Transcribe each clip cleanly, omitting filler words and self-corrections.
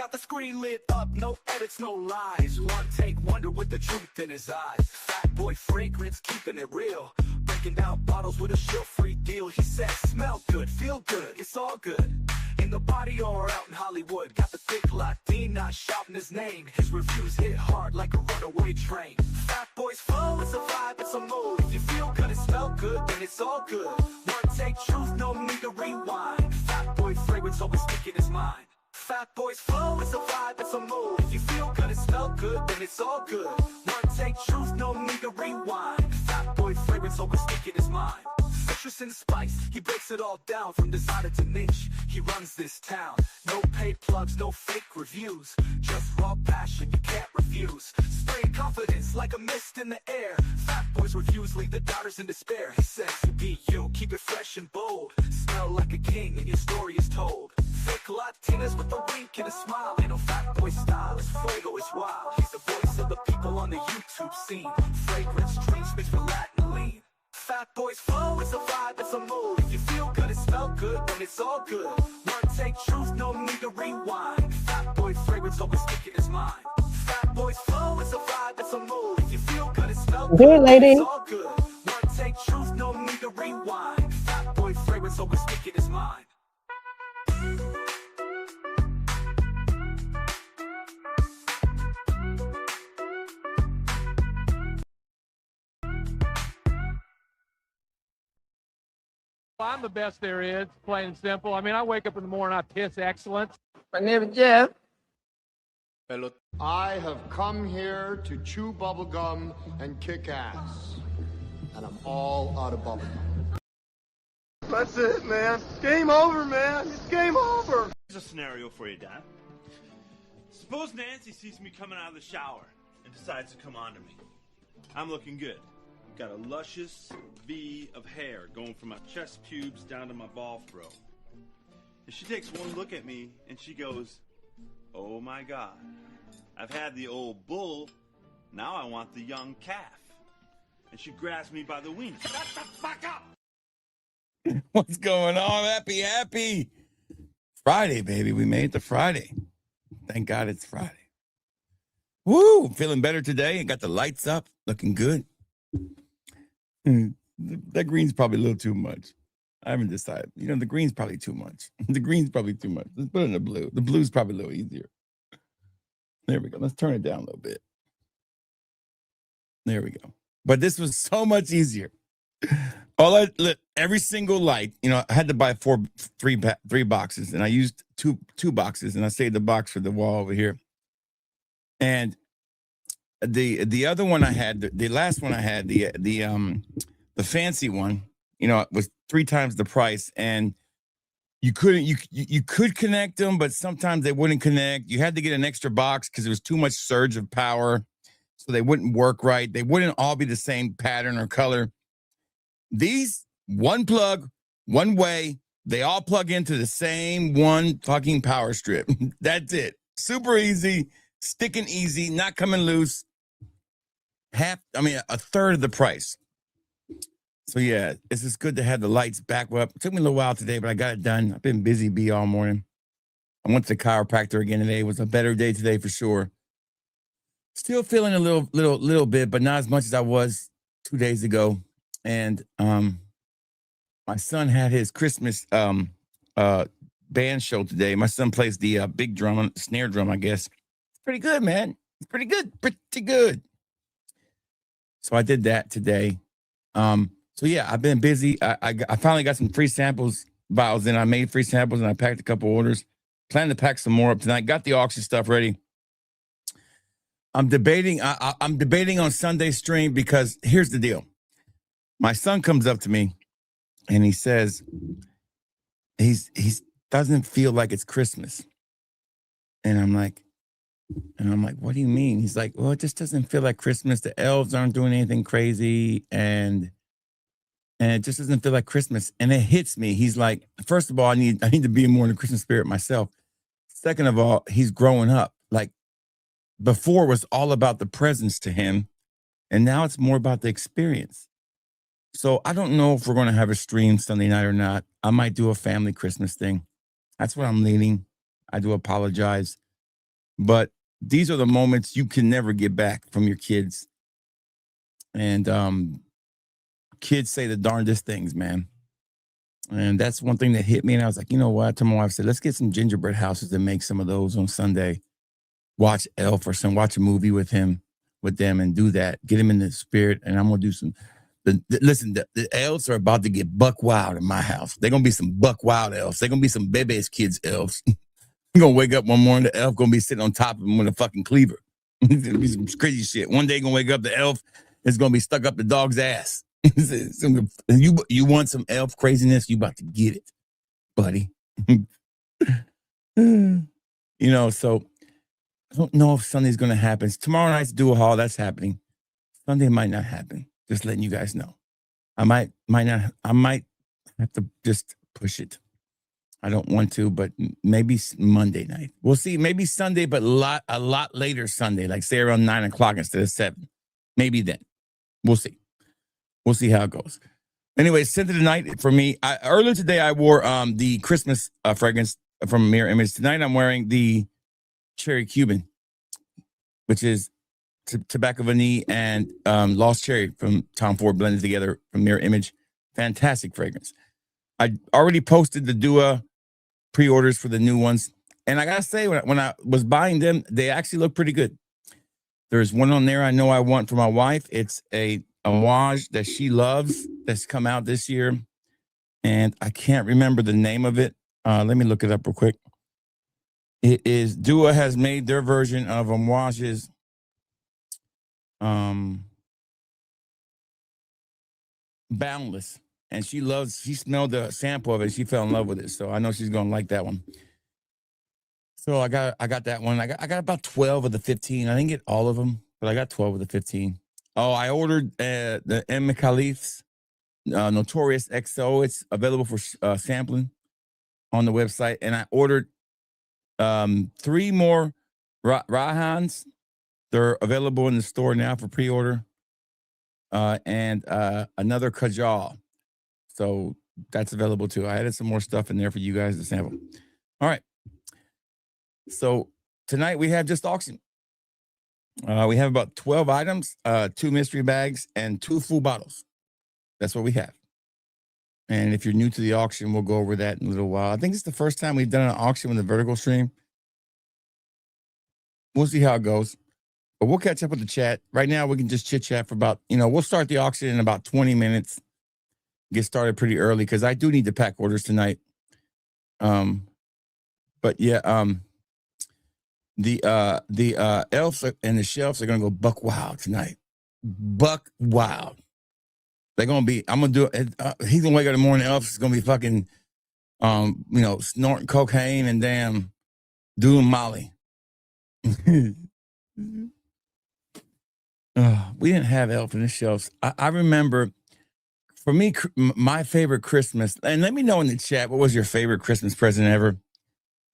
got the screen lit up, no edits, no lies. One take wonder with the truth in his eyes. Fat boy fragrance, keeping it real. Breaking down bottles with a show-free deal. He said, smell good, feel good, it's all good. In the body or out in Hollywood. Got the thick Latina shouting his name. His reviews hit hard like a runaway train. Fat boy's flow, it's a vibe, it's a move. If you feel good, it smell good, then it's all good. One take truth, no need to rewind. Fat boy fragrance always speaking his mind. Fat boy's flow, it's a vibe, it's a move. If you feel good, it smell good, then it's all good. One take truth, no need to rewind. Fat boy fragrance always speaking his mind. Citrus and spice, he breaks it all down from designer to niche. He runs this town. No paid plugs, no fake reviews. Just raw passion you can't refuse. Spraying confidence like a mist in the air. Fat boy's reviews leave the doubters in despair. He says, be you, keep it fresh and bold. Smell like a king and your story is told. Thick Latinas with a wink and a smile. Ain't no fat boy style, it's fuego, it's wild. He's the voice of the people on the YouTube scene. Fragrance, dreams mixed with Latin lean. Fat boy's flow, it's a vibe, it's a move. If you feel good, it smell good, then it's all good. One take truth, no need to rewind. Fat boy fragrance always speaking his mind. Fat boy's flow, it's a vibe, it's a move. If you feel good, it smell good, Good, lady. it's all good. One take truth, no need to rewind. Fat boy fragrance always speaking his mind. I'm the best there is, plain and simple. I mean, I wake up in the morning, I piss excellence. My name is Jeff. I have come here to chew bubblegum and kick ass. And I'm all out of bubblegum. That's it, man. Game over, man. It's game over. Here's a scenario for you, Dad. Suppose Nancy sees me coming out of the shower and decides to come on to me. I'm looking good. I've got a luscious V of hair going from my chest pubes down to my ball throw. And she takes one look at me and she goes, oh my God, I've had the old bull, now I want the young calf. And she grabs me by the wings. Shut the fuck up! What's going on? Happy Friday, baby. We made it to Friday. Thank God it's Friday. Woo! Feeling better today. Got the lights up. Looking good. That green's probably a little too much. I haven't decided. You know, the green's probably too much. The green's probably too much. Let's put it in the blue. The blue's probably a little easier. There we go. Let's turn it down a little bit. There we go. But this was so much easier. Every single light, you know, I had to buy three boxes, and I used two boxes, and I saved the box for the wall over here. And the other one I had, the last one I had, the fancy one, you know, it was 3 times the price, and you could connect them, but sometimes they wouldn't connect. You had to get an extra box because there was too much surge of power, so they wouldn't work right. They wouldn't all be the same pattern or color. These, one plug, one way, they all plug into the same one fucking power strip. That's it. Super easy, sticking easy, not coming loose. A third of the price. So yeah, it's just good to have the lights back up. It took me a little while today, but I got it done. I've been busy bee all morning. I went to the chiropractor again today. It was a better day today for sure. Still feeling a little bit, but not as much as I was 2 days ago. And my son had his Christmas band show today. My son plays the big drum, snare drum, I guess. It's pretty good, man. It's pretty good. So I did that today. So yeah, I've been busy. I finally got some free samples vials in. I made free samples and I packed a couple orders. Plan to pack some more up tonight. Got the auction stuff ready. I'm debating on Sunday stream because here's the deal. My son comes up to me and he says he doesn't feel like it's Christmas. And I'm like, what do you mean? He's like, well, it just doesn't feel like Christmas. The elves aren't doing anything crazy, and it just doesn't feel like Christmas. And it hits me. He's like, first of all, I need to be more in the Christmas spirit myself. Second of all, he's growing up. Like before it was all about the presents to him, and now it's more about the experience. So I don't know if we're going to have a stream Sunday night or not. I might do a family Christmas thing. That's what I'm leaning. I do apologize. But these are the moments you can never get back from your kids. And kids say the darndest things, man. And that's one thing that hit me. And I was like, you know what? I told my wife, I said, let's get some gingerbread houses and make some of those on Sunday. Watch Elf or watch a movie with them, and do that. Get him in the spirit. And I'm going to do some. Listen, the elves are about to get buck wild in my house. They're going to be some buck wild elves. They're going to be some Bebe's kids elves. You're going to wake up one morning, the elf going to be sitting on top of him with a fucking cleaver. It's going to be some crazy shit. One day, going to wake up, the elf is going to be stuck up the dog's ass. You want some elf craziness? You about to get it, buddy. So I don't know if Sunday's going to happen. Tomorrow night's do a haul. That's happening. Sunday might not happen. Just letting you guys know. I might have to just push it. I don't want to, but maybe Monday night. We'll see. Maybe Sunday, but a lot later Sunday, like say around 9 o'clock instead of 7. Maybe then. We'll see. We'll see how it goes. Anyway, scent of the night for me. Earlier today, I wore the Christmas fragrance from Mirror Image. Tonight, I'm wearing the Cherry Cuban, which is Tobacco Vanille and Lost Cherry from Tom Ford blended together from Mirror Image. Fantastic fragrance. I already posted the Dua pre-orders for the new ones. And I got to say, when I was buying them, they actually look pretty good. There's one on there I know I want for my wife. It's a homage that she loves that's come out this year. And I can't remember the name of it. Let me look it up real quick. It is Dua has made their version of homages. Boundless, and she smelled the sample of it. She fell in love with it, so I know she's gonna like that one. So I got that one. I got about 12 of the 15. I didn't get all of them, but I got 12 of the 15. Oh, I ordered the M. Khalif's Notorious XO. It's available for sampling on the website, and I ordered 3 more Rahans. They're available in the store now for pre-order. And another Kajal. So that's available too. I added some more stuff in there for you guys to sample. All right. So tonight we have just auction. We have about 12 items, 2 mystery bags, and 2 full bottles. That's what we have. And if you're new to the auction, we'll go over that in a little while. I think it's the first time we've done an auction with a vertical stream. We'll see how it goes. But we'll catch up with the chat. Right now, we can just chit-chat for about, we'll start the auction in about 20 minutes. Get started pretty early because I do need to pack orders tonight. But yeah, the elves and the shelves are going to go buck wild tonight. Buck wild. They're going to be, I'm going to do it. He's going to wake up in the morning. Elf is going to be fucking, snorting cocaine and damn doing Molly. We didn't have Elf in the shelves. I remember, for me, my favorite Christmas, and let me know in the chat, what was your favorite Christmas present ever?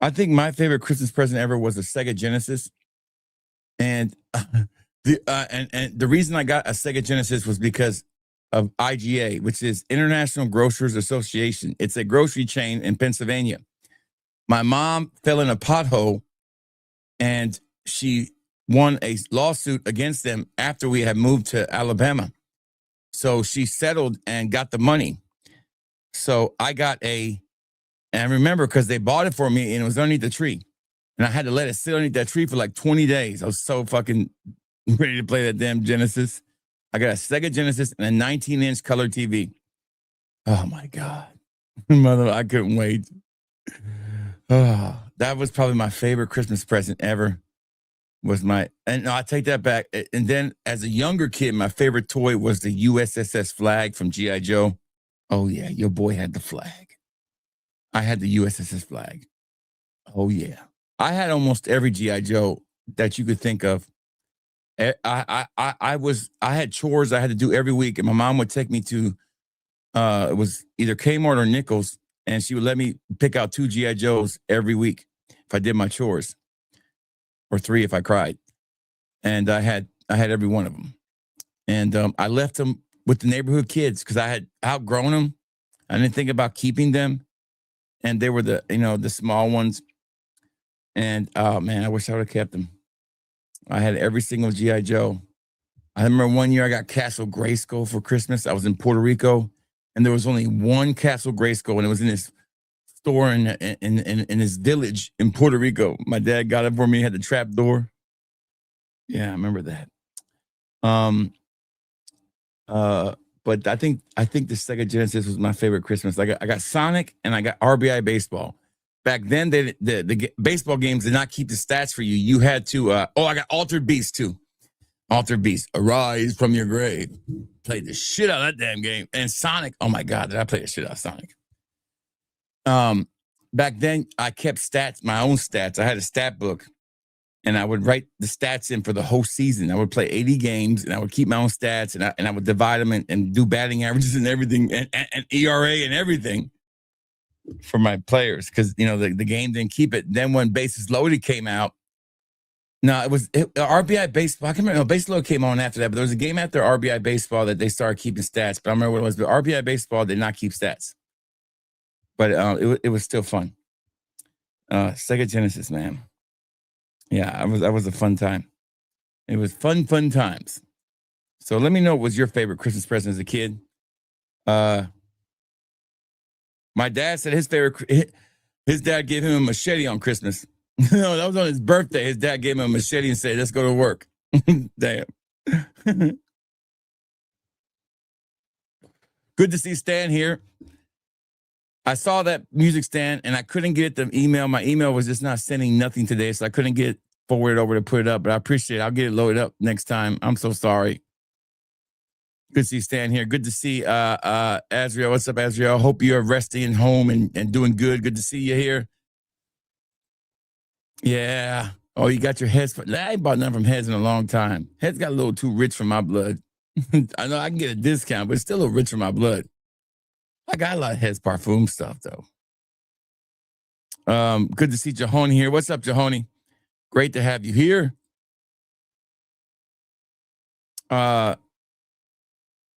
I think my favorite Christmas present ever was a Sega Genesis. And the reason I got a Sega Genesis was because of IGA, which is International Grocers Association. It's a grocery chain in Pennsylvania. My mom fell in a pothole and she won a lawsuit against them after we had moved to Alabama. So she settled and got the money. So I got and I remember because they bought it for me and it was underneath the tree. And I had to let it sit underneath that tree for like 20 days. I was so fucking ready to play that damn Genesis. I got a Sega Genesis and a 19-inch color TV. Oh my God. Mother, I couldn't wait. Oh, that was probably my favorite Christmas present ever. And no, I take that back. And then as a younger kid, my favorite toy was the USSS flag from G.I. Joe. Oh yeah, your boy had the flag. I had the USSS flag. Oh yeah. I had almost every G.I. Joe that you could think of. I had chores I had to do every week, and my mom would take me to it was either Kmart or Nichols, and she would let me pick out 2 G.I. Joes every week if I did my chores. Or 3 if I cried. And I had every one of them. And I left them with the neighborhood kids because I had outgrown them. I didn't think about keeping them. And they were the small ones. And oh man, I wish I would have kept them. I had every single G.I. Joe. I remember one year I got Castle Grayskull for Christmas. I was in Puerto Rico, and there was only one Castle Grayskull, and it was in this store in this village in Puerto Rico. My dad got it for me, had the trap door. Yeah, I remember that. But I think the Sega Genesis was my favorite Christmas. I got Sonic and I got RBI Baseball. Back then, the baseball games did not keep the stats for you. You had to. I got Altered Beast too. Altered Beast, arise from your grave. Played the shit out of that damn game. And Sonic, oh my God, did I play the shit out of Sonic? Back then, I kept stats, my own stats. I had a stat book, and I would write the stats in for the whole season. I would play 80 games, and I would keep my own stats, and I would divide them and do batting averages and everything, and ERA and everything for my players, because the game didn't keep it. Then when Bases Loaded came out, no, it was RBI Baseball. I can't remember. No, Bases Loaded came on after that, but there was a game after RBI Baseball that they started keeping stats. But I remember what it was. But RBI Baseball did not keep stats. But it was still fun. Sega Genesis, man. Yeah, that was a fun time. It was fun times. So let me know what was your favorite Christmas present as a kid. My dad said his dad gave him a machete on Christmas. No, that was on his birthday. His dad gave him a machete and said, "Let's go to work." Damn. Good to see Stan here. I saw that music stand and I couldn't get the email. My email was just not sending nothing today, so I couldn't get forwarded over to put it up, but I appreciate it. I'll get it loaded up next time. I'm so sorry. Good to see Stan here. Good to see Azriel. What's up, Azriel? Hope you're resting at home and doing good. Good to see you here. Yeah. Oh, you got your heads. I ain't bought none from Heads in a long time. Heads got a little too rich for my blood. I know I can get a discount, but it's still a little rich for my blood. I got a lot of Heads parfum stuff, though. Good to see Jahoni here. What's up, Jahoni? Great to have you here.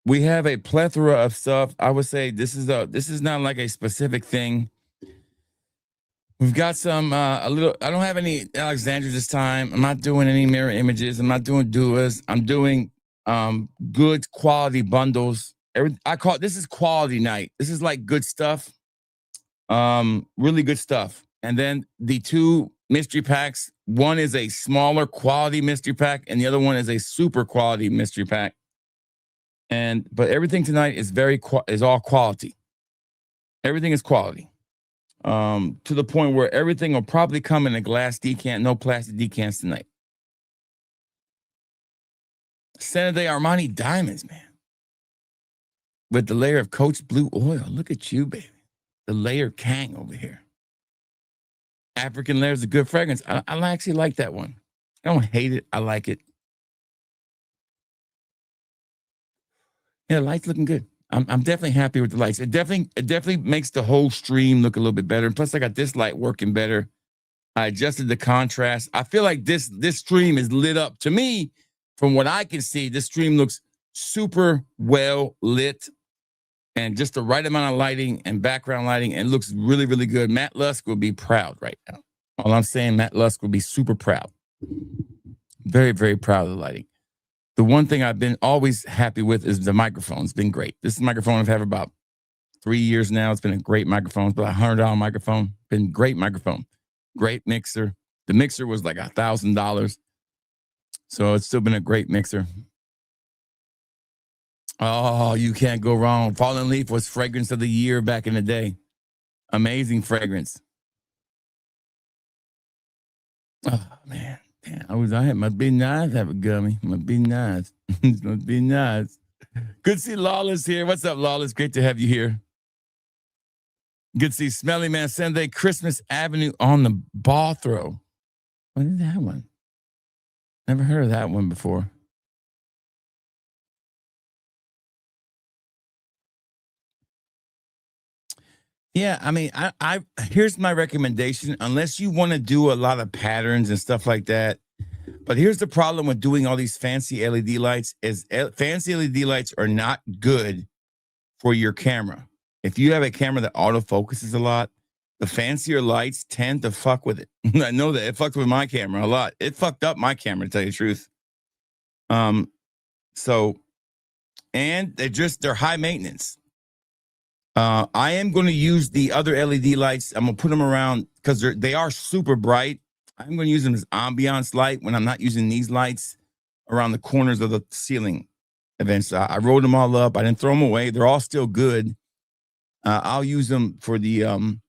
We have a plethora of stuff. I would say this is not like a specific thing. We've got some I don't have any Alexandra this time. I'm not doing any mirror images. I'm not doing duas. I'm doing good quality bundles. This is quality night. This is like good stuff. Really good stuff. And then the two mystery packs, one is a smaller quality mystery pack and the other one is a super quality mystery pack. But everything tonight is is all quality. Everything is quality. To the point where everything will probably come in a glass decant, no plastic decants tonight. Senna de Armani diamonds, man. With the layer of Coach Blue oil. Look at you, baby. The layer Kang over here. African layer is a good fragrance. I actually like that one. I don't hate it. I like it. Yeah, the light's looking good. I'm definitely happy with the lights. It definitely makes the whole stream look a little bit better. And plus, I got this light working better. I adjusted the contrast. I feel like this stream is lit up. To me, from what I can see, this stream looks super well lit and just the right amount of lighting and background lighting, and looks really, really good. Matt Lusk will be proud right now. All I'm saying, Matt Lusk will be super proud. Very, very proud of the lighting. The one thing I've been always happy with is the microphone. It's been great. This microphone I've had for about 3 years now. It's been a great microphone. It's about $100 microphone. Been great microphone. Great mixer. The mixer was like $1,000. So it's still been a great mixer. Oh, you can't go wrong. Fallen Leaf was fragrance of the year back in the day. Amazing fragrance. Oh, man. It must be nice to have a gummy. Must be nice. Must be nice. Good to see Lawless here. What's up, Lawless? Great to have you here. Good to see Smelly Man Sunday, Christmas Avenue on the ball throw. What is that one? Never heard of that one before. Yeah, I mean, I here's my recommendation. Unless you want to do a lot of patterns and stuff like that, but here's the problem with doing all these fancy LED lights: fancy LED lights are not good for your camera. If you have a camera that autofocuses a lot, the fancier lights tend to fuck with it. I know that it fucked with my camera a lot. It fucked up my camera, to tell you the truth. So, and they're high maintenance. I am going to use the other LED lights. I'm going to put them around because they are super bright. I'm going to use them as ambiance light when I'm not using these lights around the corners of the ceiling events. I rolled them all up. I didn't throw them away. They're all still good. I'll use them for the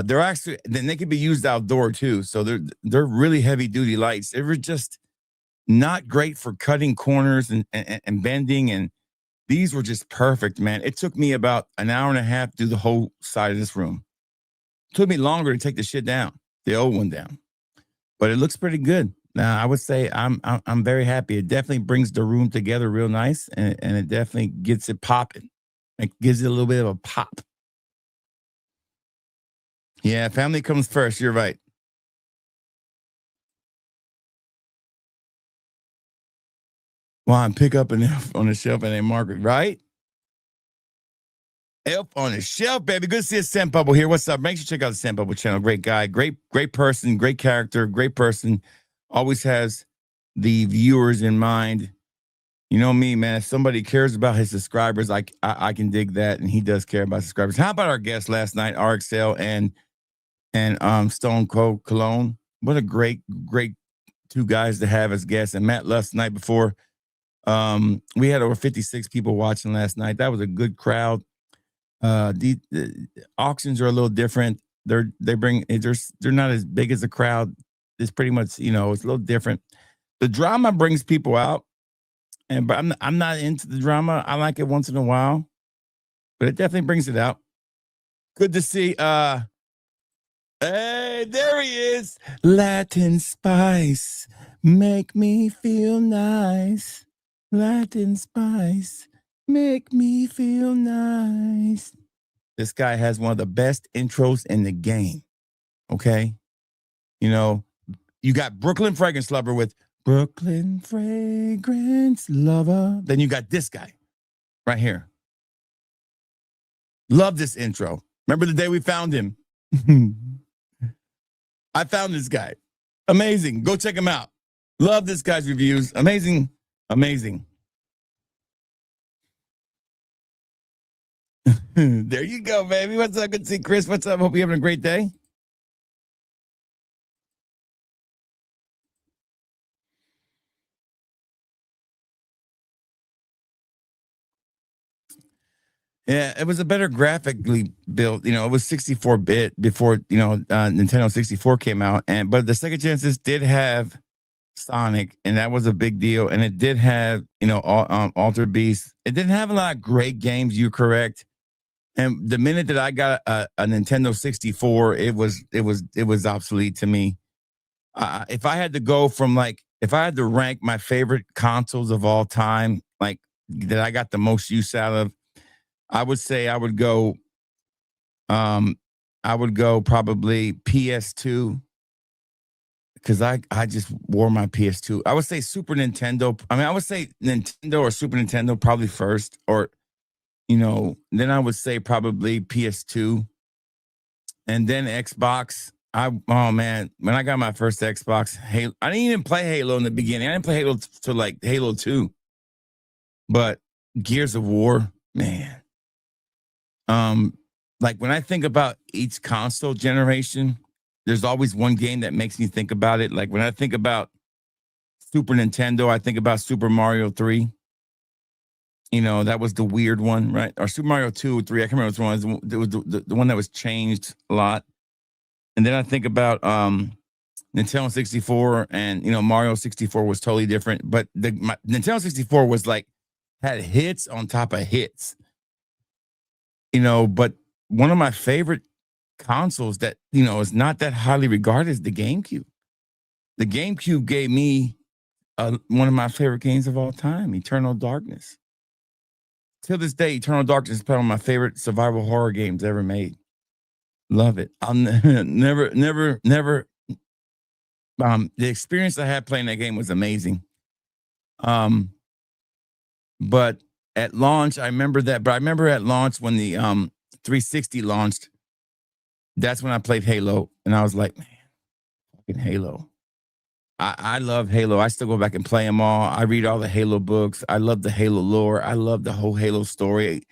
they're actually, then they can be used outdoor too. So they're really heavy duty lights. They were just not great for cutting corners and bending. And these were just perfect, man. It took me about an hour and a half to do the whole side of this room. It took me longer to take the shit down, the old one down, but it looks pretty good. Now I would say I'm very happy. It definitely brings the room together real nice, and it definitely gets it popping. It gives it a little bit of a pop. Yeah, family comes first. You're right. Well, I'm pick up an elf on the shelf and a Margaret, right? Elf on the shelf, baby. Good to see a Scent Bubble here. What's up? Make sure you check out the Scent Bubble channel. Great guy, great person, great character, great person. Always has the viewers in mind. You know me, man. If somebody cares about his subscribers, I can dig that, and he does care about subscribers. How about our guest last night, RXL and Stone Cold Cologne? What a great two guys to have as guests. And Matt Lusk the night before. We had over 56 people watching last night. That was a good crowd. The auctions are a little different. They're not as big as a crowd. It's pretty much, it's a little different. The drama brings people out, but I'm not into the drama. I like it once in a while, but it definitely brings it out. Good to see. Hey, there he is. Latin Spice, make me feel nice. Latin Spice, make me feel nice. This guy has one of the best intros in the game. Okay. You got Brooklyn Fragrance Lover with Brooklyn Fragrance Lover. Then you got this guy right here. Love this intro. Remember the day we found him? I found this guy. Amazing. Go check him out. Love this guy's reviews. Amazing. There you go, baby. What's up? Good to see Chris. What's up? Hope you're having a great day. Yeah, it was a better graphically built. It was 64-bit before, Nintendo 64 came out. But the Sega Genesis did have Sonic, and that was a big deal. And it did have, Altered Beast. It didn't have a lot of great games. You're correct. And the minute that I got a Nintendo 64, it was obsolete to me. If I had to go from if I had to rank my favorite consoles of all time, that I got the most use out of, I would say I would go probably PS2, because I just wore my PS2. I would say Super Nintendo. I would say Nintendo or Super Nintendo probably first, or then I would say probably PS2, and then Xbox. Oh man, when I got my first Xbox, Halo, I didn't even play Halo in the beginning. I didn't play Halo till Halo 2, but Gears of War, man. When I think about each console generation, there's always one game that makes me think about it. Like when I think about Super Nintendo, I think about Super Mario 3. That was the weird one, right? Or Super Mario 2 or 3. I can't remember which one. It was the one that was changed a lot. And then I think about Nintendo 64, and Mario 64 was totally different. But Nintendo 64 was had hits on top of hits. But one of my favorite consoles that is not that highly regarded is the GameCube. The GameCube gave me one of my favorite games of all time, Eternal Darkness. Till this day, Eternal Darkness is probably one of my favorite survival horror games ever made. Love it. I'll never. The experience I had playing that game was amazing. But at launch, I remember that. But I remember at launch when the 360 launched, that's when I played Halo, and I was like, man, fucking Halo. I love Halo. I still go back and play them all. I read all the Halo books. I love the Halo lore. I love the whole Halo story.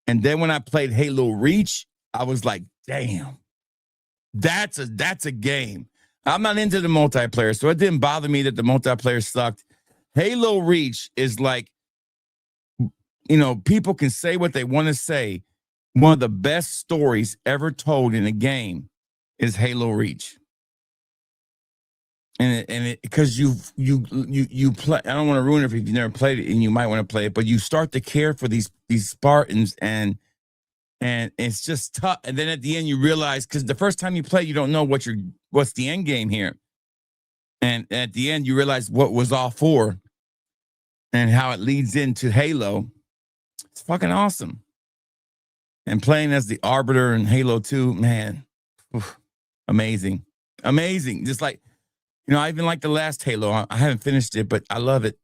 And then when I played Halo Reach, I was like, damn, that's a game. I'm not into the multiplayer, so it didn't bother me that the multiplayer sucked. Halo Reach is like, you know, people can say what they want to say. One of the best stories ever told in a game is Halo Reach. And it because you play. I don't want to ruin it if you've never played it, and you might want to play it, but you start to care for these Spartans, and it's just tough. And then at the end, you realize, because the first time you play, you don't know what's the end game here. And at the end, you realize what was all for, and how it leads into Halo. It's fucking awesome. And playing as the Arbiter in Halo 2, man, amazing, amazing. Just like, you know, I even like the last Halo. I haven't finished it, but I love it.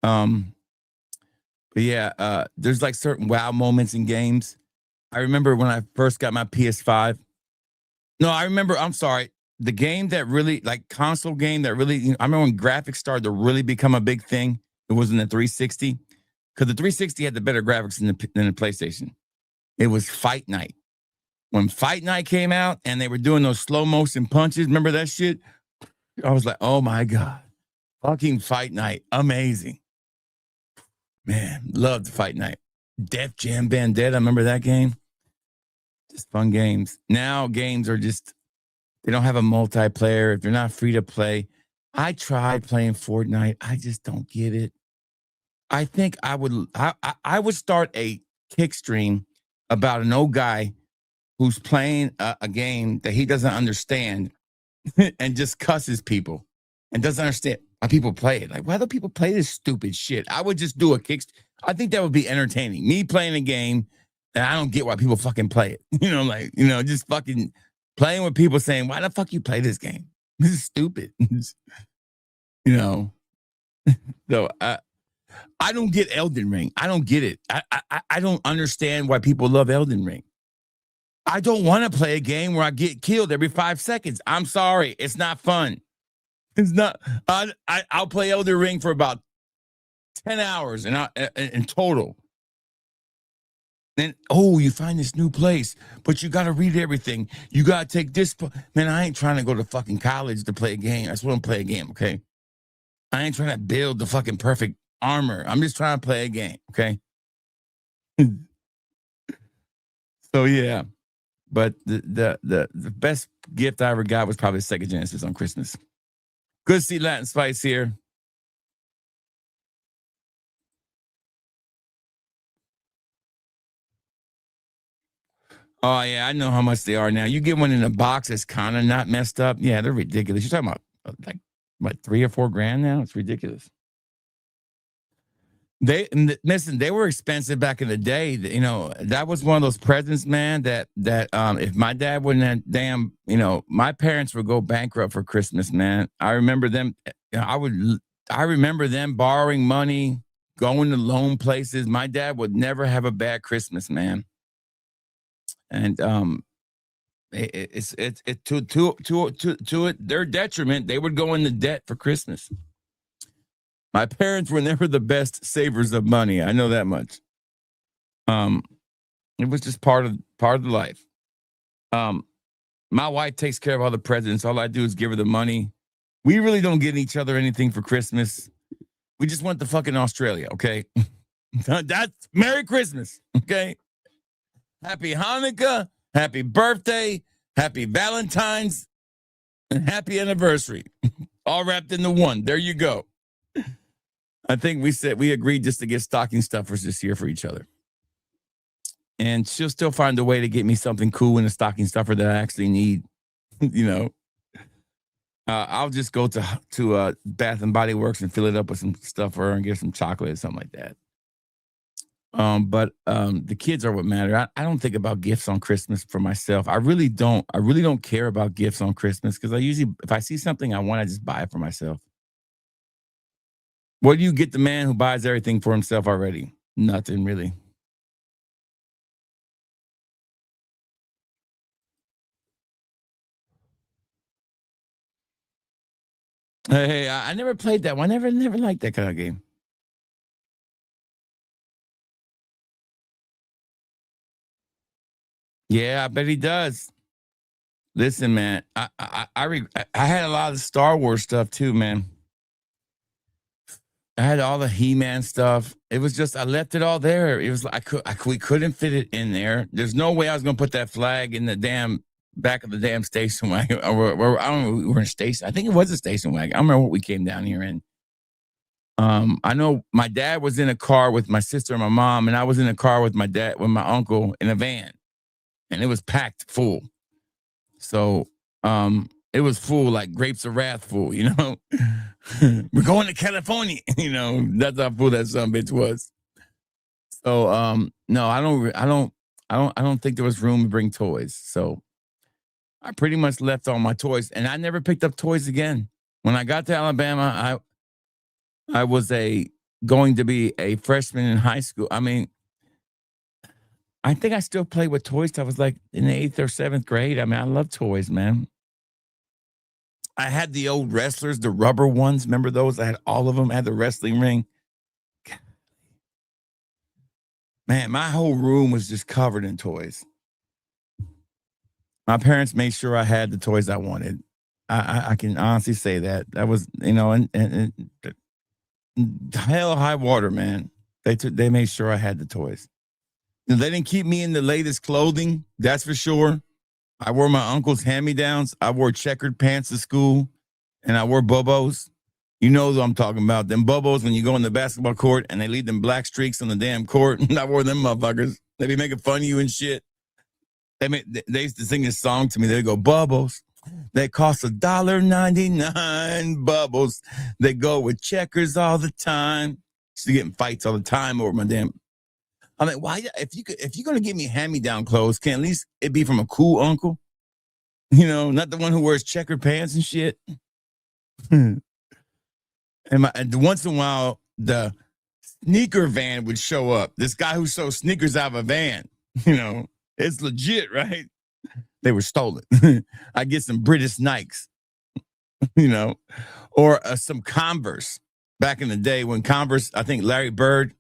But yeah, there's like certain wow moments in games. I remember when I first got my PS5. No, I'm sorry. The game that really, like console game that really, I remember when graphics started to really become a big thing. It was in the 360. Because the 360 had the better graphics than the PlayStation. It was Fight Night. When Fight Night came out and they were doing those slow motion punches, remember that shit? I was like, oh my God. Fucking Fight Night. Amazing. Man, loved Fight Night. Def Jam Bandetta, remember that game? Just fun games. Now games are just, they don't have a multiplayer. If they're not free to play. I tried playing Fortnite. I just don't get it. I think I would start a kick stream about an old guy who's playing a game that he doesn't understand and just cusses people and doesn't understand why people play it. Like, why do people play this stupid shit? I would just do a kick. I think that would be entertaining. Me playing a game and I don't get why people fucking play it. You know, like, you know, just fucking playing with people saying, why the fuck you play this game? This is stupid. You know, so I don't get Elden Ring. I don't get it. I don't understand why people love Elden Ring. I don't want to play a game where I get killed every 5 seconds. I'm sorry. It's not fun. It's not. I'll play Elden Ring for about 10 hours in total. Then, you find this new place, but you got to read everything. You got to take this. Man, I ain't trying to go to fucking college to play a game. I just want to play a game, okay? I ain't trying to build the fucking perfect armor. I'm just trying to play a game, okay? So yeah, but the best gift I ever got was probably Sega Genesis on Christmas. Good to see Latin Spice here. Oh yeah, I know how much they are now. You get one in a box that's kind of not messed up. Yeah, they're ridiculous. You're talking about like what, $3 or $4 grand now? It's ridiculous. They were expensive back in the day. You know, that was one of those presents, man, that if my dad wouldn't have, damn, you know, my parents would go bankrupt for Christmas, man. I remember them. I remember them borrowing money, going to loan places. My dad would never have a bad Christmas, man. And to their detriment, they would go into debt for Christmas. My parents were never the best savers of money. I know that much. It was just part of the life. My wife takes care of all the presents. All I do is give her the money. We really don't get each other anything for Christmas. We just went to fucking Australia, okay? That's Merry Christmas, okay? Happy Hanukkah, happy birthday, happy Valentine's, and happy anniversary. All wrapped into one. There you go. I think we agreed just to get stocking stuffers this year for each other. And she'll still find a way to get me something cool in a stocking stuffer that I actually need. You know, I'll just go to Bath and Body Works and fill it up with some stuff for her and get some chocolate or something like that. But the kids are what matter. I don't think about gifts on Christmas for myself. I really don't care about gifts on Christmas because I usually, if I see something I want, I just buy it for myself. What do you get the man who buys everything for himself already? Nothing really. Hey, I never played that one. I never liked that kind of game. Yeah, I bet he does. Listen, man, I had a lot of Star Wars stuff too, man. I had all the He-Man stuff. It was just I left it all there. It was like we couldn't fit it in there. There's no way I was gonna put that flag in the damn back of the damn station wagon. I don't know. We were in station. I think it was a station wagon. I don't remember what we came down here in. I know my dad was in a car with my sister and my mom, and I was in a car with my uncle in a van, and it was packed full. So it was full like grapes of wrath full, you know. We're going to California, you know. That's how full that son bitch was. So no, I don't think there was room to bring toys. So I pretty much left all my toys, and I never picked up toys again. When I got to Alabama, I was going to be a freshman in high school. I mean, I think I still played with toys till I was like in the 8th or 7th grade. I mean, I love toys, man. I had the old wrestlers, the rubber ones. Remember those? I had all of them. I had the wrestling ring. Man, my whole room was just covered in toys. My parents made sure I had the toys I wanted. I can honestly say that. That was, you know, and hell high water, man. They made sure I had the toys. They didn't keep me in the latest clothing, that's for sure. I wore my uncle's hand-me-downs. I wore checkered pants to school, and I wore Bobos. You know what I'm talking about. Them Bobos when you go in the basketball court and they leave them black streaks on the damn court. And I wore them motherfuckers. They be making fun of you and shit. They used to sing this song to me. They go, Bubbles. They cost $1.99. Bubbles. They go with checkers all the time. Used to get in fights all the time over my damn. I'm like, why? If you're gonna give me hand-me-down clothes, can at least it be from a cool uncle? You know, not the one who wears checkered pants and shit. And once in a while, the sneaker van would show up. This guy who sold sneakers out of a van. You know, it's legit, right? They were stolen. I get some British Nikes, you know, or some Converse. Back in the day when Converse, I think Larry Bird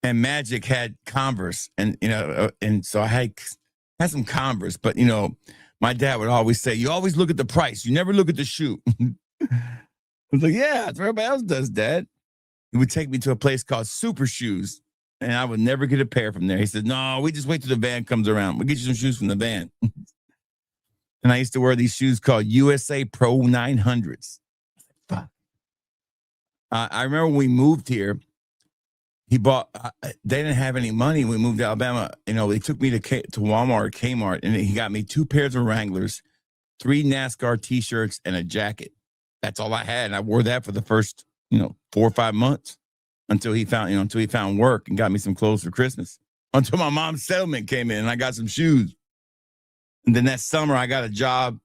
and Magic had Converse, and you know, and so I had some Converse, but you know, my dad would always say, "You always look at the price. You never look at the shoe." I was like, "Yeah, that's what everybody else does, Dad." He would take me to a place called Super Shoes, and I would never get a pair from there. He said, "No, we just wait till the van comes around. We'll get you some shoes from the van." And I used to wear these shoes called USA Pro 900s. I remember when we moved here. He bought. They didn't have any money when we moved to Alabama. You know, they took me to Walmart, Kmart, and he got me 2 pairs of Wranglers, 3 NASCAR T-shirts, and a jacket. That's all I had, and I wore that for the first, 4 or 5 months until he found work and got me some clothes for Christmas. Until my mom's settlement came in, and I got some shoes. And then that summer, I got a job.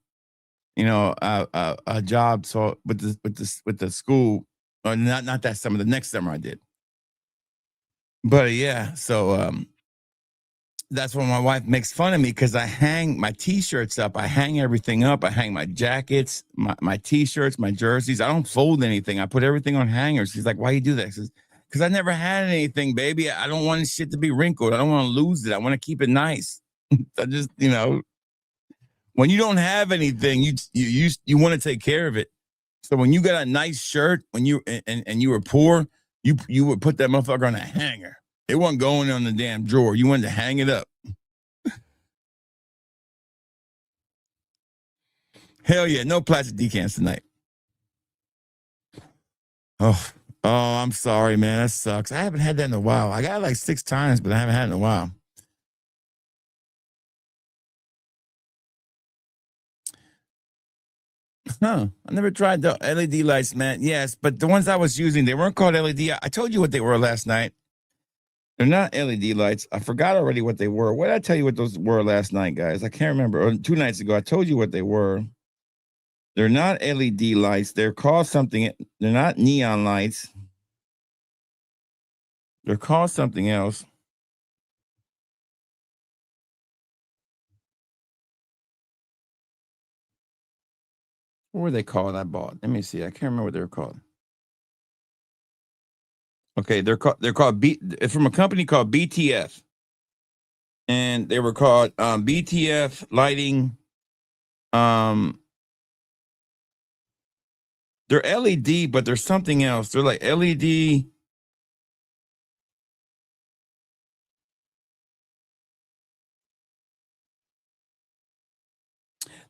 A job. So with the school, or not that summer. The next summer, I did. But yeah, so that's when my wife makes fun of me because I hang my T-shirts up. I hang everything up. I hang my jackets, my T-shirts, my jerseys. I don't fold anything. I put everything on hangers. She's like, "Why you do that?" I says, "Because I never had anything, baby. I don't want shit to be wrinkled. I don't want to lose it. I want to keep it nice." I just, when you don't have anything, you want to take care of it. So when you got a nice shirt, when you and you were poor, you would put that motherfucker on a hanger. It wasn't going on the damn drawer. You wanted to hang it up. Hell yeah, no plastic decants tonight. Oh, I'm sorry, man. That sucks. I haven't had that in a while. I got it like 6 times, but I haven't had it in a while. Huh. I never tried the LED lights, man. Yes, but the ones I was using, they weren't called LED. I told you what they were last night. They're not LED lights. I forgot already what they were. What did I tell you what those were last night, guys? I can't remember. Or 2 nights ago, I told you what they were. They're not LED lights. They're called something. They're not neon lights. They're called something else. What were they called? I bought. Let me see. I can't remember what they were called. Okay, they're called it's from a company called BTF, and they were called BTF lighting. They're LED, but there's something else. They're like LED.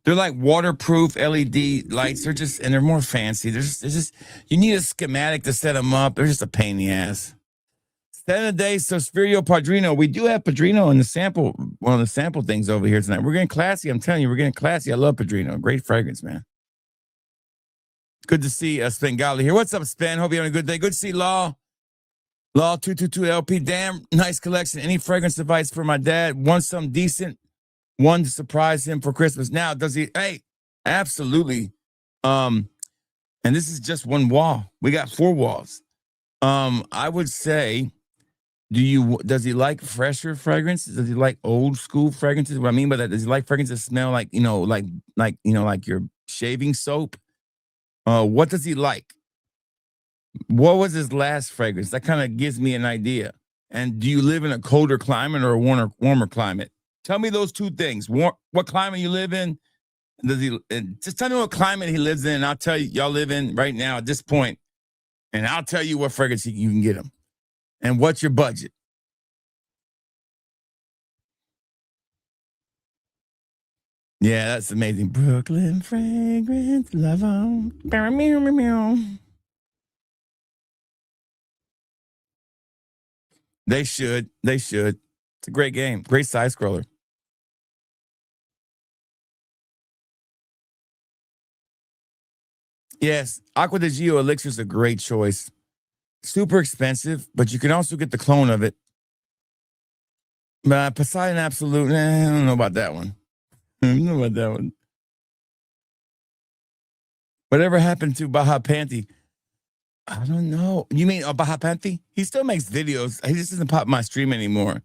They're like waterproof LED lights. They're just, and they're more fancy. There's just, you need a schematic to set them up. They're just a pain in the ass. 7 days, Suspirio Padrino. We do have Padrino in the sample, one of the sample things over here tonight. We're getting classy. I'm telling you, we're getting classy. I love Padrino. Great fragrance, man. Good to see Spengali here. What's up, Spen? Hope you're having a good day. Good to see Law 222 LP. Damn, nice collection. Any fragrance advice for my dad? Want something decent? One to surprise him for Christmas. Now, does he? Hey, absolutely. And this is just one wall. We got 4 walls. I would say, does he like fresher fragrances? Does he like old school fragrances? What I mean by that, does he like fragrances that smell like, like your shaving soap? What does he like? What was his last fragrance? That kind of gives me an idea. And do you live in a colder climate or a warmer climate? Tell me those 2 things. What climate you live in? Just tell me what climate he lives in, and I'll tell you y'all live in right now at this point, and I'll tell you what fragrance you can get him. And what's your budget? Yeah, that's amazing. Brooklyn fragrance, love on. They should. It's a great game. Great side scroller. Yes, Aqua di Gio Elixir is a great choice. Super expensive, but you can also get the clone of it. Poseidon Absolute, I don't know about that one. Whatever happened to Baja Panty? I don't know. You mean Baja Panty? He still makes videos. He just doesn't pop my stream anymore.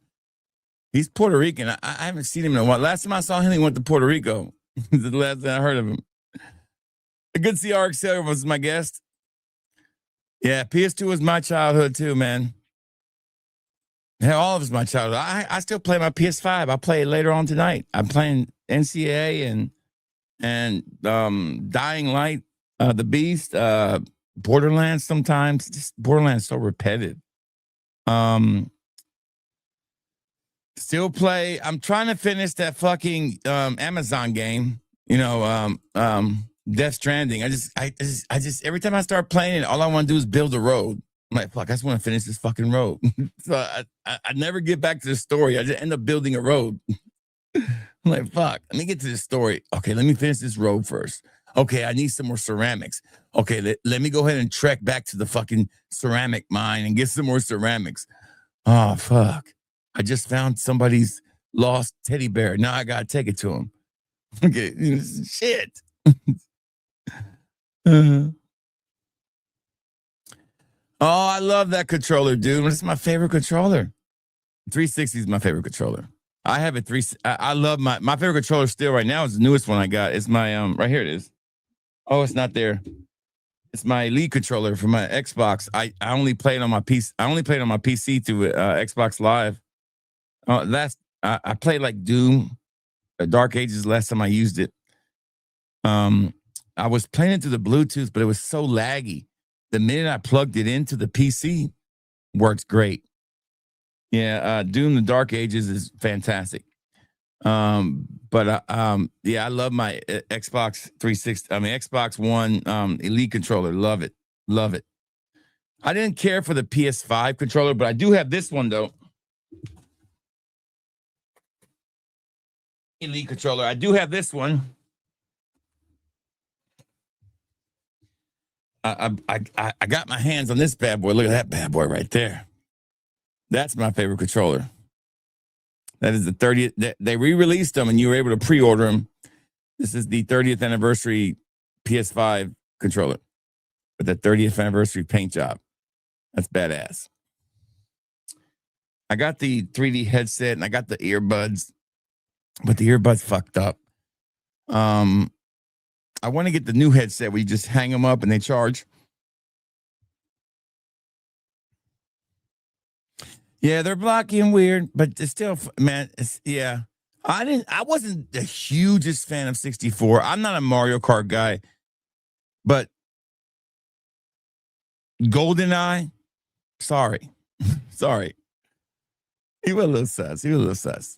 He's Puerto Rican. I haven't seen him in a while. Last time I saw him, he went to Puerto Rico. The last time I heard of him. Good to see RX was my guest. Yeah, PS2 was my childhood too, man. Yeah, all of it's my childhood. I still play my PS5. I'll play it later on tonight. I'm playing NCAA and Dying Light, The Beast, Borderlands sometimes. Just Borderlands so repetitive. Still play. I'm trying to finish that fucking Amazon game. Death Stranding. I just every time I start playing it, all I want to do is build a road. I'm like, fuck, I just want to finish this fucking road. So I never get back to the story. I just end up building a road. I'm like, fuck, let me get to the story. Okay, let me finish this road first. Okay, I need some more ceramics. Okay, let me go ahead and trek back to the fucking ceramic mine and get some more ceramics. Oh, fuck. I just found somebody's lost teddy bear. Now I got to take it to him. Okay, shit. Oh, I love that controller, dude. It's my favorite controller. 360 is my favorite controller. I have it I love my favorite controller still right now is the newest one I got. It's my right here it is. Oh, it's not there. It's my Elite controller for my Xbox. I only played on my PC. I only played on my PC through Xbox Live. I played like Doom, Dark Ages last time I used it. I was playing it through the Bluetooth, but it was so laggy. The minute I plugged it into the PC, works great. Yeah, Doom: The Dark Ages is fantastic. Yeah, I love my Xbox 360. I mean, Xbox One Elite controller. Love it. I didn't care for the PS5 controller, but I do have this one though. Elite controller. I do have this one. I got my hands on this bad boy. Look at that bad boy right there. That's my favorite controller. That is the 30th. They re-released them and you were able to pre-order them. This is the 30th anniversary PS5 controller with the 30th anniversary paint job. That's badass. I got the 3D headset and I got the earbuds, but the earbuds fucked up. I want to get the new headset where you just hang them up and they charge. Yeah, they're blocky and weird, but it's still, man, yeah. I wasn't the hugest fan of 64. I'm not a Mario Kart guy, but GoldenEye, sorry. Sorry. He was a little sus. He was a little sus.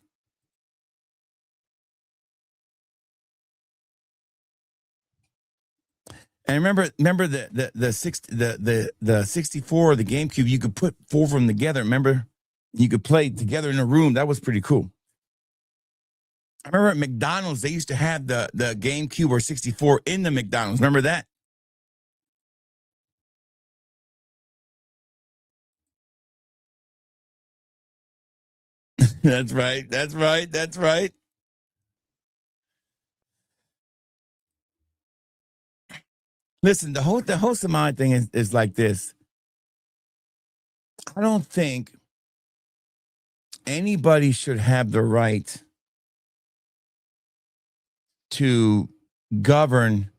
And remember the 64, the GameCube, you could put 4 of them together. Remember? You could play together in a room. That was pretty cool. I remember at McDonald's, they used to have the GameCube or 64 in the McDonald's. Remember that? That's right. That's right. That's right. Listen, the whole Samad thing is like this. I don't think anybody should have the right to govern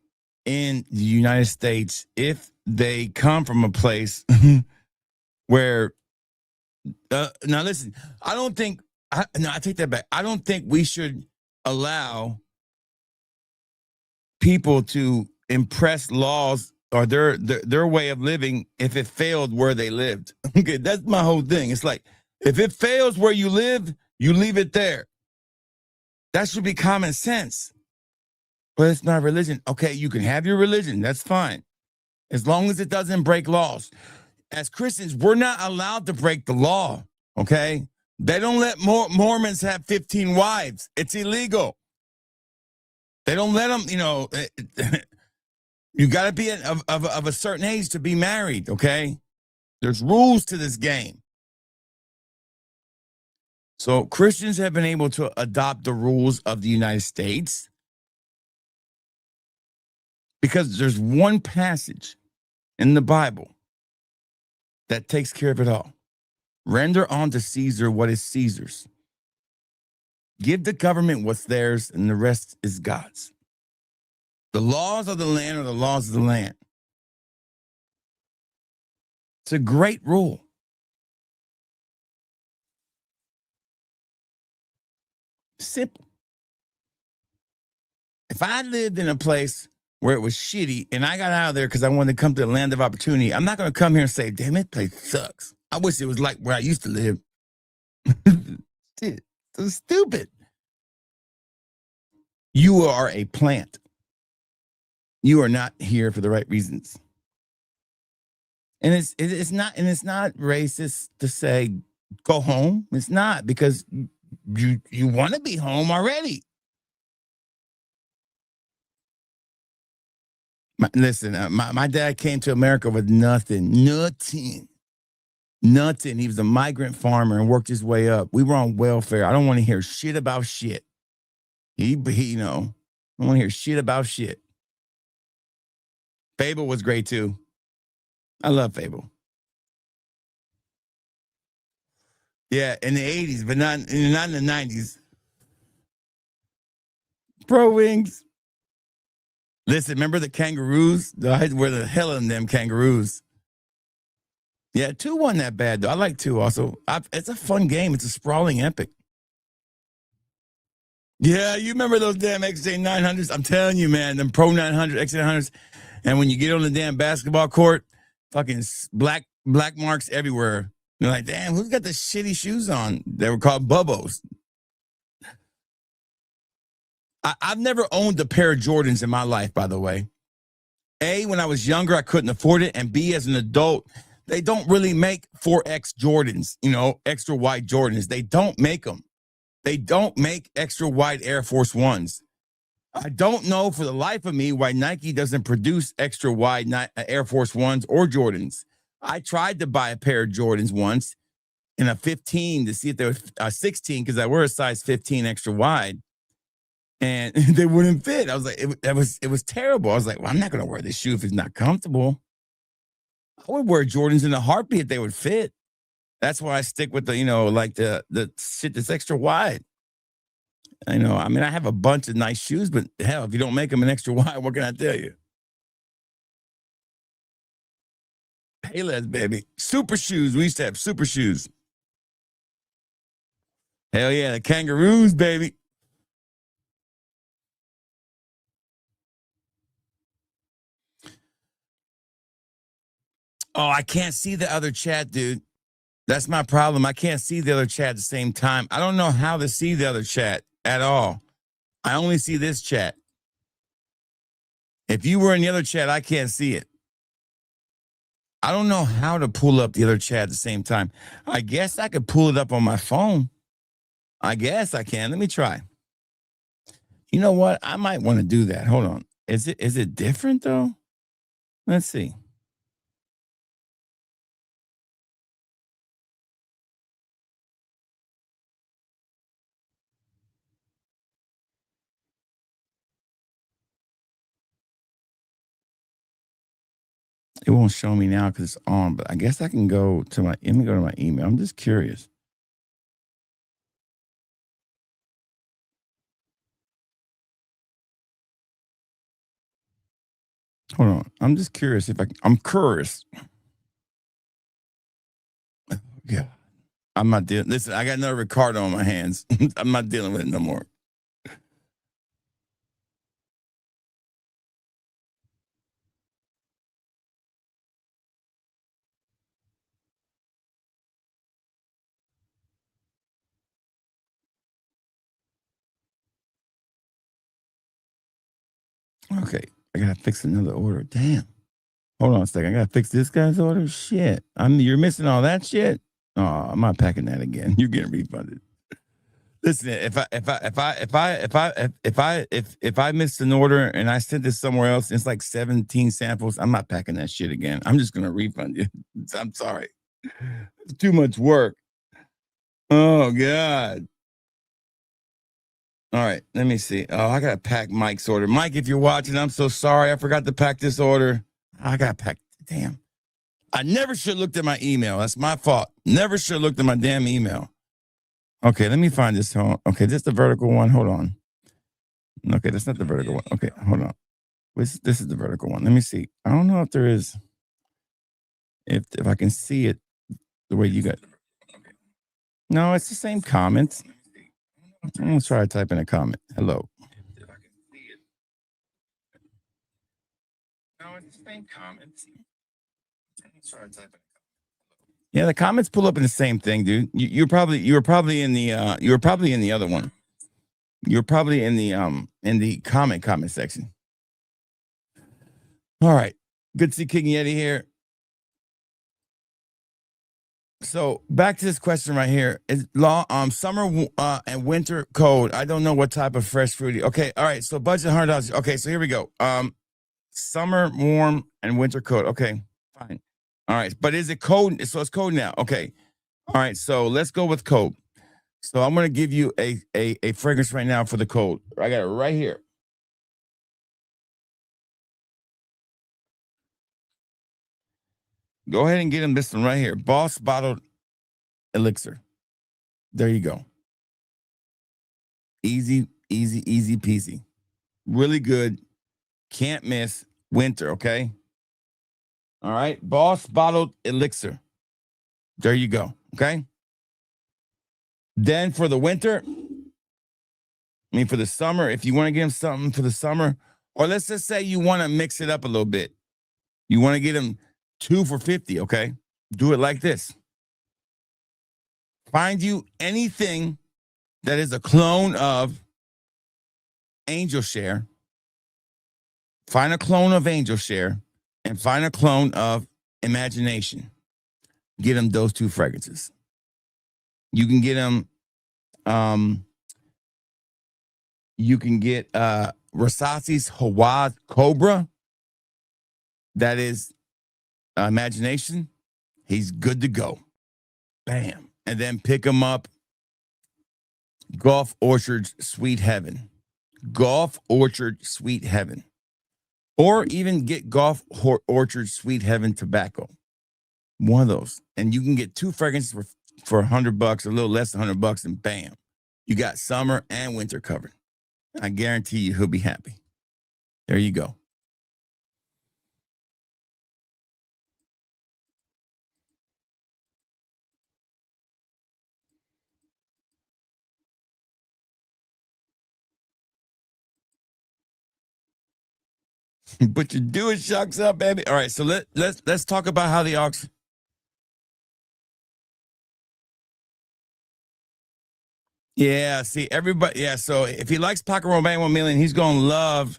in the United States if they come from a place where now listen, I don't think I take that back. I don't think we should allow people to impress laws or their way of living if it failed where they lived. Okay, that's my whole thing. It's like if it fails where you live, you leave it there. That should be common sense. But it's not religion. Okay, you can have your religion. That's fine. As long as it doesn't break laws. As Christians, we're not allowed to break the law. Okay? They don't let Mormons have 15 wives. It's illegal. They don't let them, you got to be of a certain age to be married, okay? There's rules to this game. So Christians have been able to adopt the rules of the United States because there's one passage in the Bible that takes care of it all. Render unto Caesar what is Caesar's. Give the government what's theirs, and the rest is God's. The laws of the land are the laws of the land. It's a great rule. Simple. If I lived in a place where it was shitty and I got out of there because I wanted to come to the land of opportunity, I'm not going to come here and say, damn, this place sucks. I wish it was like where I used to live. Shit, so stupid. You are a plant. You are not here for the right reasons. And it's not racist to say go home. It's not, because you want to be home already. Listen, my dad came to America with nothing. He was a migrant farmer and worked his way up. We were on welfare. I don't want to hear shit about shit. I don't want to hear shit about shit. Fable was great too. I love Fable. Yeah, in the 80s, but not in the 90s. Pro Wings. Listen, remember the kangaroos? Where the hell in them kangaroos? Yeah, 2 wasn't that bad, though. I like 2 also. It's a fun game. It's a sprawling epic. Yeah, you remember those damn XJ900s? I'm telling you, man, them Pro 900, XJ900s. And when you get on the damn basketball court, fucking black marks everywhere. You're like, damn, who's got the shitty shoes on? They were called Bubos. I've never owned a pair of Jordans in my life, by the way. A, when I was younger, I couldn't afford it. And B, as an adult, they don't really make 4X Jordans, extra wide Jordans. They don't make them. They don't make extra wide Air Force Ones. I don't know for the life of me why Nike doesn't produce extra wide Air Force Ones or Jordans. I tried to buy a pair of Jordans once in a 15 to see if they were 16, because I wear a size 15 extra wide. And they wouldn't fit. I was like, it was terrible. I was like, well, I'm not going to wear this shoe if it's not comfortable. I would wear Jordans in a heartbeat if they would fit. That's why I stick with the, the shit that's extra wide. I know. I mean, I have a bunch of nice shoes, but hell, if you don't make them an extra wide, what can I tell you? Payless, baby. Super shoes. We used to have super shoes. Hell yeah, the kangaroos, baby. Oh, I can't see the other chat, dude. That's my problem. I can't see the other chat at the same time. I don't know how to see the other chat at all. I only see this chat. If you were in the other chat, I can't see it. I don't know how to pull up the other chat at the same time. I guess I could pull it up on my phone. I guess I can. Let me try. You know what? I might want to do that. Hold on. Is it different though? Let's see. It won't show me now because it's on, but I guess I can go to let me go to my email. I'm just curious. Hold on. I'm just curious if I'm curious. Yeah. I'm not dealing. Listen, I got another Ricardo on my hands. I'm not dealing with it no more. Okay. I gotta fix another order. Damn. Hold on a second. I gotta fix this guy's order. Shit. You're missing all that shit. Oh, I'm not packing that again. You're getting refunded. Listen, if I missed an order and I sent this somewhere else, it's like 17 samples. I'm not packing that shit again. I'm just gonna refund you. I'm sorry. It's too much work. Oh God. All right, let me see. Oh, I gotta pack Mike's order. Mike, if you're watching, I'm so sorry. I forgot to pack this order. I gotta pack. Damn. I never should have looked at my email. That's my fault. Never should have looked at my damn email. Okay, let me find this. Okay, this is the vertical one. Hold on. Okay, that's not the vertical one. Okay, hold on. This is the vertical one. Let me see. I don't know if there is. If I can see it the way you got. No, it's the same comments. I'm gonna try to type in a comment. Hello. If I can see it. No, it's the same comments. I'm gonna try to type in. Yeah, the comments pull up in the same thing, dude. You were probably in the other one. You're probably in the comment section. All right. Good to see King Yeti here. So back to this question right here. Is summer and winter cold. I don't know what type of fresh fruity. Okay, all right. So budget $100. Okay, so here we go. Summer warm and winter cold. Okay, fine. All right, but is it cold? So it's cold now. Okay. All right, so let's go with cold. So I'm gonna give you a fragrance right now for the cold. I got it right here. Go ahead and get him this one right here. Boss Bottled Elixir. There you go. Easy peasy. Really good. Can't miss. Winter, okay? All right. Boss Bottled Elixir. There you go. Okay. Then for the winter, for the summer, if you want to get him something for the summer, or let's just say you want to mix it up a little bit. You want to get him 2 for $50, okay? Do it like this. Find you anything that is a clone of Angel Share. Find a clone of Angel Share and find a clone of Imagination. Get them those 2 fragrances. You can get them, you can get Versace's Hawaii Cobra. That is Imagination. He's good to go. Bam. And then pick him up Golf Orchard's Sweet Heaven. Golf Orchard Sweet Heaven. Or even get Golf Orchard Sweet Heaven Tobacco. One of those. And you can get 2 fragrances for $100, a little less than $100, and bam. You got summer and winter covered. I guarantee you he'll be happy. There you go. But you do it, shucks up, baby. All right, so let's talk about how the auction. Yeah, see everybody. Yeah, so if he likes Paco Rabanne 1 million, he's gonna love.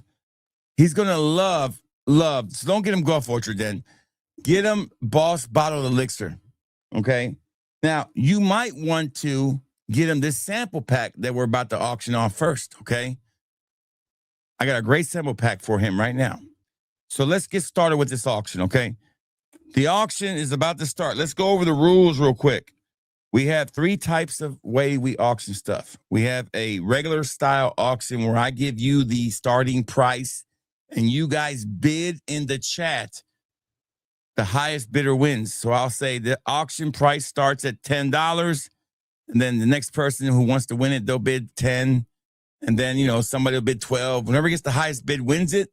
So don't get him Gulf Orchard then. Get him Boss Bottled Elixir. Okay. Now you might want to get him this sample pack that we're about to auction off first. Okay. I got a great sample pack for him right now. So let's get started with this auction. Okay. The auction is about to start. Let's go over the rules real quick. We have 3 types of way we auction stuff. We have a regular style auction where I give you the starting price and you guys bid in the chat. The highest bidder wins. So I'll say the auction price starts at $10. And then the next person who wants to win it, they'll bid 10. And then, you know, somebody will bid 12. Whoever gets the highest bid wins it.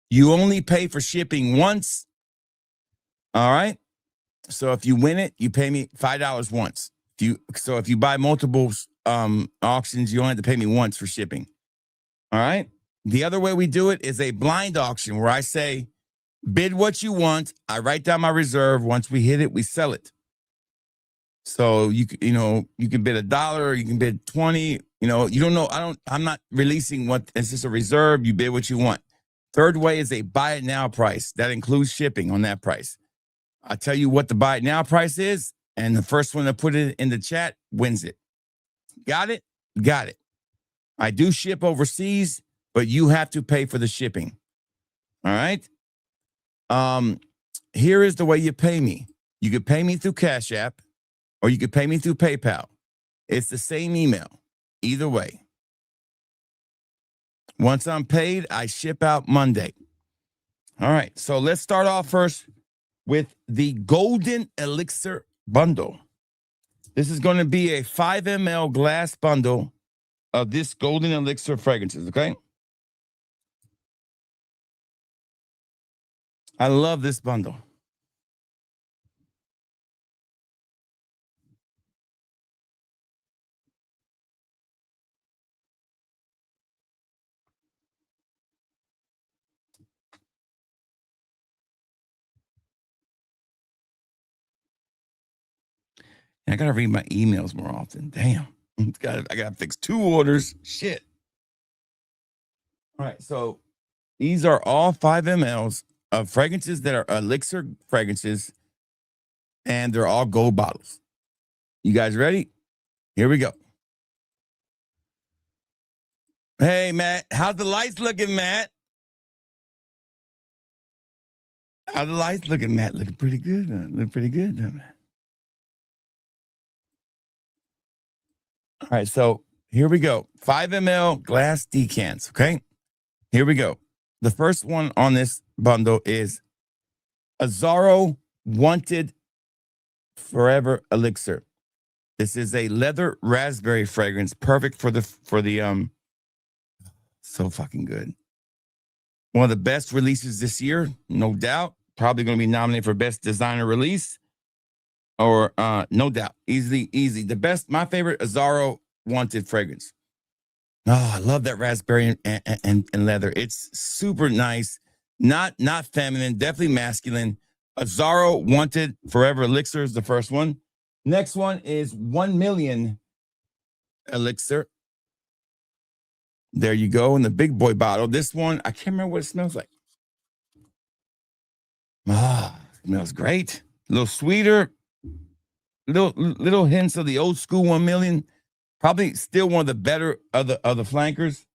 You only pay for shipping once. All right. So if you win it, you pay me $5 once. If you buy multiple auctions, you only have to pay me once for shipping. All right. The other way we do it is a blind auction where I say, bid what you want. I write down my reserve. Once we hit it, we sell it. So you can bid $1 or you can bid 20. You know, you don't know. I'm not releasing what. It's just a reserve. You bid what you want. Third way is a buy it now price. That includes shipping on that price. I tell you what the buy it now price is, and the first one to put it in the chat wins it. Got it? Got it. I do ship overseas, but you have to pay for the shipping. All right. Here is the way you pay me. You could pay me through Cash App, or you could pay me through PayPal. It's the same email. Either way. Once I'm paid, I ship out Monday. All right. So let's start off first with the Golden Elixir bundle. This is going to be a 5 ml glass bundle of this Golden Elixir fragrances, okay? I love this bundle. I gotta read my emails more often. Damn. I gotta fix 2 orders. Shit. All right, so these are all 5 mLs of fragrances that are Elixir fragrances, and they're all gold bottles. You guys ready? Here we go. Hey, Matt. How's the lights looking, Matt? How's the lights looking, Matt? Looking pretty good. Looking pretty good, Matt. All right, so here we go. 5 ml glass decants, okay? Here we go. The first one on this bundle is Azzaro Wanted Forever Elixir. This is a leather raspberry fragrance, perfect for the so fucking good. One of the best releases this year, no doubt. Probably going to be nominated for best designer release. Or no doubt, easy. The best, my favorite Azzaro Wanted fragrance. Oh, I love that raspberry and leather. It's super nice, not feminine, definitely masculine. Azzaro Wanted Forever Elixir is the first one. Next one is 1 million Elixir. There you go in the big boy bottle. This one, I can't remember what it smells like. It smells great. A little sweeter. Little hints of the old school 1 million. Probably still one of the better of the flankers.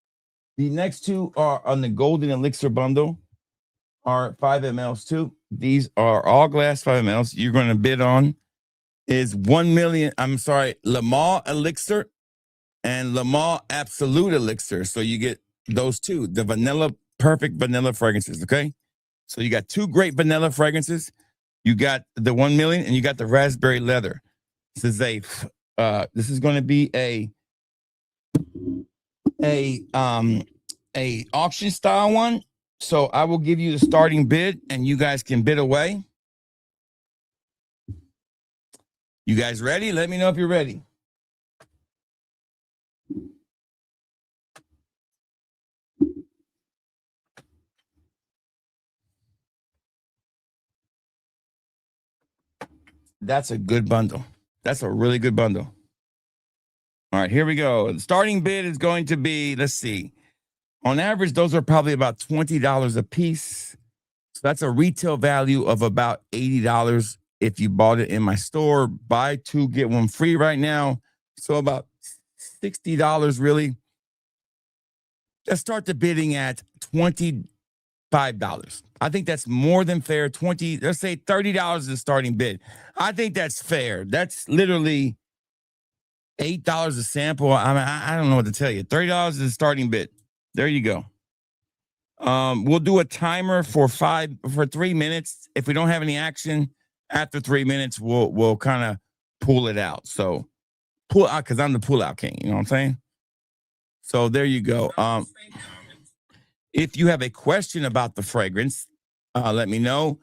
The next 2 are on the Golden Elixir bundle, are 5 mLs too. These are all glass 5 mLs. You're going to bid on is 1 million. I'm sorry, Le Mans Elixir and Le Mans Absolute Elixir. So you get those 2, the perfect vanilla fragrances. Okay, so you got 2 great vanilla fragrances. You got the 1 million and you got the raspberry leather. This is going to be a a auction style one. So I will give you the starting bid and you guys can bid away. You guys ready? Let me know if you're ready. That's a good bundle. That's a really good bundle. All right, here we go. The starting bid is going to be, let's see. On average, those are probably about $20 a piece. So that's a retail value of about $80 if you bought it in my store. Buy two, get one free right now. So about $60 really. Let's start the bidding at $25. I think that's more than fair. Let's say $30 is the starting bid. I think that's fair. That's literally $8 a sample. I mean, I don't know what to tell you. $30 is the starting bid. There you go. We'll do a timer for 3 minutes. If we don't have any action after 3 minutes, we'll kind of pull it out. So pull out, because I'm the pull out king. You know what I'm saying? So there you go. If you have a question about the fragrance, let me know.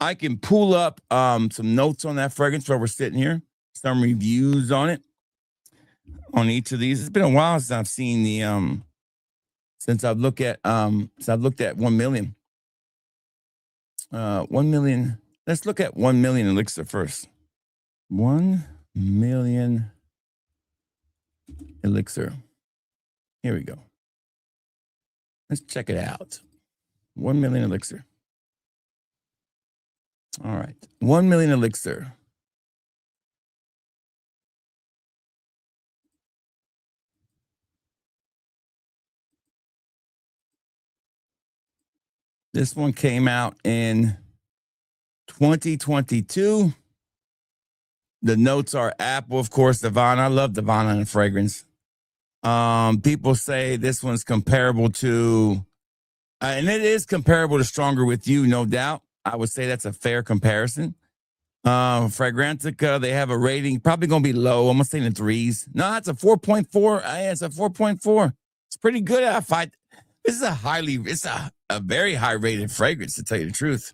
I can pull up some notes on that fragrance while we're sitting here, some reviews on it, on each of these. It's been a while since I've seen the since I've looked at 1 million. 1 million. Let's look at 1 million elixir first. 1 million elixir. Here we go. Let's check it out. 1 million elixir. All right. 1 million elixir. This one came out in 2022. The notes are apple, of course, Divine. I love Divine and fragrance. People say this one's comparable to, and it is comparable to Stronger With You, no doubt. I would say that's a fair comparison. Fragrantica, they have a rating, probably going to be low. I'm going to say in the threes. No, it's a 4.4. It's a 4.4. It's pretty good. This is a very high rated fragrance, to tell you the truth.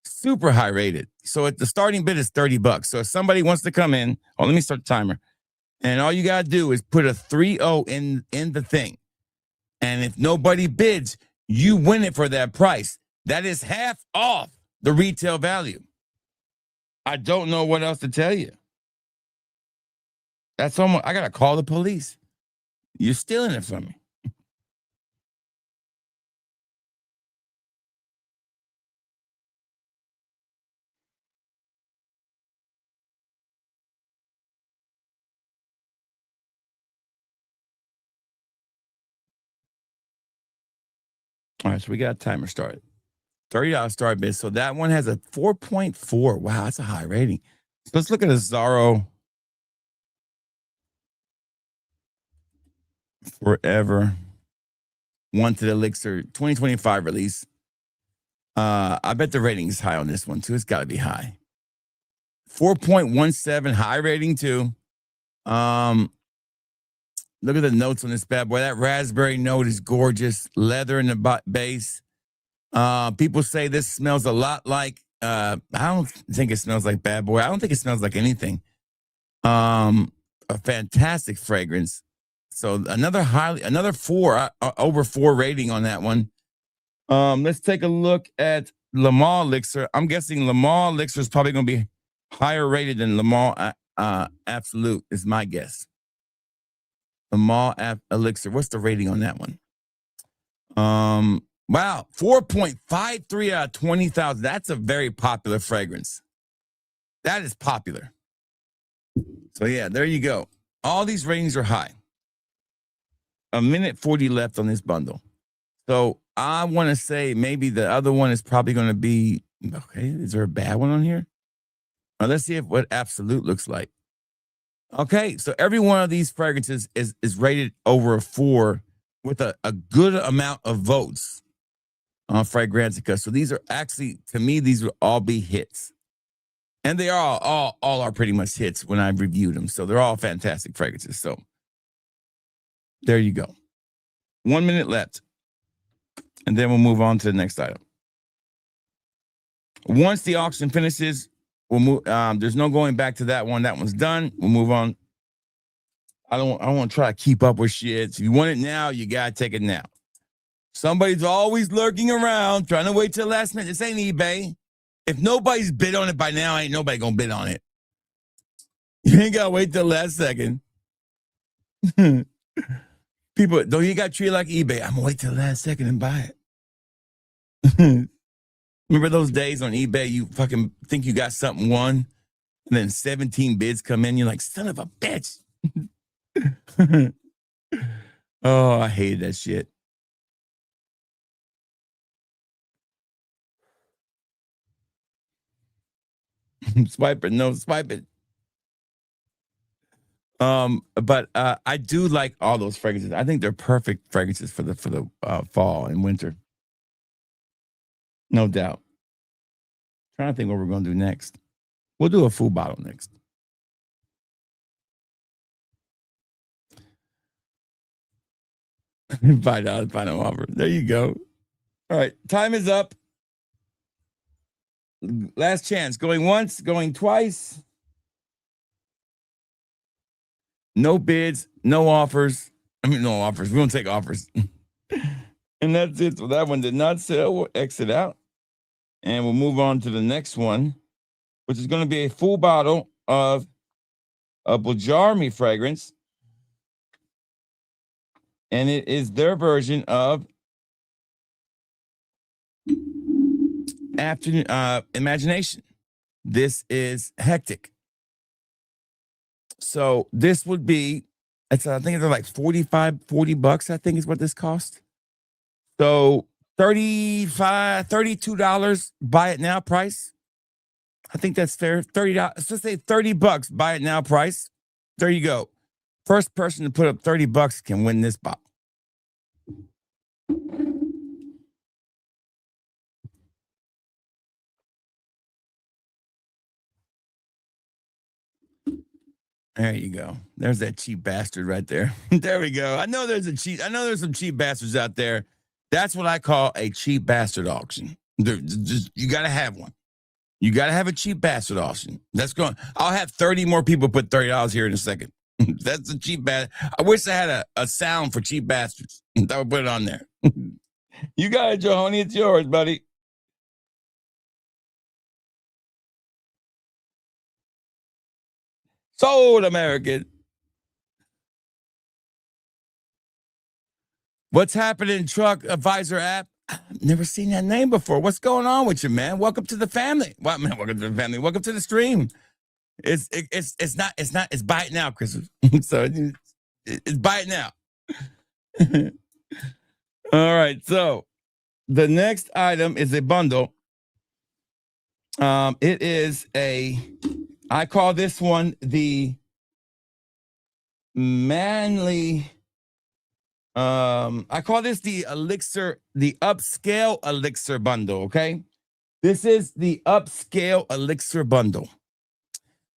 Super high rated. So the starting bid is $30. So if somebody wants to come in, let me start the timer. And all you got to do is put a 3-0 in the thing. And if nobody bids, you win it for that price. That is half off the retail value. I don't know what else to tell you. That's almost, I got to call the police. You're stealing it from me. All right, so we got a timer started. $30 start bid. So that one has a 4.4. Wow, that's a high rating. So let's look at a Zaro Forever Wanted Elixir 2025 release. I bet the rating is high on this one too. It's got to be high. 4.17, high rating too. Look at the notes on this bad boy. That raspberry note is gorgeous. Leather in the base. People say this smells a lot like, I don't think it smells like Bad Boy. I don't think it smells like anything. A fantastic fragrance. So another over 4 rating on that one. Let's take a look at Le Mans Elixir. I'm guessing Le Mans Elixir is probably going to be higher rated than Le Mans Absolute is my guess. Le Mans Elixir. What's the rating on that one? Wow, 4.53 out of 20,000. That's a very popular fragrance. That is popular. So yeah, there you go. All these ratings are high. 1:40 left on this bundle. So I want to say maybe the other one is probably going to be, okay, is there a bad one on here? Now let's see what Absolute looks like. Okay, so every one of these fragrances is rated over a 4 with a good amount of votes on Fragrantica. So these are actually, to me, these will all be hits. And they are all are pretty much hits when I reviewed them. So they're all fantastic fragrances. So There you go. 1 minute left. And then we'll move on to the next item. Once the auction finishes, we'll move. There's no going back to that one. That one's done. We'll move on. I don't want to try to keep up with shit. If you want it now, you gotta take it now. Somebody's always lurking around, trying to wait till the last minute. This ain't eBay. If nobody's bid on it by now, ain't nobody gonna bid on it. You ain't gotta wait till the last second. People, don't you got to treat it like eBay? I'm going to wait till the last second and buy it. Remember those days on eBay, you fucking think you got something won, and then 17 bids come in, you're like, son of a bitch. Oh, I hated that shit. Swipe it, no, swipe it. But I do like all those fragrances. I think they're perfect fragrances for the fall and winter. No doubt. Trying to think what we're going to do next. We'll do a full bottle next. $5 final offer. There you go. All right, time is up. Last chance. Going once, going twice. No bids, no offers. I mean, no offers. We don't take offers. And that's it. So that one did not sell. We'll exit out. And we'll move on to the next one, which is going to be a full bottle of a Bujarmi fragrance. And it is their version of Afternoon Imagination. This is Hectic. So this would be, I think they're like $40, I think is what this costs. So $32 buy it now price. I think that's fair. $30. Let's just say $30 buy it now price. There you go. First person to put up $30 can win this bottle. There you go. There's that cheap bastard right there. There we go. I know there's some cheap bastards out there. That's what I call a cheap bastard auction. You got to have one. You got to have a cheap bastard auction. I'll have 30 more people put $30 here in a second. That's a cheap bastard. I wish I had a sound for cheap bastards. I would put it on there. You got it, Johoney. It's yours, buddy. Sold American. What's happening, Truck Advisor app? I've never seen that name before. What's going on with you, man? Welcome to the family. Well, man, welcome to the family. Welcome to the stream. It's buy it now, Chris. So it's buy it now. All right. So the next item is a bundle. It is I call this one the manly. I call this the elixir, the upscale elixir bundle. Okay, this is the upscale elixir bundle.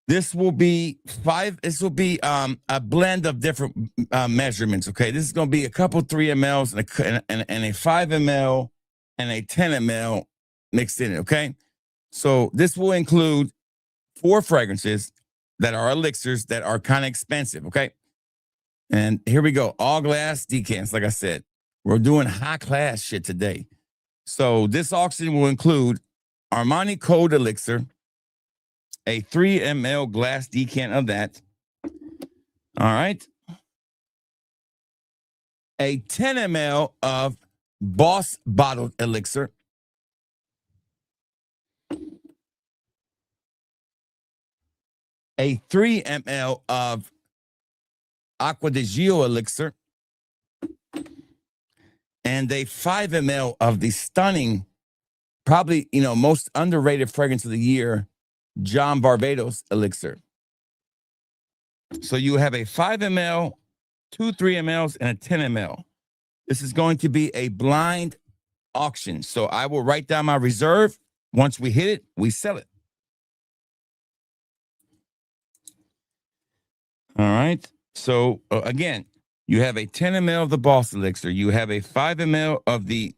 This will be a blend of different measurements. Okay, this is going to be a couple 3 mLs and a 5 ml and a 10 ml mixed in it. Okay, so this will include 4 fragrances that are elixirs that are kind of expensive. Okay. And here we go. All glass decants. Like I said, we're doing high class shit today. So this auction will include Armani Code Elixir, a 3 ml glass decant of that. All right. A 10 ml of Boss Bottled Elixir. A 3 ml of Acqua di Gio Elixir, and a 5 ml of the stunning, probably, most underrated fragrance of the year, John Barbados Elixir. So you have a 5 ml, 2 3 mLs, and a 10 ml. This is going to be a blind auction. So I will write down my reserve. Once we hit it, we sell it. All right. So again, You have a 10 ml of the Boss Elixir. You have a 5 ml of the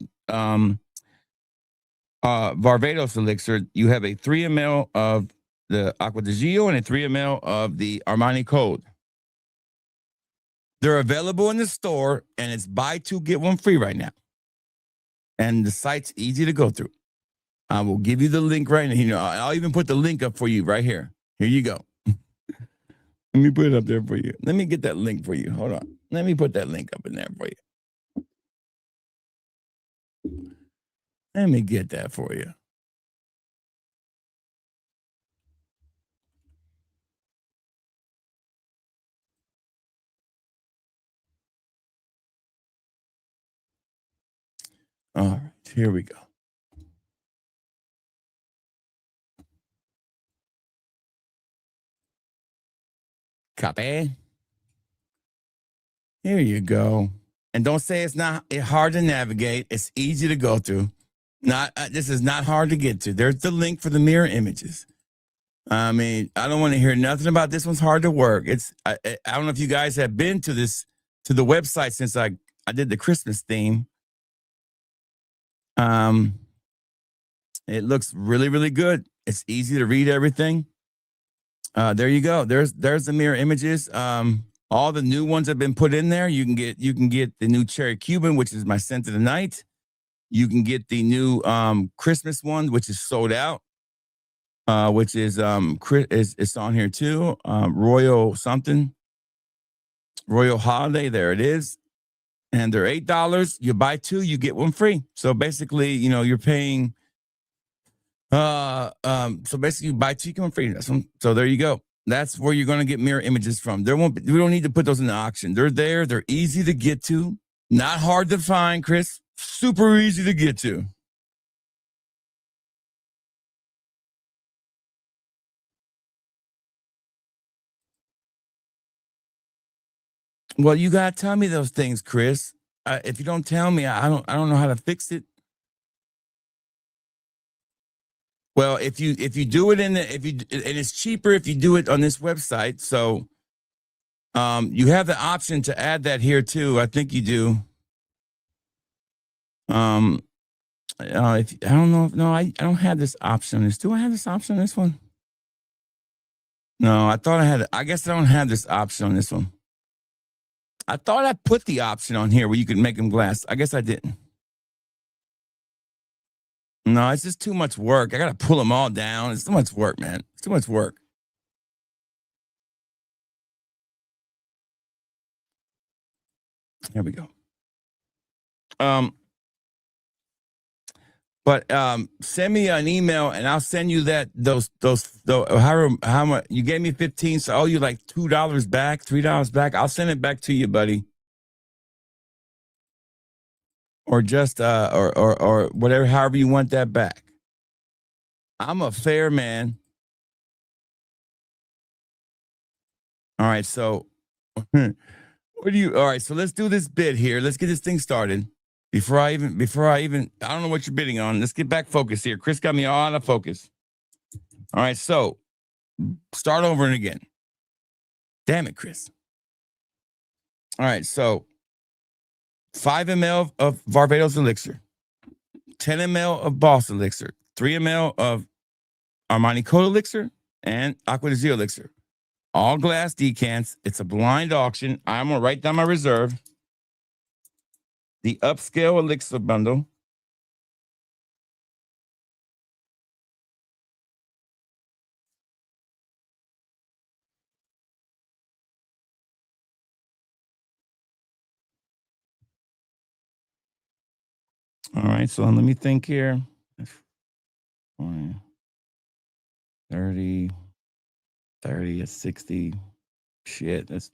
Barbados Elixir. You have a 3 ml of the Acqua di Gio and a 3 ml of the Armani Code. They're available in the store, and it's buy two, get one free right now. And the site's easy to go through. I will give you the link right now. You know, I'll even put the link up for you right here. Here you go. Let me put it up there for you. Let me get that link for you. Hold on. Let me put that link up in there for you. Let me get that for you. All right, here we go. Copy. Here you go. And don't say it's hard to navigate. It's easy to go through. This is not hard to get to. There's the link for the mirror images. I mean, I don't want to hear nothing about this one's hard to work. I don't know if you guys have been to the website since I did the Christmas theme. It looks really, really good. It's easy to read everything. There you go. There's the mirror images. All the new ones have been put in there. You can get the new Cherry Cuban, which is my scent of the night. You can get the new Christmas one, which is sold out. Which is it's on here too. Royal something. Royal Holiday. There it is. And they're $8. You buy two, you get one free. So basically, you know, you're paying. So basically, you buy two, you get one free. So there you go. That's where you're going to get mirror images from. We don't need to put those in the auction. They're there. They're easy to get to. Not hard to find, Chris. Super easy to get to. Well, you gotta tell me those things, Chris. If you don't tell me, I don't know how to fix it. Well, if you do it and it's cheaper if you do it on this website. So, you have the option to add that here too. I think you do. I don't know. No, I don't have this option on this. Do I have this option on this one? No, I thought I had it. I guess I don't have this option on this one. I thought I put the option on here where you could make them glass. I guess I didn't. No, it's just too much work. I got to pull them all down. It's too much work, man. It's too much work. Here we go. But send me an email and I'll send you how much you gave me 15, so I owe you like $2 back, $3 back. I'll send it back to you, buddy. Or just or whatever, however you want that back. I'm a fair man. All right, so all right, so let's do this bid here. Let's get this thing started. Before I even, I don't know what you're bidding on. Let's get back focused here. Chris got me all out of focus. All right, so start over and again. Damn it, Chris. All right, so 5 ml of Barbados Elixir, 10 ml of Boss Elixir, 3 ml of Armani Code Elixir, and Acqua di Gio Elixir. All glass decants. It's a blind auction. I'm going to write down my reserve. The upscale elixir bundle. All right, so let me think here. 20, 30, 30, 60. Shit, that's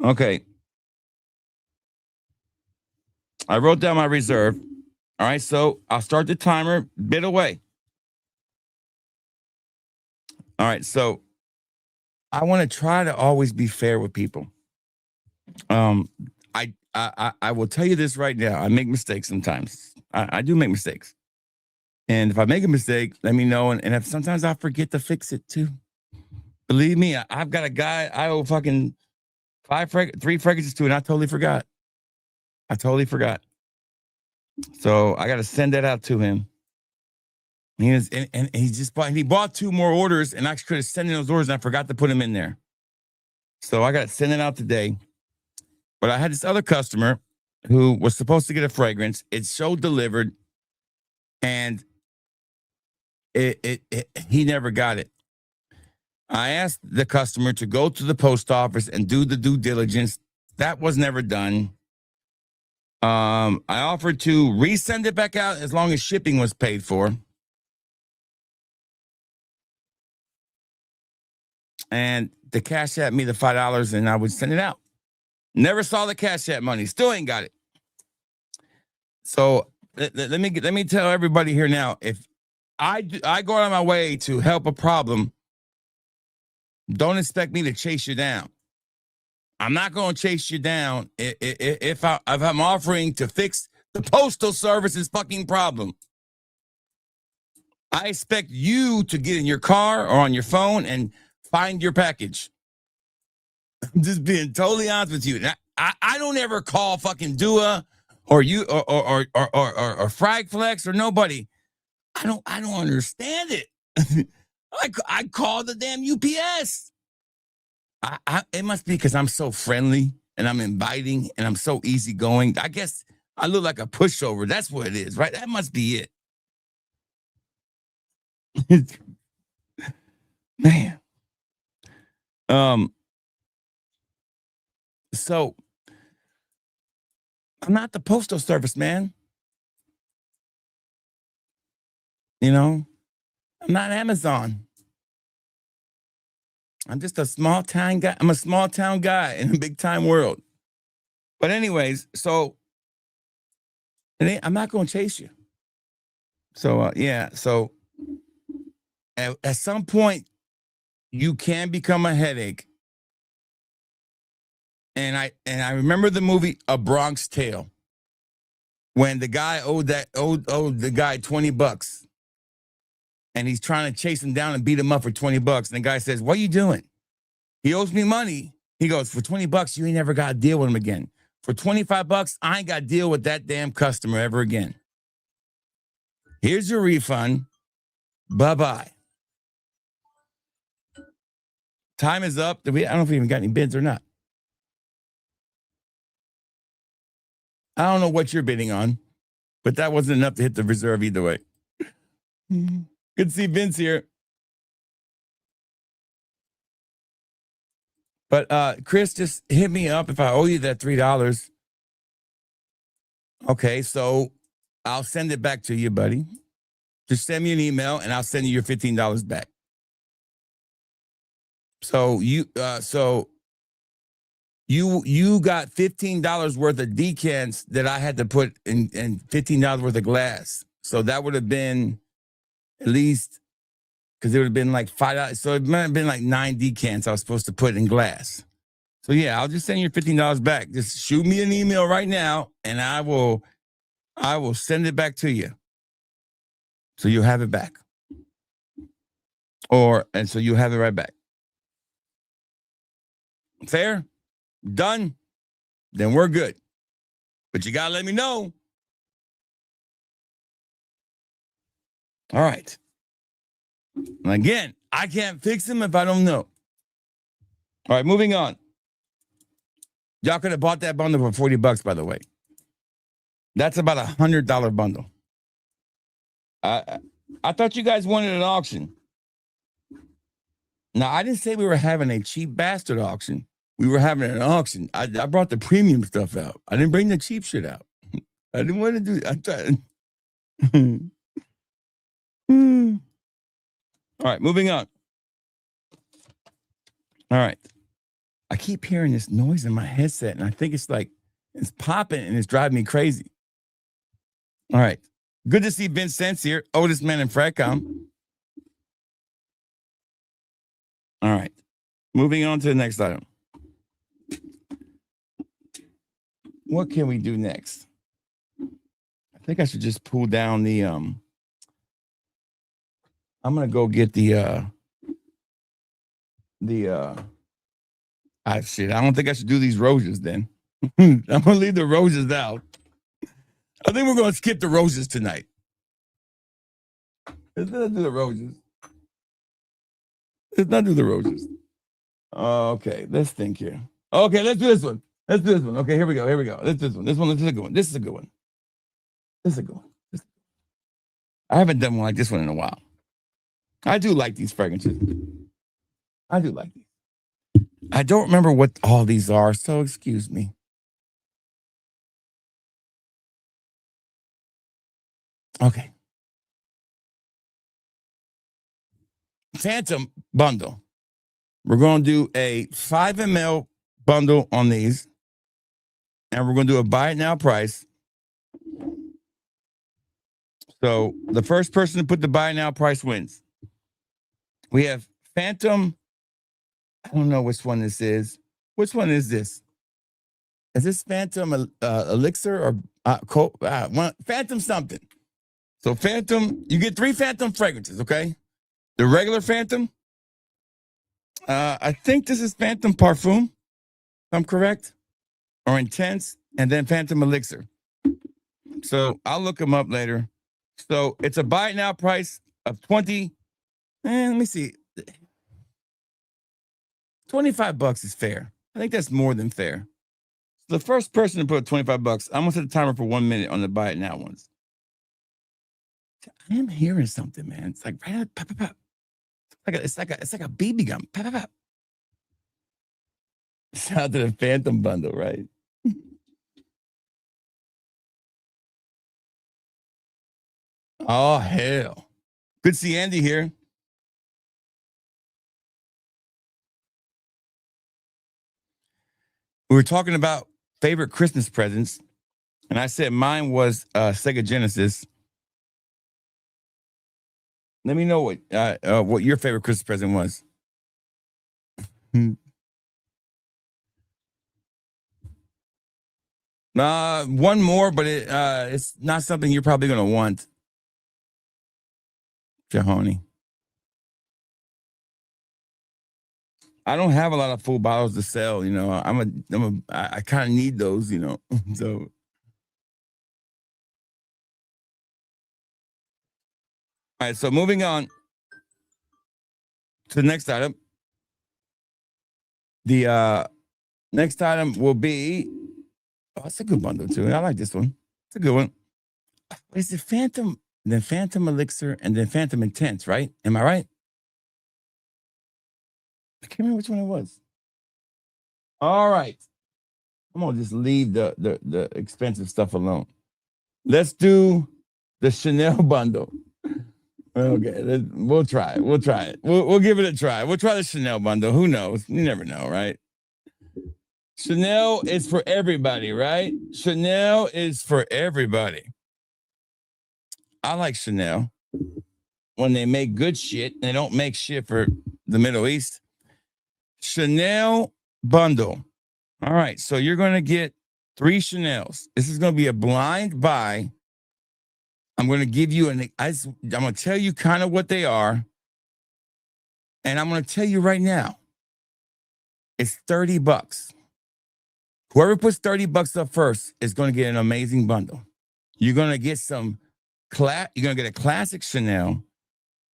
okay. I wrote down my reserve. All right, so I'll start the timer, bid away. All right, so I want to try to always be fair with people. I will tell you this right now. I make mistakes sometimes. I do make mistakes. And if I make a mistake, let me know. And if sometimes I forget to fix it too. Believe me, I've got a guy, I owe fucking 3 fragrances too, and I totally forgot. So I got to send that out to him. And he bought 2 more orders, and I could have sent in those orders, and I forgot to put them in there. So I got to send it out today. But I had this other customer who was supposed to get a fragrance. It showed delivered, and he never got it. I asked the customer to go to the post office and do the due diligence. That was never done. I offered to resend it back out as long as shipping was paid for. And the Cash App me the $5 and I would send it out. Never saw the Cash App money. Still ain't got it. So let me tell everybody here now. If I go out of my way to help a problem, don't expect me to chase you down. I'm not going to chase you down if I'm offering to fix the Postal Service's fucking problem. I expect you to get in your car or on your phone and find your package. I'm just being totally honest with you. I don't ever call fucking Dua or you or Fragflex or nobody. I don't understand it. I call the damn UPS. It must be because I'm so friendly and I'm inviting and I'm so easygoing. I guess I look like a pushover. That's what it is, right? That must be it. Man. So I'm not the Postal Service, man. You know, I'm not Amazon. I'm just a small town guy. I'm a small town guy in a big time world. But anyways, so I'm not going to chase you. So, yeah. So at some point, you can become a headache. And I remember the movie A Bronx Tale when the guy owed the guy $20 and he's trying to chase him down and beat him up for $20. And the guy says, "What are you doing?" He owes me money. He goes, "For $20, you ain't never got to deal with him again. For $25, I ain't got to deal with that damn customer ever again. Here's your refund. Bye-bye." Time is up. I don't know if we even got any bids or not. I don't know what you're bidding on, but that wasn't enough to hit the reserve either way. Good to see Vince here. But Chris, just hit me up if I owe you that $3. Okay, so I'll send it back to you, buddy. Just send me an email and I'll send you your $15 back. So you got $15 worth of decants that I had to put in $15 worth of glass. So that would have been at least, because it would have been like $5. So it might have been like 9 decants I was supposed to put in glass. So yeah, I'll just send you $15 back. Just shoot me an email right now and I will send it back to you. So you'll have it back. And so you'll have it right back. Fair? Done? Then we're good. But you gotta let me know. All right. And again, I can't fix them if I don't know. All right, moving on. Y'all could have bought that bundle for $40, by the way. That's about $100 bundle. I thought you guys wanted an auction. Now, I didn't say we were having a cheap bastard auction. We were having an auction. I brought the premium stuff out. I didn't bring the cheap shit out. I didn't want to do it. I tried. All right, moving on. All right. I keep hearing this noise in my headset, and I think it's popping, and it's driving me crazy. All right. Good to see Vince Sense here. Oldest man in Fracom. All right. Moving on to the next item. What can we do next? I think I should just pull down the I'm gonna go get the Shit, I don't think I should do these roses then. I'm gonna leave the roses out. I think we're gonna skip the roses tonight. Let's not do the roses. Let's not do the roses. Okay, let's think here. Okay, let's do this one. Let's do this one. Okay, here we go. Here we go. Let's do this one. This is a good one. This is a good one. This is a good one. I haven't done one like this one in a while. I do like these fragrances. I do like these. I don't remember what all these are, so excuse me. Okay. Phantom bundle. We're going to do a 5 ml bundle on these, and we're going to do a buy it now price. So the first person to put the buy now price wins. We have Phantom. I don't know which one this is. Which one is this? Is this Phantom Elixir or Phantom something? So Phantom, you get 3 Phantom fragrances, okay? The regular Phantom. I think this is Phantom Parfum, if I'm correct, or Intense, and then Phantom Elixir. So I'll look them up later. So it's a buy it now price of 20. Let me see. $25 is fair. I think that's more than fair. So the first person to put $25, I'm gonna set the timer for 1 minute on the buy it now ones. I am hearing something, man. It's like right out, pop, pop, pop. It's like a BB gun. Pop, pop, pop. Shout out to the Phantom bundle, right? Oh hell. Good to see Andy here. We were talking about favorite Christmas presents, and I said mine was Sega Genesis. Let me know what your favorite Christmas present was. One more, but it's not something you're probably gonna want. Jahoni. I don't have a lot of full bottles to sell, you know. I kind of need those, you know. So all right, so moving on to the next item. The next item will be it's a good bundle too. I like this one. It's a good one. Is it Phantom, then Phantom Elixir, and then Phantom Intense, right? Am I right? I can't remember which one it was. All right. I'm gonna just leave the expensive stuff alone. Let's do the Chanel bundle. Okay, we'll try it. We'll try it. We'll give it a try. We'll try the Chanel bundle. Who knows? You never know, right? Chanel is for everybody, right? Chanel is for everybody. I like Chanel when they make good shit. They don't make shit for the Middle East. Chanel bundle. All right, so you're going to get 3 Chanels. This is going to be a blind buy. I'm going to give you I'm going to tell you kind of what they are. And I'm going to tell you right now, it's $30. Whoever puts $30 up first is going to get an amazing bundle. You're going to get you're going to get a classic Chanel.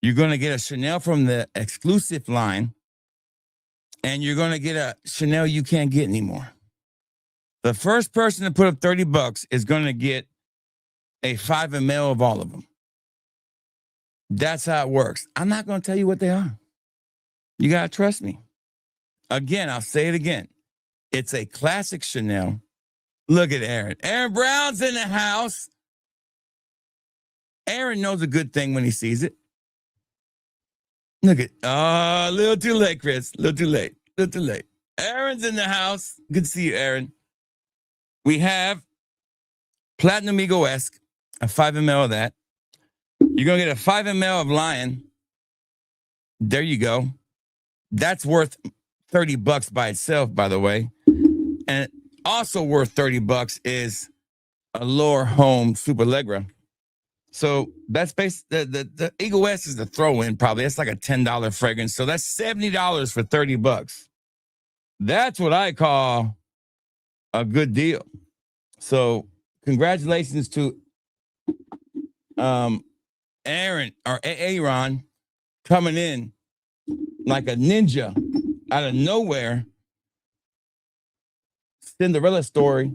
You're going to get a Chanel from the exclusive line. And you're going to get a Chanel you can't get anymore. The first person to put up $30 is going to get a 5 ml of all of them. That's how it works. I'm not going to tell you what they are. You got to trust me. Again, I'll say it again. It's a classic Chanel. Look at Aaron. Aaron Brown's in the house. Aaron knows a good thing when he sees it. Look at, a little too late, Chris. A little too late. A little too late. Aaron's in the house. Good to see you, Aaron. We have Platinum Eagle-esque, a 5 ml of that. You're going to get a 5 ml of Lion. There you go. That's worth $30 by itself, by the way. And also worth $30 is Allure Home Superleggera. So that's the Eagle-esque is the throw-in probably. That's like a $10 fragrance. So that's $70 for $30. That's what I call a good deal. So congratulations to Aaron or Aaron coming in like a ninja out of nowhere. Cinderella story.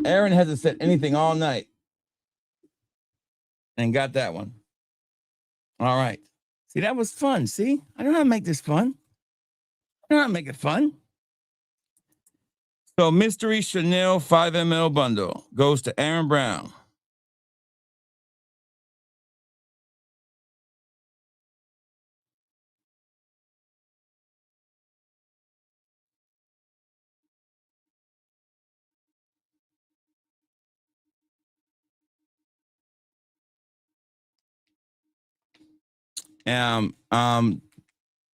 Aaron hasn't said anything all night and got that one. All right. See, that was fun. See, I know how to make this fun. I know how to make it fun. So, Mystery Chanel 5 ml bundle goes to Aaron Brown.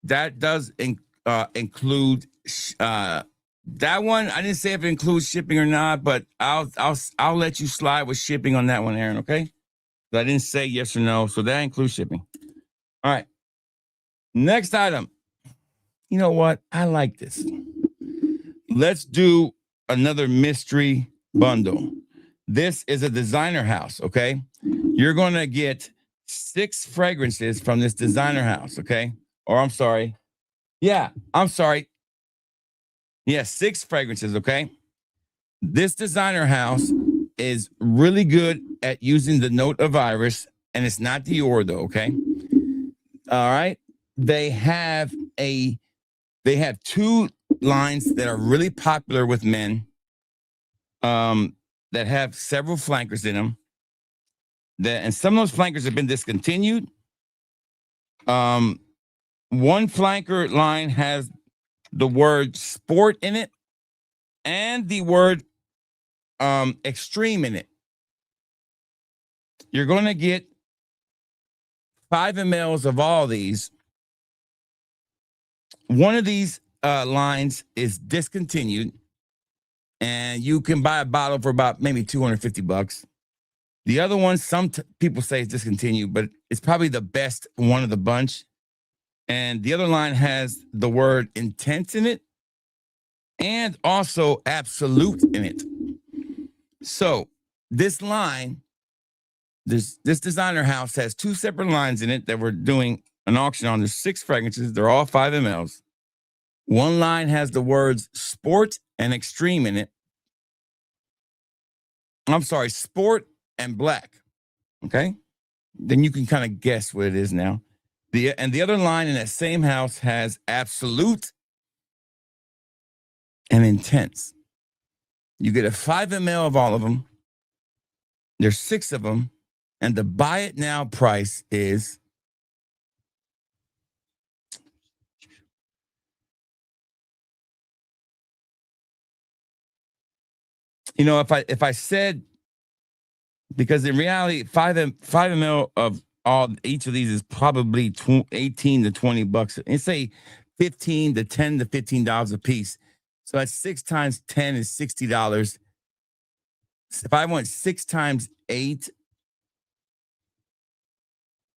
That does include that one. I didn't say if it includes shipping or not, but I'll let you slide with shipping on that one, Aaron. Okay, I didn't say yes or no, so that includes shipping. All right. Next item. You know what? I like this. Let's do another mystery bundle. This is a designer house. Okay, you're going to get 6 fragrances from this designer house. Okay, or I'm sorry. Yeah, I'm sorry. Yeah, 6 fragrances, okay? This designer house is really good at using the note of iris, and it's not Dior though, okay? All right. They have 2 lines that are really popular with men, that have several flankers in them. And some of those flankers have been discontinued. One flanker line has the word sport in it and the word extreme in it. You're going to get 5 mLs of all these. One of these lines is discontinued, and you can buy a bottle for about maybe $250. The other one, some people say it's discontinued, but it's probably the best one of the bunch. And the other line has the word intense in it and also absolute in it. So this line, this designer house has 2 separate lines in it that we're doing an auction on. There's 6 fragrances. They're all 5 mLs. One line has the words sport and extreme in it. I'm sorry, sport and black. Okay. Then you can kind of guess what it is now. The other line in that same house has absolute and intense. You get a 5 ml of all of them. There's 6 of them. And the buy it now price is if I said, because in reality, 5 ml of each of these is probably $18 to $20. And say 15 to $10 to $15 a piece. So that's 6 times 10 is $60. If I went 6 times 8,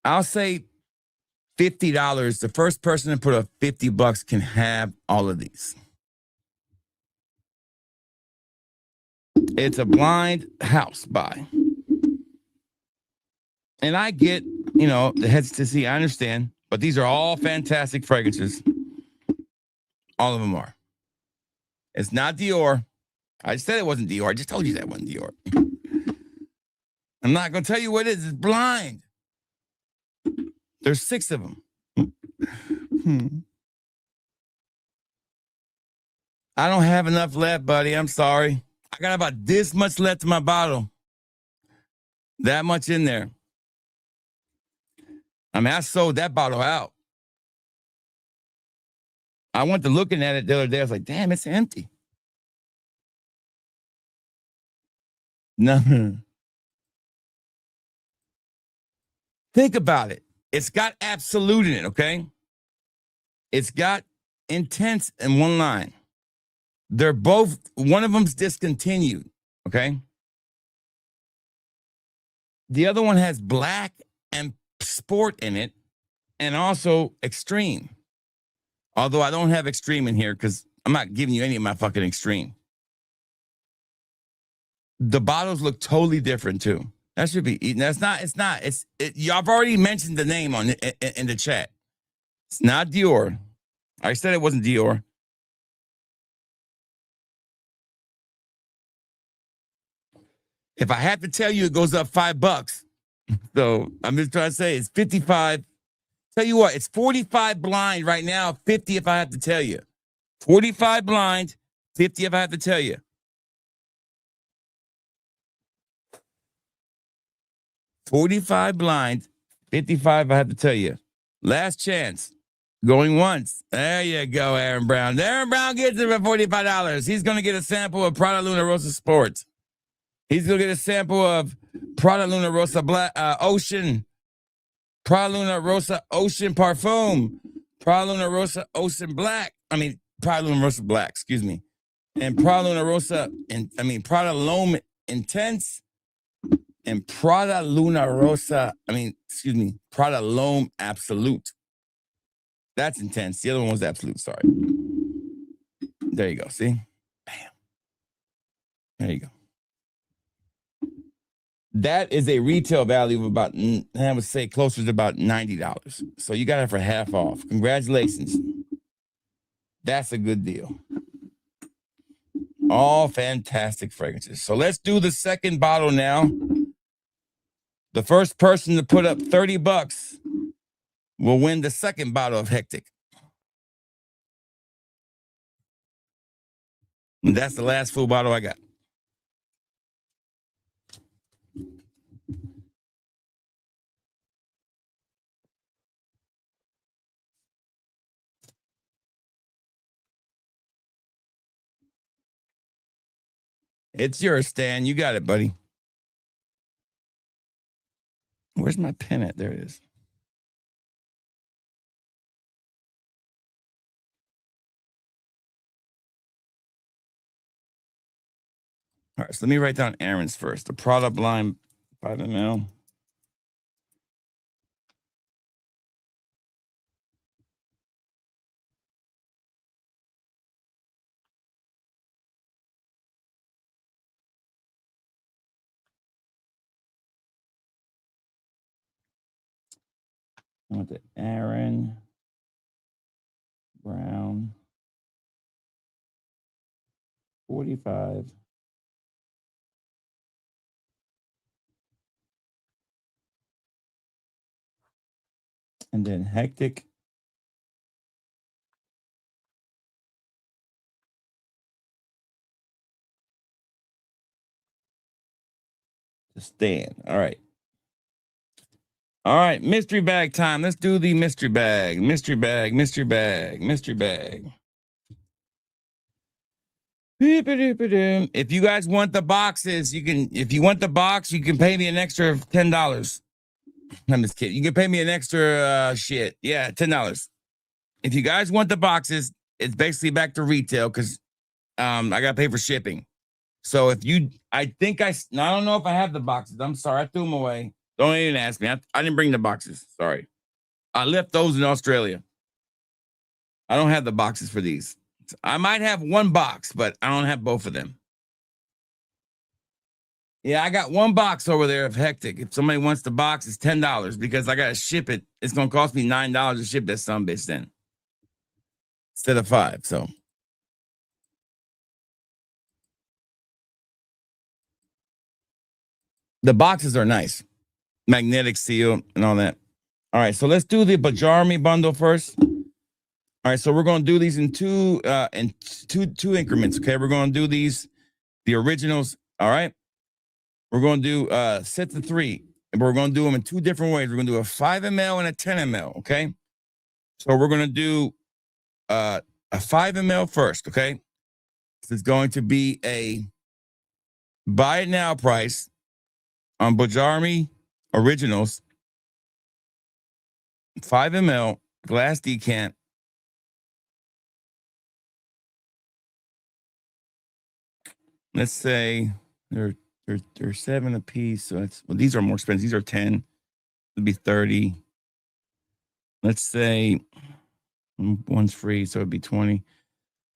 I'll say $50. The first person to put up $50 can have all of these. It's a blind house buy. And I get, the hesitancy. I understand. But these are all fantastic fragrances. All of them are. It's not Dior. I said it wasn't Dior. I just told you that wasn't Dior. I'm not going to tell you what it is. It's blind. There's 6 of them. I don't have enough left, buddy. I'm sorry. I got about this much left in my bottle. That much in there. I mean, I sold that bottle out. I went to looking at it the other day. I was like, damn, it's empty. No. Think about it. It's got absolute in it, okay? It's got intense in one line. They're both, one of them's discontinued, okay? The other one has black and sport in it, and also extreme. Although I don't have extreme in here because I'm not giving you any of my fucking extreme. The bottles look totally different too. That should be eaten. It's not. Y'all already mentioned the name on in the chat. It's not Dior. I said it wasn't Dior. If I have to tell you, it goes up $5. So I'm just trying to say it's 55. Tell you what, it's 45 blind right now, 50 if I have to tell you. 45 blind, 50 if I have to tell you. 45 blind, 55 I have to tell you. Last chance. Going once. There you go, Aaron Brown. Aaron Brown gets it for $45. He's going to get a sample of Prada Luna Rossa Sports. He's going to get a sample of Prada Luna Rossa Black, Ocean. Prada Luna Rossa Ocean Parfum. Prada Luna Rossa Ocean Black. Prada Luna Rossa Black, excuse me. And Prada Luna Rossa, Prada L'Homme Intense. And Prada Luna Rossa, Prada L'Homme Absolute. That's intense. The other one was absolute, sorry. There you go, see? Bam. There you go. That is a retail value of about, I would say closer to about $90. So you got it for half off. Congratulations. That's a good deal. All fantastic fragrances. So let's do the second bottle now. The first person to put up $30 will win the second bottle of Hectic. And that's the last full bottle I got. It's yours, Stan. You got it, buddy. Where's my pen at? There it is. All right, so let me write down Aaron's first. The product line 5 ml. I want the Aaron Brown 45. And then Hectic. To Stan. All right. All right, mystery bag time. Let's do the mystery bag. Mystery bag, mystery bag, mystery bag. If you guys want the boxes, if you want the box, you can pay me an extra $10. I'm just kidding. You can pay me an extra $10. If you guys want the boxes, it's basically back to retail because I gotta pay for shipping. So I don't know if I have the boxes. I'm sorry, I threw them away. Don't even ask me. I didn't bring the boxes. Sorry. I left those in Australia. I don't have the boxes for these. I might have one box, but I don't have both of them. Yeah, I got one box over there of Hectic. If somebody wants the box, it's $10 because I got to ship it. It's going to cost me $9 to ship that sumbitch then instead of $5. So the boxes are nice. Magnetic seal and all that. All right, so let's do the Bajarmi bundle first. All right, so we're going to do these in two increments. Okay, we're going to do the originals. All right, we're going to do sets of 3, and we're going to do them in 2 different ways. We're going to do a 5 ml and a 10 ml. Okay, so we're going to do a 5 ml first. Okay, this is going to be a buy it now price on Bajarmi Originals, 5 ml glass decant. Let's say they're 7 a piece. So these are more expensive. These are 10. It'd be 30. Let's say One's free, so it'd be 20.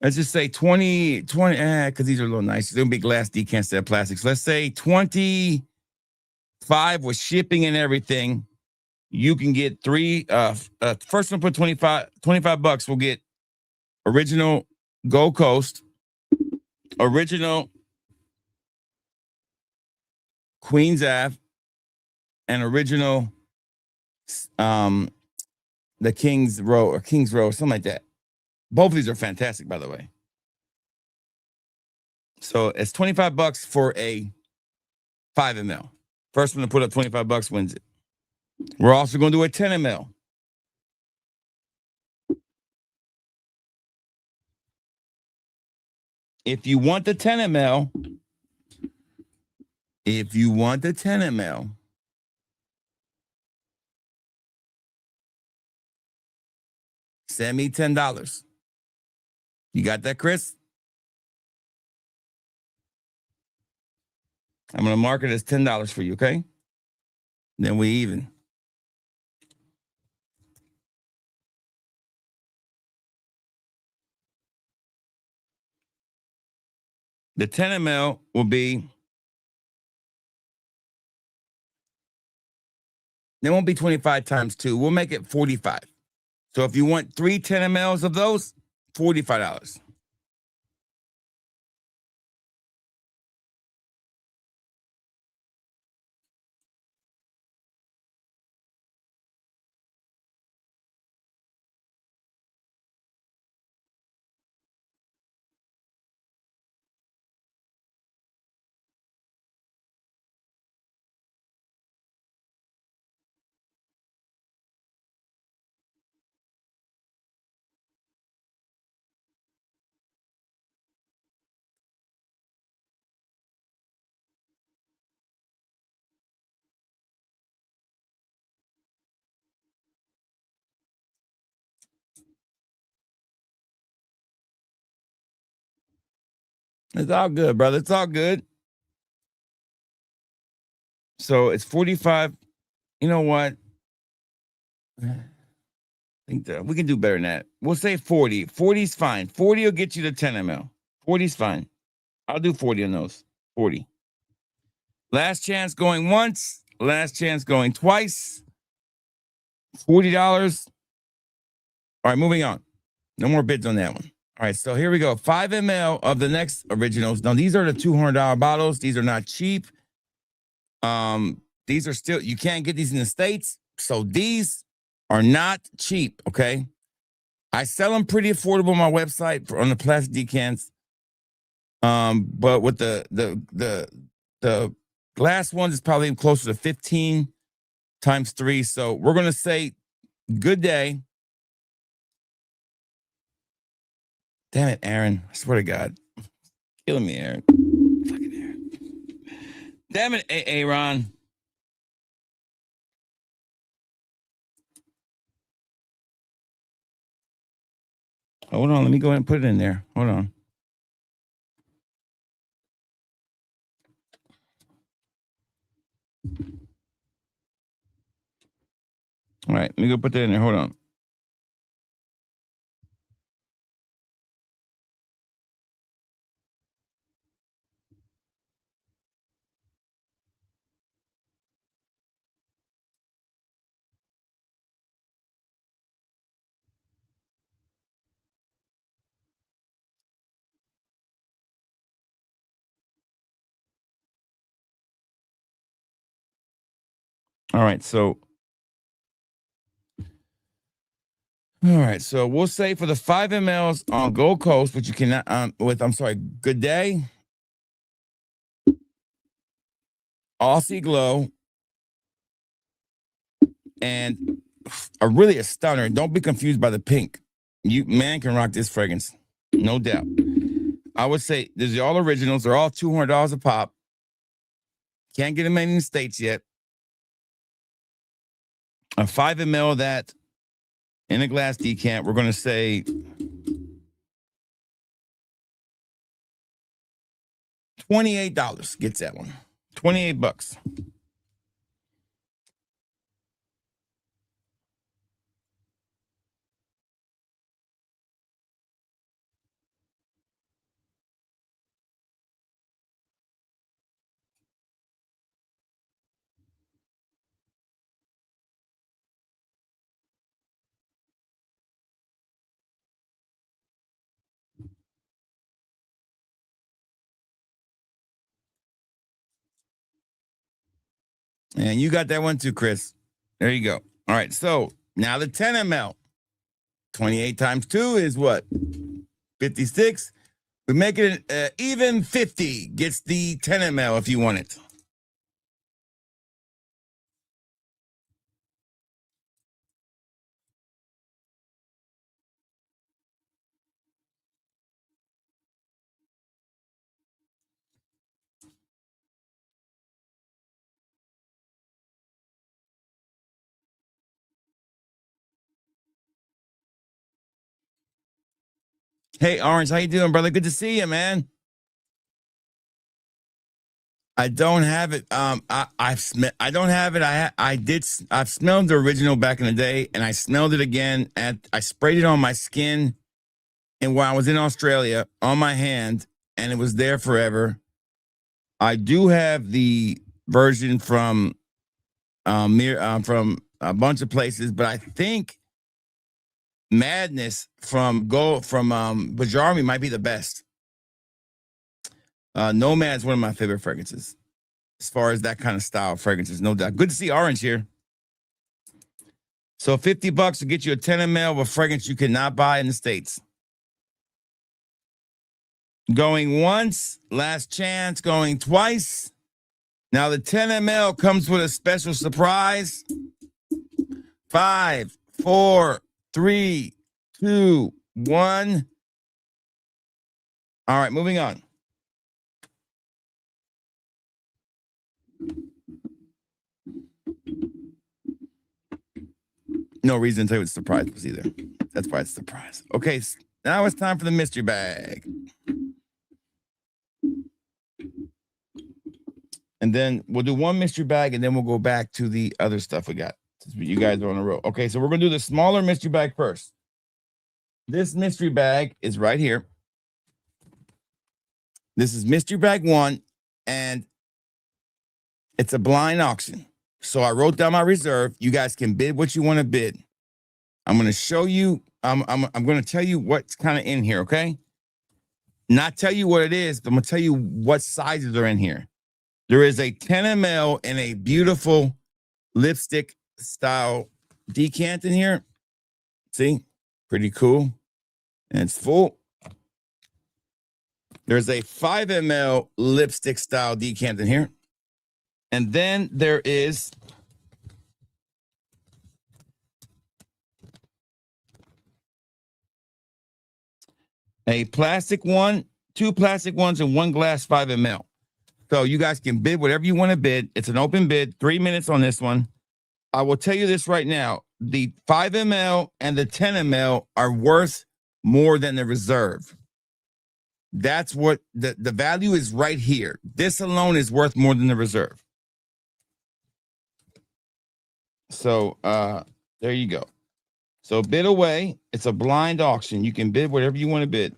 Let's just say 20, because these are a little nice. They'll be glass decants instead of plastics. Let's say 25 with shipping and everything. You can get three. First one put 25 bucks. We'll get original Gold Coast, original Queens Ave, and original the Kings Row, something like that. Both of these are fantastic, by the way. So it's 25 bucks for a 5 ml. First one to put up 25 bucks wins it. We're also going to do a 10 ml. If you want the 10 ml, send me $10. You got that, Chris? I'm going to mark it as $10 for you, okay? Then we even. The 10 ml will be, they won't be 25 times 2. We'll make it 45. So if you want 3 10 mLs of those, $45. It's all good, brother. It's all good. So it's 45. You know what? I think that we can do better than that. We'll say 40. 40 is fine. 40 will get you to 10 ml. 40 is fine. I'll do 40 on those. 40. Last chance going once. Last chance going twice. $40. All right, moving on. No more bids on that one. All right, so here we go. 5 ml of the next originals. Now, these are the $200 bottles. These are not cheap. These are still, you can't get these in the States. So these are not cheap, okay? I sell them pretty affordable on my website on the plastic decants. But with the glass ones, it's probably closer to 15 times 3. So we're going to say good day. Damn it, Aaron. I swear to God. Killing me, Aaron. Fucking Aaron. Damn it, Aaron. Hold on. Let me go ahead and put it in there. Hold on. All right. Let me go put that in there. Hold on. All right, so we'll say for the 5 mLs on Gold Coast, which you cannot Good Day, Aussie Glow, and really a stunner. Don't be confused by the pink. You man can rock this fragrance, no doubt. I would say these are all originals. They're all $200 a pop. Can't get them in the States yet. A 5 ml of that in a glass decant, we're going to say $28 gets that one. 28 bucks. And you got that one too, Chris. There you go. All right. So now the 10 ml. 28 times 2 is what? 56. We make it even 50. Gets the 10 ml if you want it. Hey, Orange, how you doing, brother? Good to see you, man. I don't have it. I don't have it. I've smelled the original back in the day, and I smelled it again. I sprayed it on my skin, and while I was in Australia, on my hand, and it was there forever. I do have the version from a bunch of places, but I think Madness from Bajarmi might be the best. Nomad's one of my favorite fragrances as far as that kind of style of fragrances, no doubt. Good to see Orange here. So $50 will get you a 10 ml of a fragrance you cannot buy in the States. Going once, last chance, going twice. Now the 10 ml comes with a special surprise. 5, 4, 3, 2, 1. All right, moving on. No reason to tell you what the surprise was either. That's why it's a surprise. Okay, now it's time for the mystery bag. And then we'll do one mystery bag, and then we'll go back to the other stuff we got. You guys are on a roll. Okay, so we're going to do the smaller mystery bag first. This mystery bag is right here. This is mystery bag 1, and it's a blind auction. So I wrote down my reserve. You guys can bid what you want to bid. I'm going to show you. I'm going to tell you what's kind of in here, okay? Not tell you what it is, but I'm going to tell you what sizes are in here. There is a 10 ml and a beautiful lipstick style decant in here. See? Pretty cool. And it's full. There's a 5 ml lipstick style decant in here. And then there is a plastic one, 2 plastic ones, and 1 glass 5 ml. So you guys can bid whatever you want to bid. It's an open bid, 3 minutes on this one. I will tell you this right now. The 5 ml and the 10 ml are worth more than the reserve. That's what the value is right here. This alone is worth more than the reserve. So there you go. So bid away. It's a blind auction. You can bid whatever you want to bid.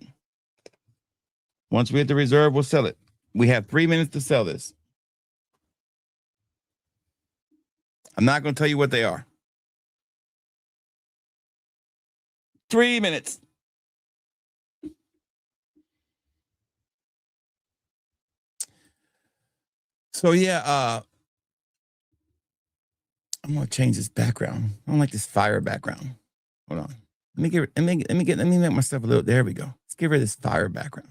Once we hit the reserve, we'll sell it. We have 3 minutes to sell this. I'm not going to tell you what they are. 3 minutes. So yeah, I'm gonna change this background. I don't like this fire background. Hold on. Let me make myself a little. There we go. Let's get rid of this fire background.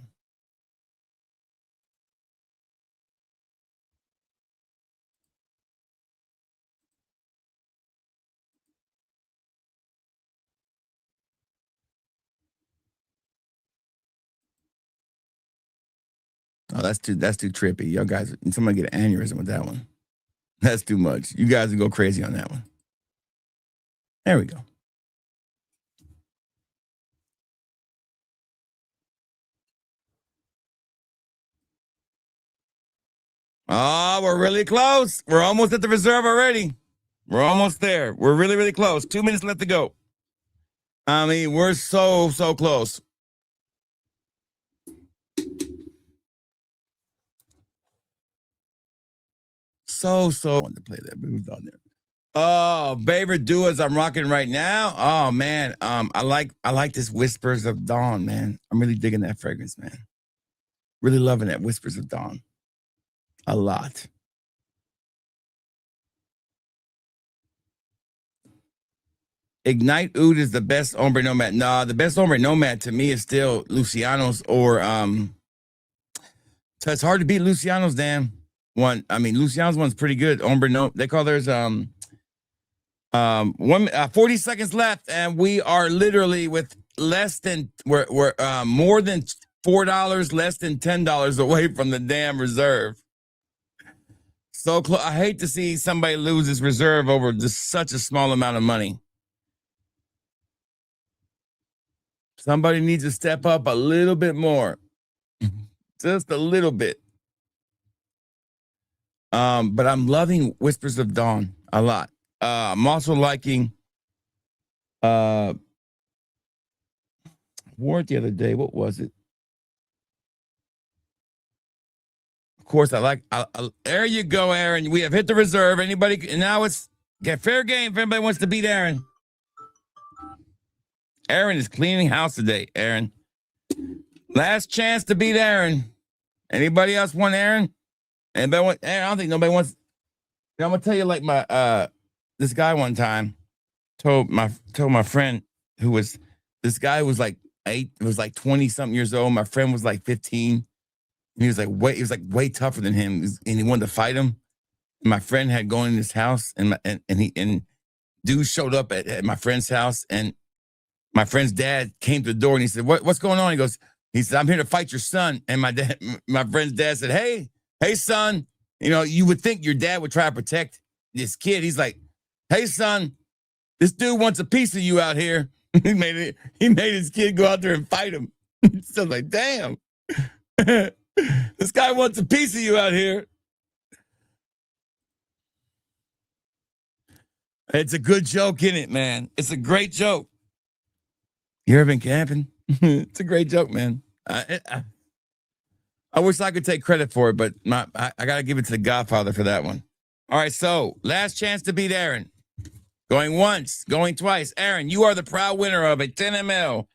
Oh, that's too trippy. Y'all guys, somebody get an aneurysm with that one. That's too much. You guys will go crazy on that one. There we go. Oh, we're really close. We're almost at the reserve already. We're almost there. We're really, really close. 2 minutes left to go. I mean, we're so close. So I wanted to play that, but it was on there. Oh, favorite duos I'm rocking right now. Oh man, I like this Whispers of Dawn, man. I'm really digging that fragrance, man. Really loving that Whispers of Dawn. A lot. Ignite Oud is the best Ombre Nomad. Nah, the best Ombre Nomad to me is still Luciano's or so it's hard to beat Luciano's damn one. I mean, Luciano's one's pretty good. Ombre No, they call theirs 40 seconds left, and we are literally with less than we're more than $4, less than $10 away from the damn reserve. So close. I hate to see somebody lose his reserve over just such a small amount of money. Somebody needs to step up a little bit more. Just a little bit. But I'm loving Whispers of Dawn a lot. I'm also liking wore it the other day. What was it? Of course, I like. There you go, Aaron. We have hit the reserve. Anybody? And now it's fair game if anybody wants to beat Aaron. Aaron is cleaning house today. Aaron, last chance to beat Aaron. Anybody else want Aaron? Anybody want Aaron? I don't think nobody wants. I'm gonna tell you, like my this guy one time told my friend who was this guy was like 20 something years old. My friend was like 15. And he was like way tougher than him, and he wanted to fight him. And my friend had gone in his house, and dude showed up at my friend's house, and my friend's dad came to the door and he said, "What's going on?" He said, "I'm here to fight your son." And my friend's dad said, Hey, son, you would think your dad would try to protect this kid. He's like, "Hey, son, this dude wants a piece of you out here." He made his kid go out there and fight him. So I'm like, damn, this guy wants a piece of you out here. It's a good joke, isn't it, man? It's a great joke. You ever been camping? It's a great joke, man. I wish I could take credit for it, but I got to give it to the Godfather for that one. All right, so last chance to beat Aaron. Going once, going twice. Aaron, you are the proud winner of a 10 ml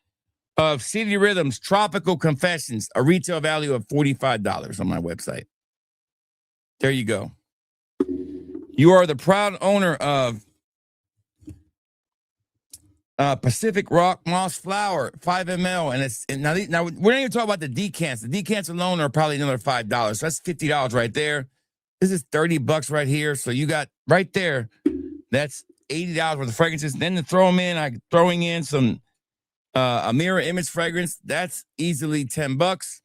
of CD Rhythms Tropical Confessions, a retail value of $45 on my website. There you go. You are the proud owner of Pacific Rock Moss Flower, 5 ml, and now we're not even talking about the decants. The decants alone are probably another $5. So that's $50 right there. This is $30 right here. So you got right there. That's $80 worth of fragrances. Then to throw them in, I'm throwing in some a Mirror Image fragrance. That's easily $10.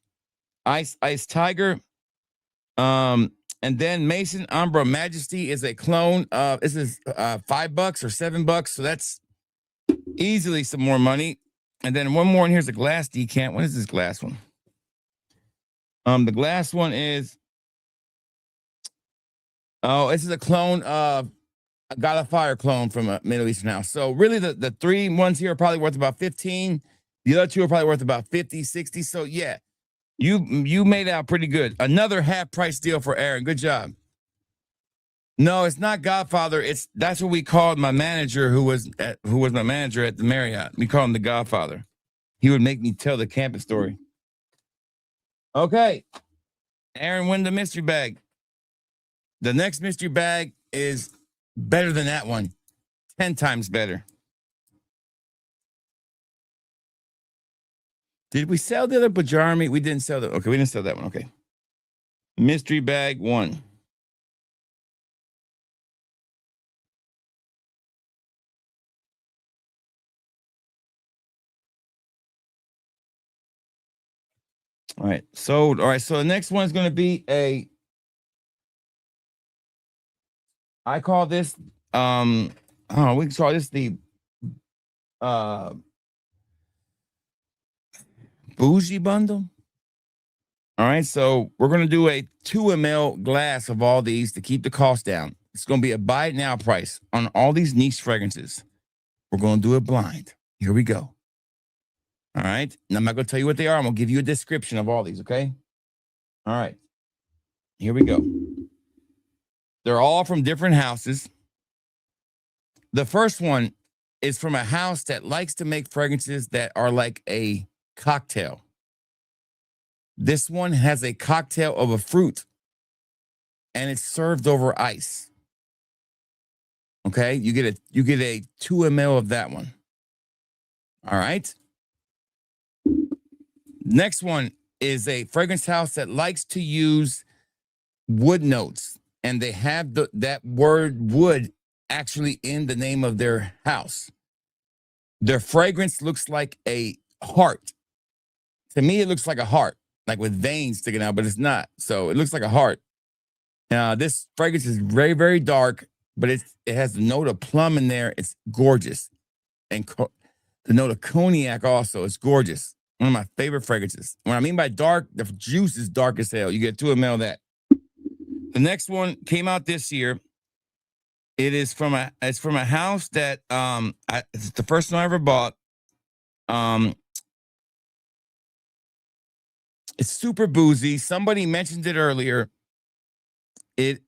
Ice Tiger, and then Maison Umbra Majesty is a clone. This is $5 or $7. So that's easily some more money. And then one more, and here's a glass decant. What is this glass one? The glass one is this is a clone of I got a fire clone from a Middle Eastern house. So really the three ones here are probably worth about 15. The other two are probably worth about 50, 60. So yeah, you made out pretty good. Another half price deal for Aaron. Good job. No, it's not Godfather. That's what we called my manager who was my manager at the Marriott. We call him the Godfather. He would make me tell the campus story. Okay. Aaron win the mystery bag. The next mystery bag is better than that one. 10 times better. Did we sell the other Bajarmi? We didn't sell that. Okay, we didn't sell that one. Okay. Mystery bag 1. All right. Sold. All right. So the next one is going to be I call this, we can call this the bougie bundle. All right. So we're going to do a 2 ml glass of all these to keep the cost down. It's going to be a buy it now price on all these niche fragrances. We're going to do it blind. Here we go. All right. And I'm not going to tell you what they are. I'm going to give you a description of all these. Okay. All right. Here we go. They're all from different houses. The first one is from a house that likes to make fragrances that are like a cocktail. This one has a cocktail of a fruit, and it's served over ice. Okay, you get a 2 ml of that one. All right. Next one is a fragrance house that likes to use wood notes, and they have that word wood actually in the name of their house. Their fragrance looks like a heart. To me, it looks like a heart, like with veins sticking out, but it's not. So it looks like a heart. This fragrance is very, very dark, but it has the note of plum in there. It's gorgeous. And the note of cognac also. It's gorgeous. One of my favorite fragrances. When I mean by dark, the juice is dark as hell. You get 2 ml of that. The next one came out this year. It's from a house that it's the first one I ever bought. It's super boozy. Somebody mentioned it earlier. The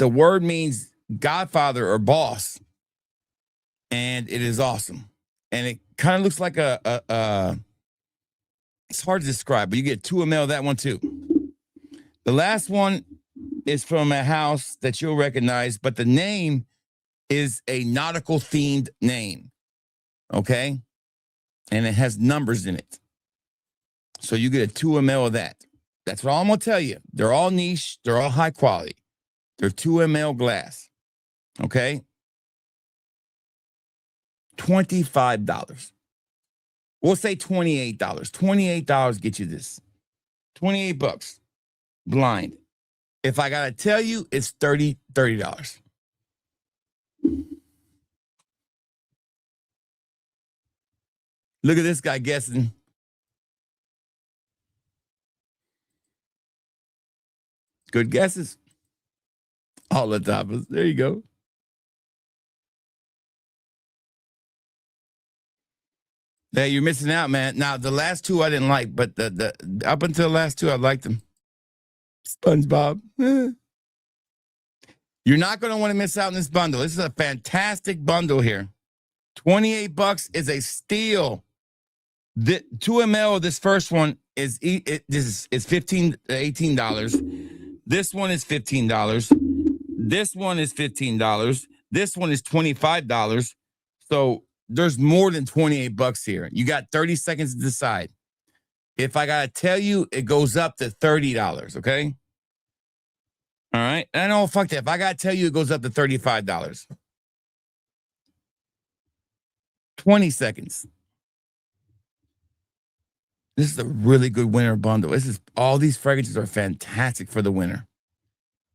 word means godfather or boss, and it is awesome. And it kind of looks like it's hard to describe, but you get 2 ml of that one too. The last one is from a house that you'll recognize, but the name is a nautical themed name. Okay. And it has numbers in it. So you get a 2 ml of that. That's all I'm going to tell you. They're all niche. They're all high quality. They're 2 ml glass. Okay. $25. We'll say $28. $28 get you this. 28 bucks. Blind. If I got to tell you, it's $30. Look at this guy guessing. Good guesses. All the toppers. There you go. Hey, you're missing out, man. Now, the last two I didn't like, but the up until the last two, I liked them. SpongeBob. You're not going to want to miss out on this bundle. This is a fantastic bundle here. 28 bucks is a steal. The 2 ml of this first one is $18. This one is $15. This one is $15. This one is $25. So there's more than 28 bucks here. You got 30 seconds to decide. If I got to tell you, it goes up to $30, okay? All right. I know, fuck that. If I got to tell you, it goes up to $35. 20 seconds. This is a really good winter bundle. All these fragrances are fantastic for the winter.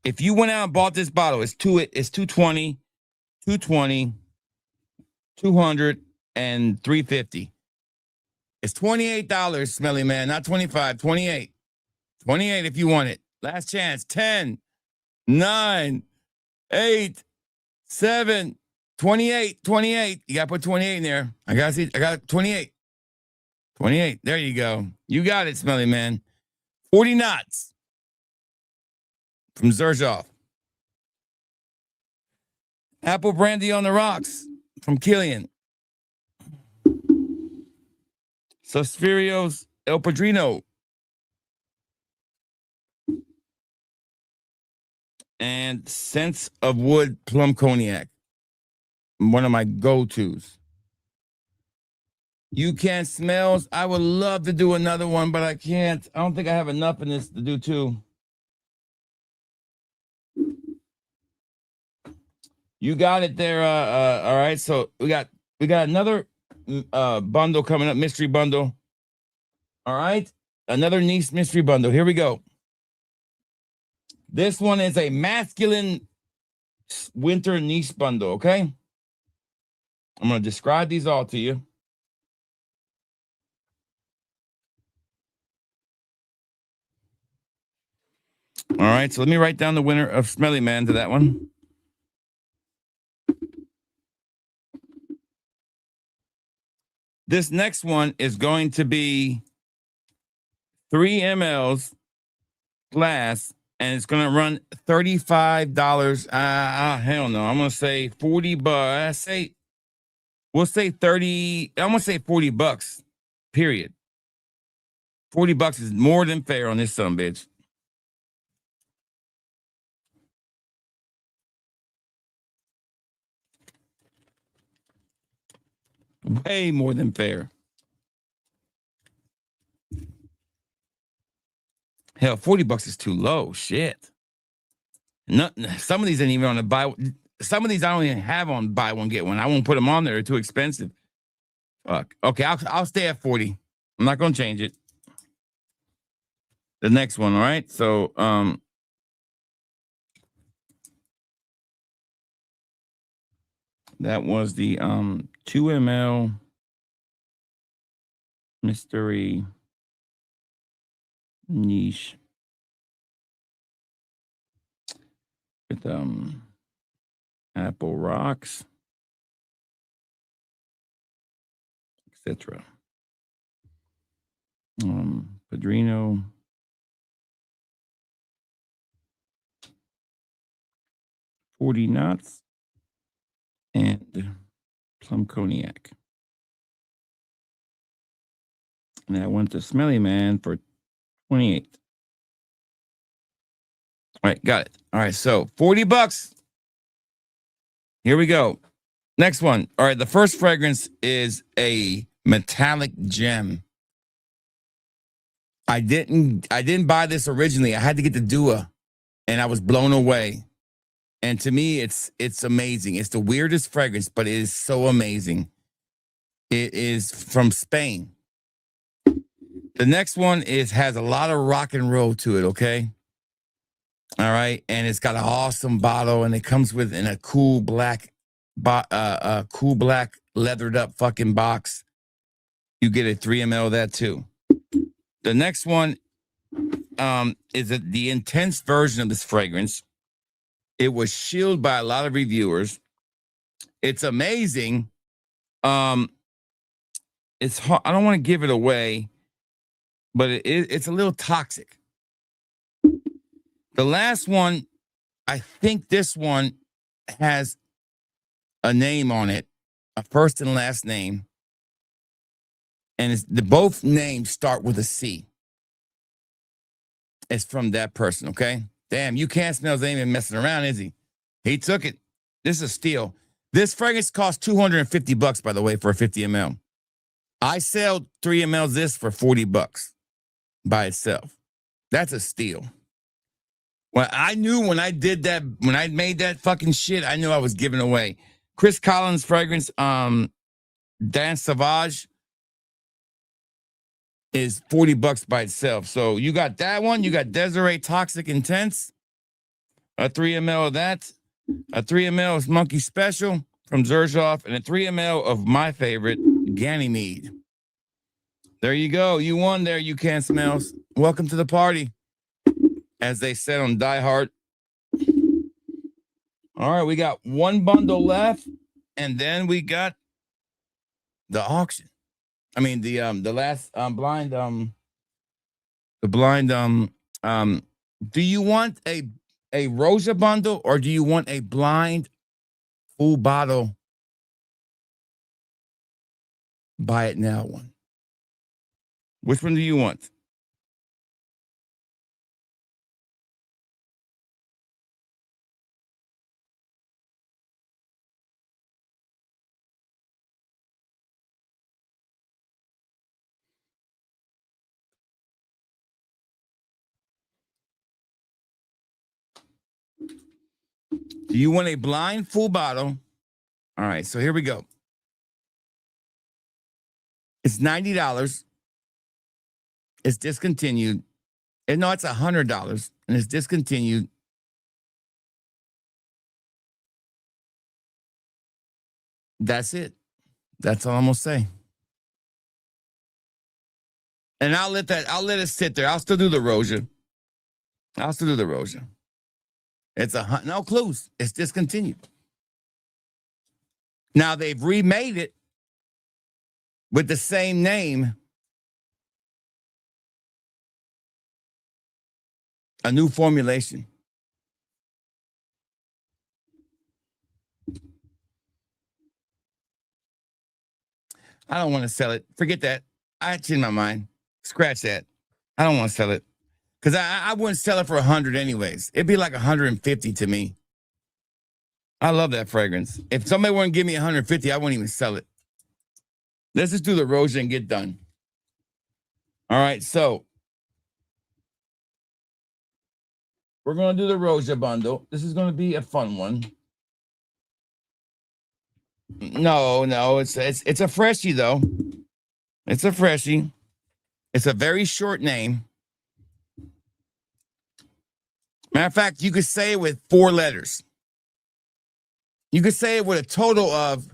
If you went out and bought this bottle, it's $220, $220, $200, and $350. It's $28, Smelly Man, not $25, $28. $28 if you want it. Last chance. 10, 9, 8, 7, 28, 28. You got to put 28 in there. I got 28. 28. There you go. You got it, Smelly Man. 40 knots from Xerjoff. Apple Brandy on the Rocks from Killian. Suspirio's El Padrino. And Sense of Wood Plum Cognac. One of my go-tos. You Can't Smells. I would love to do another one, but I can't. I don't think I have enough in this to do two. You got it there. All right. So we got another bundle coming up, mystery bundle. All right. Another niche mystery bundle. Here we go. This one is a masculine winter niche bundle. Okay. I'm going to describe these all to you. All right, so let me write down the winner of Smelly Man to that one. This next one is going to be 3 mLs glass, and it's going to run $35. Hell no. I'm going to say 40 bucks. We'll say 30. I'm going to say 40 bucks, period. 40 bucks is more than fair on this son bitch. Way more than fair. Hell, $40 is too low. Shit. Some of these ain't even on the buy. Some of these I don't even have on buy one get one. I won't put them on there. They're too expensive. Fuck. Okay, I'll stay at 40. I'm not gonna change it. The next one, all right? So that was the 2 ml mystery niche with apple rocks, etc. Padrino, $40 knots, and plum cognac. And that went to Smelly Man for 28. All right, got it. All right, so $40. Here we go. Next one. All right, the first fragrance is a metallic gem. I didn't buy this originally. I had to get the Dua, and I was blown away. And to me, it's amazing. It's the weirdest fragrance, but it is so amazing. It is from Spain. The next one has a lot of rock and roll to it, okay? All right, and it's got an awesome bottle, and it comes with in a cool black leathered up fucking box. You get a 3 ml of that too. The next one is the intense version of this fragrance. It was shielded by a lot of reviewers. It's amazing. It's hard. I don't want to give it away, but it's a little toxic. The last one, I think this one has a name on it, a first and last name, and both names start with a C. It's from that person, okay? Damn, you can't smell his name and messing around, is he? He took it. This is a steal. This fragrance costs $250, by the way, for a 50 ml. I sell 3 mls this for $40 by itself. That's a steal. Well, I knew when I did that, when I made that fucking shit, I knew I was giving away. Chris Collins fragrance, Dan Savage, is $40 by itself. So you got that one. You got Desiree Toxic Intense, a 3 ml of that, a 3 ml of Monkey Special from Xerjoff, and a 3 ml of my favorite, Ganymede. There you go. You won there, you can't smells. Welcome to the party, as they said on Die Hard. All right, we got one bundle left, and then we got the auction. I mean the last blind do you want a Roja bundle, or do you want a blind full bottle buy it now one? Which one do you want? Do you want a blind full bottle? All right, so here we go. It's $90. It's discontinued. And no, it's $100, and it's discontinued. That's it. That's all I'm gonna say. And I'll let it sit there. I'll still do the Roja. It's no clues. It's discontinued. Now they've remade it with the same name. A new formulation. I don't want to sell it. Forget that. I changed my mind. Scratch that. I don't want to sell it. Because I wouldn't sell it for 100 anyways. It'd be like 150 to me. I love that fragrance. If somebody wouldn't give me 150, I wouldn't even sell it. Let's just do the Roja and get done. All right, so we're going to do the Roja bundle. This is going to be a fun one. No, it's a freshie though. It's a freshie. It's a very short name. Matter of fact, you could say it with 4 letters. You could say it with a total of,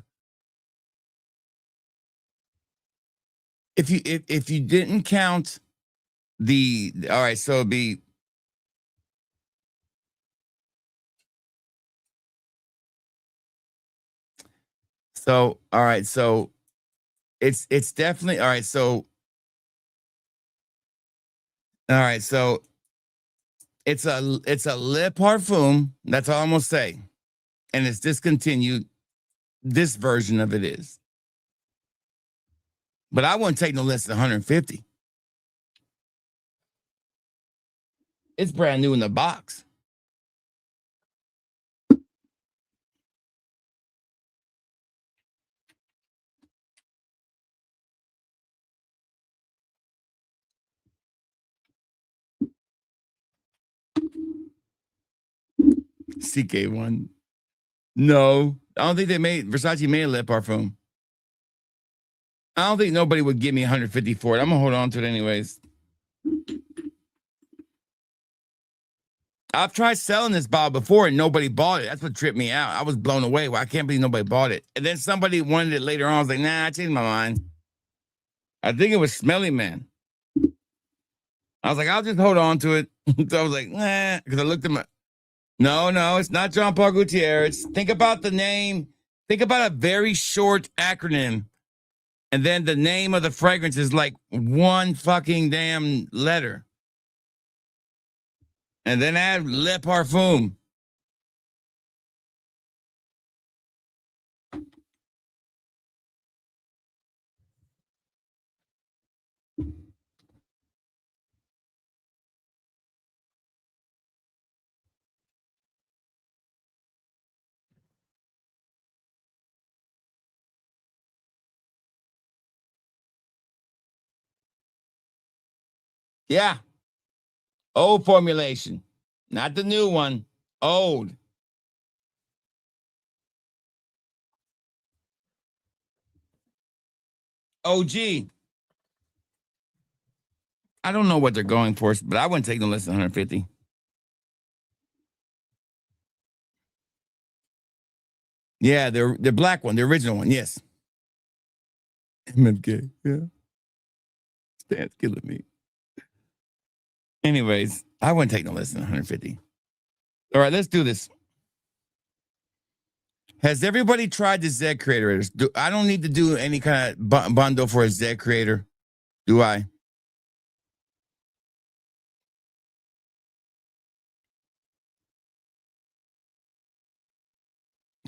if you didn't count the, all right, so it'd be, so all right, so it's definitely all right. So all right, so it's a Le Parfum. That's all I'm gonna say, and it's discontinued. This version of it is, but I wouldn't take no less than 150. It's brand new in the box. CK1. No, I don't think Versace made a Le Parfum. I don't think nobody would give me 150 for it. I'm gonna hold on to it anyways. I've tried selling this bottle before and nobody bought it. That's what tripped me out. I was blown away. Well, I can't believe nobody bought it. And then somebody wanted it later on. I was like, nah, I changed my mind. I think it was Smelly Man. I was like, I'll just hold on to it. So I was like, nah, because I looked at my. No, it's not Jean Paul Gutierrez. Think about the name. Think about a very short acronym. And then the name of the fragrance is like one fucking damn letter. And then add Le Parfum. Yeah. Old formulation. Not the new one. Old. OG. I don't know what they're going for, but I wouldn't take no less than 150. Yeah, the black one, the original one, yes. MFK, yeah. Stan's killing me. Anyways, I wouldn't take no less than 150. All right, let's do this. Has everybody tried the Z Creator? I don't need to do any kind of bundle for a Z Creator, do I?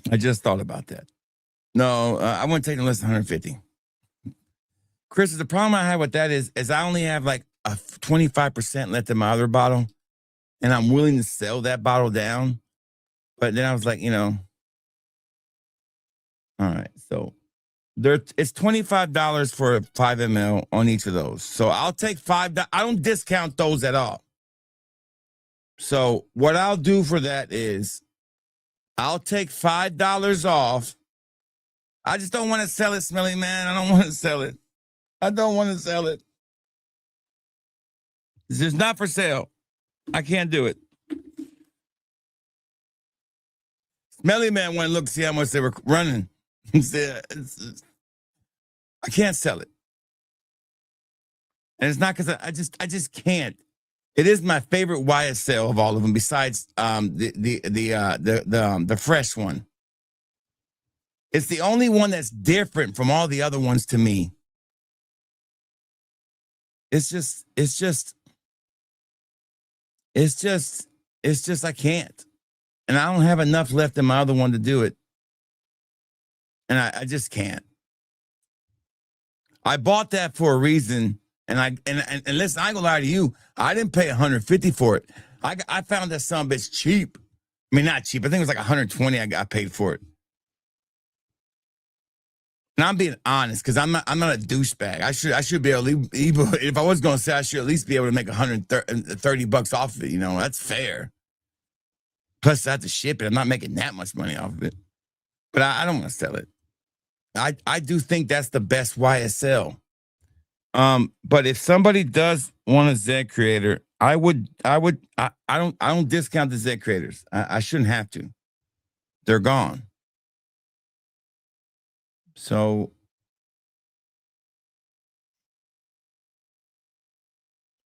I just thought about that. No, I wouldn't take no less than 150. Chris, the problem I have with that is I only have like a 25% left in my other bottle, and I'm willing to sell that bottle down. But then I was like, all right, so it's $25 for a 5 ml on each of those. So I'll take $5. I don't discount those at all. So what I'll do for that is I'll take $5 off. I just don't want to sell it, Smelly Man. I don't want to sell it. I don't want to sell it. This is not for sale. I can't do it. Smelly Man went and looked to see how much they were running. I can't sell it. And it's not because I just can't. It is my favorite YSL of all of them, besides the fresh one. It's the only one that's different from all the other ones to me. It's just I can't. And I don't have enough left in my other one to do it. And I just can't. I bought that for a reason. And listen, I ain't gonna lie to you. I didn't pay 150 for it. I found that some bitch cheap. I mean, not cheap. I think it was like 120 I paid for it. And I'm being honest because I'm not a douchebag. I should be able to, if I was going to say, I should at least be able to make $130 off of it. You know, that's fair. Plus, I have to ship it. I'm not making that much money off of it. But I don't want to sell it. I do think that's the best YSL. But if somebody does want a Zed creator, I don't discount the Zed creators. I shouldn't have to. They're gone. So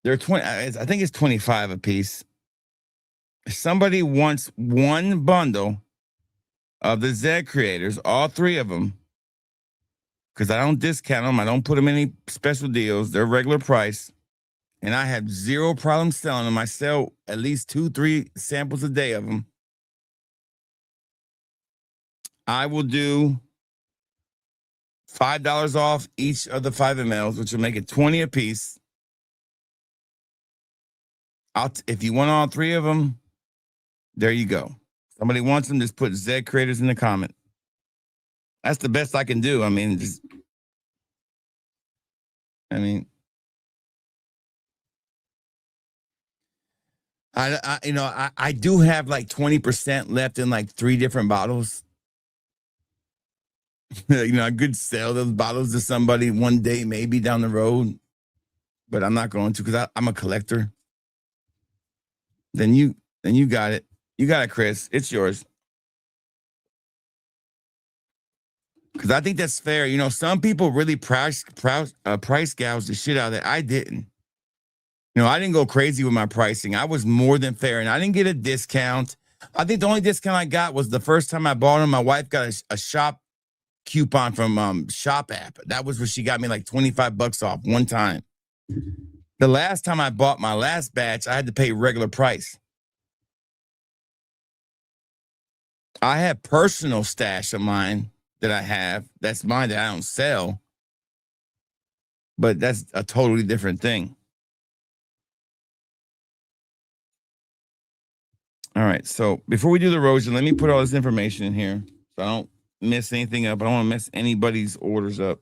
they're 20. I think it's 25 a piece. If somebody wants one bundle of the Zed creators, all three of them, because I don't discount them. I don't put them in any special deals. They're regular price. And I have zero problem selling them. I sell at least 2-3 samples a day of them. I will do $5 off each of the 5 mLs, which will make it 20 a piece. If you want all 3 of them, there you go. Somebody wants them, just put Zed creators in the comment. That's the best I can do. I mean, I do have like 20% left in like 3 different bottles. I could sell those bottles to somebody one day, maybe down the road, but I'm not going to because I'm a collector. Then you got it. You got it, Chris. It's yours. Because I think that's fair. Some people really price gouge the shit out of it. I didn't. I didn't go crazy with my pricing. I was more than fair, and I didn't get a discount. I think the only discount I got was the first time I bought them. My wife got a shop coupon from Shop App. That was where she got me like $25 off one time. The last time I bought my last batch, I had to pay regular price. I have personal stash of mine that I have. That's mine that I don't sell. But that's a totally different thing. All right. So before we do the erosion, let me put all this information in here so I don't miss anything up. I don't want to mess anybody's orders up.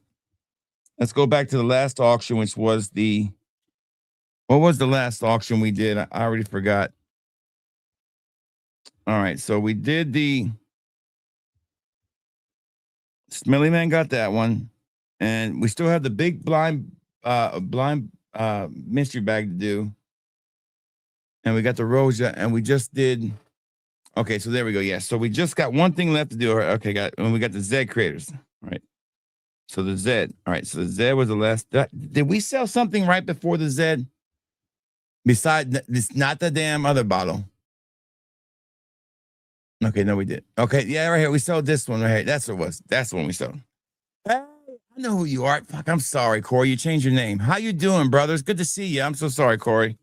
Let's go back to the last auction, which was what was the last auction we did? I already forgot. All right. So we did the Smelly Man, got that one. And we still have the big blind mystery bag to do. And we got the Roja, and we just did. Okay, so there we go. Yeah, so we just got one thing left to do. Okay, and we got the Zed creators. All right. So the Zed. All right, so the Zed was the last. Did we sell something right before the Zed? Besides, it's not the damn other bottle. Okay, no, we did. Okay, yeah, right here. We sold this one right here. That's what it was. That's the one we sold. Hey, I know who you are. Fuck, I'm sorry, Corey. You changed your name. How you doing, brother? It's good to see you. I'm so sorry, Corey.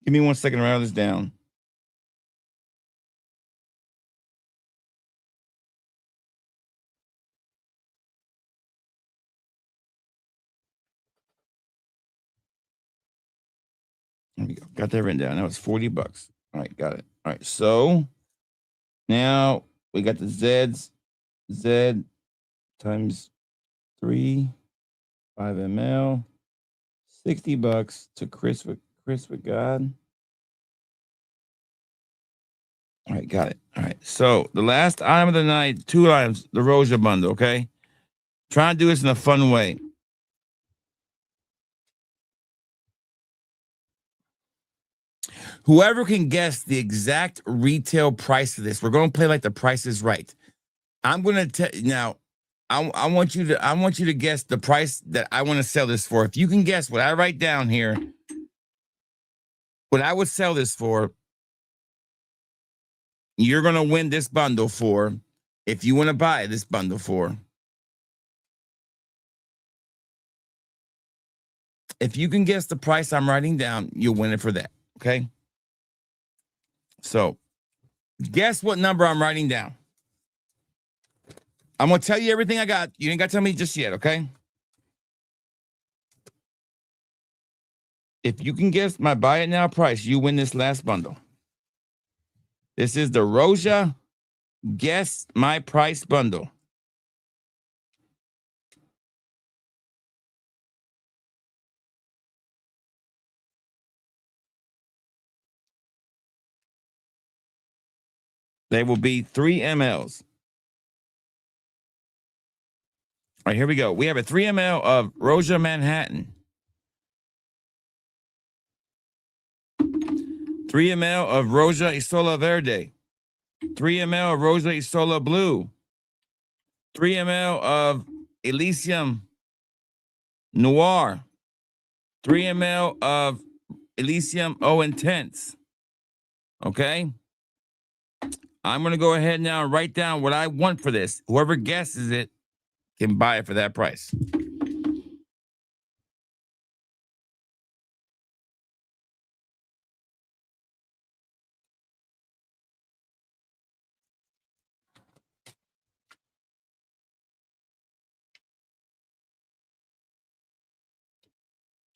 Give me 1 second to write this down. There we go. Got that written down. That was $40. All right, got it. All right, so now we got the Zeds. Zed times 3, 5 ml, $60 to Chris with God. All right, got it. All right, so the last item of the night, 2 items, the Roja bundle, okay? Try and do this in a fun way. Whoever can guess the exact retail price of this, we're going to play like the Price is Right. I'm going to tell now. I want you to guess the price that I want to sell this for. If you can guess what I write down here, what I would sell this for, you're going to win this bundle for. If you want to buy this bundle for. If you can guess the price I'm writing down, you'll win it for that. Okay. So guess what number I'm writing down? I'm going to tell you everything I got. You ain't got to tell me just yet, okay? If you can guess my buy it now price, you win this last bundle. This is the Roja Guess My Price bundle. They will be 3 mLs. All right, here we go. We have a 3 ml of Roja Manhattan. 3 ml of Roja Isola Verde. 3 ml of Roja Isola Blue. 3 ml of Elysium Noir. 3 ml of Elysium O Intense. Okay? I'm going to go ahead now and write down what I want for this. Whoever guesses it can buy it for that price.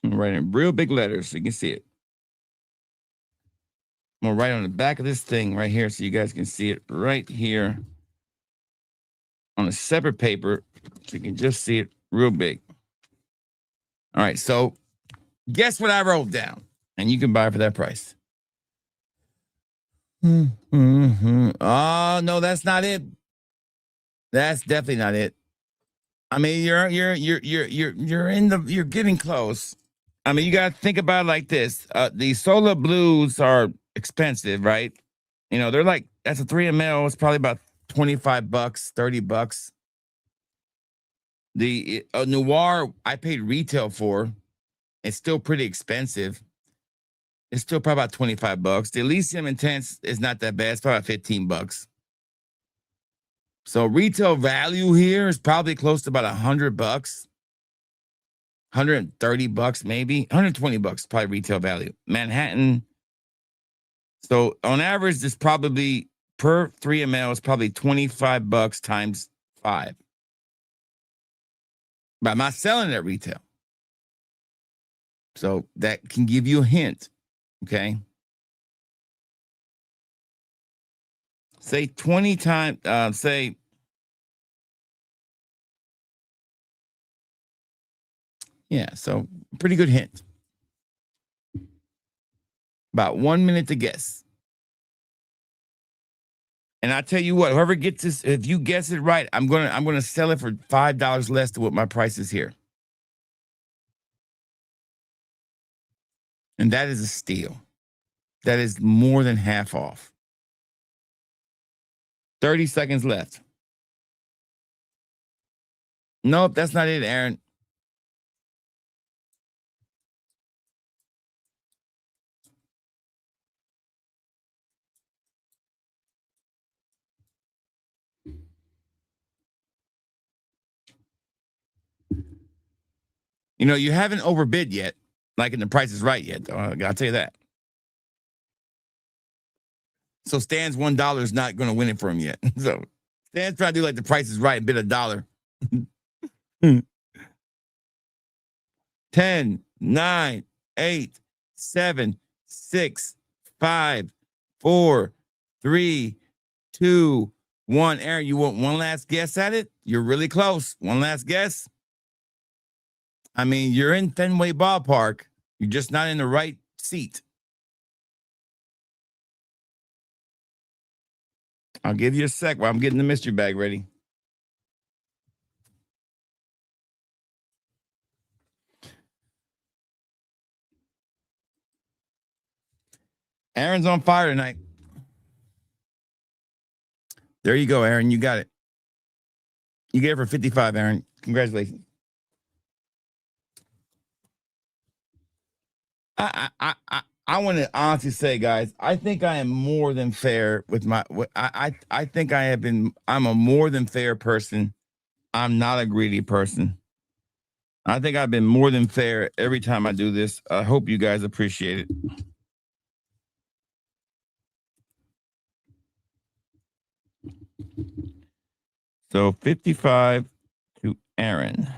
I'm writing real big letters so you can see it. I'm going to write on the back of this thing right here so you guys can see it right here on a separate paper so you can just see it real big. All right, so guess what I wrote down? And you can buy it for that price. Oh, no, that's not it. That's definitely not it. I mean, you're getting close. I mean, you got to think about it like this. The Solar Blues are expensive, right? You know, they're like, that's a 3 ml. It's probably about $25, $30. The Noir, I paid retail for. It's still pretty expensive. It's still probably about $25. The Elysium Intense is not that bad. It's probably $15. So retail value here is probably close to about $100, $130 maybe, $120 probably retail value. Manhattan. So on average, this probably per 3 ml is probably $25 times 5. But I'm not selling it at retail. So that can give you a hint. Okay. Say 20 times, say, yeah, so pretty good hint. About 1 minute to guess. And I tell you what, whoever gets this, if you guess it right, I'm gonna sell it for $5 less than what my price is here. And that is a steal. That is more than half off. 30 seconds left. Nope, that's not it, Aaron. You know, you haven't overbid yet, like in The Price is Right yet, though. I'll tell you that. So Stan's $1 is not going to win it for him yet. So Stan's trying to do like The Price is Right and bid $1. 10, 9, 8, 7, 6, 5, 4, 3, 2, 1. Aaron, you want one last guess at it? You're really close. One last guess. I mean, you're in Fenway Ballpark. You're just not in the right seat. I'll give you a sec while I'm getting the mystery bag ready. Aaron's on fire tonight. There you go, Aaron. You got it. You gave her 55, Aaron. Congratulations. I want to honestly say, guys, I think I am more than fair with my. I think I have been. I'm a more than fair person. I'm not a greedy person. I think I've been more than fair every time I do this. I hope you guys appreciate it. So 55 to Aaron.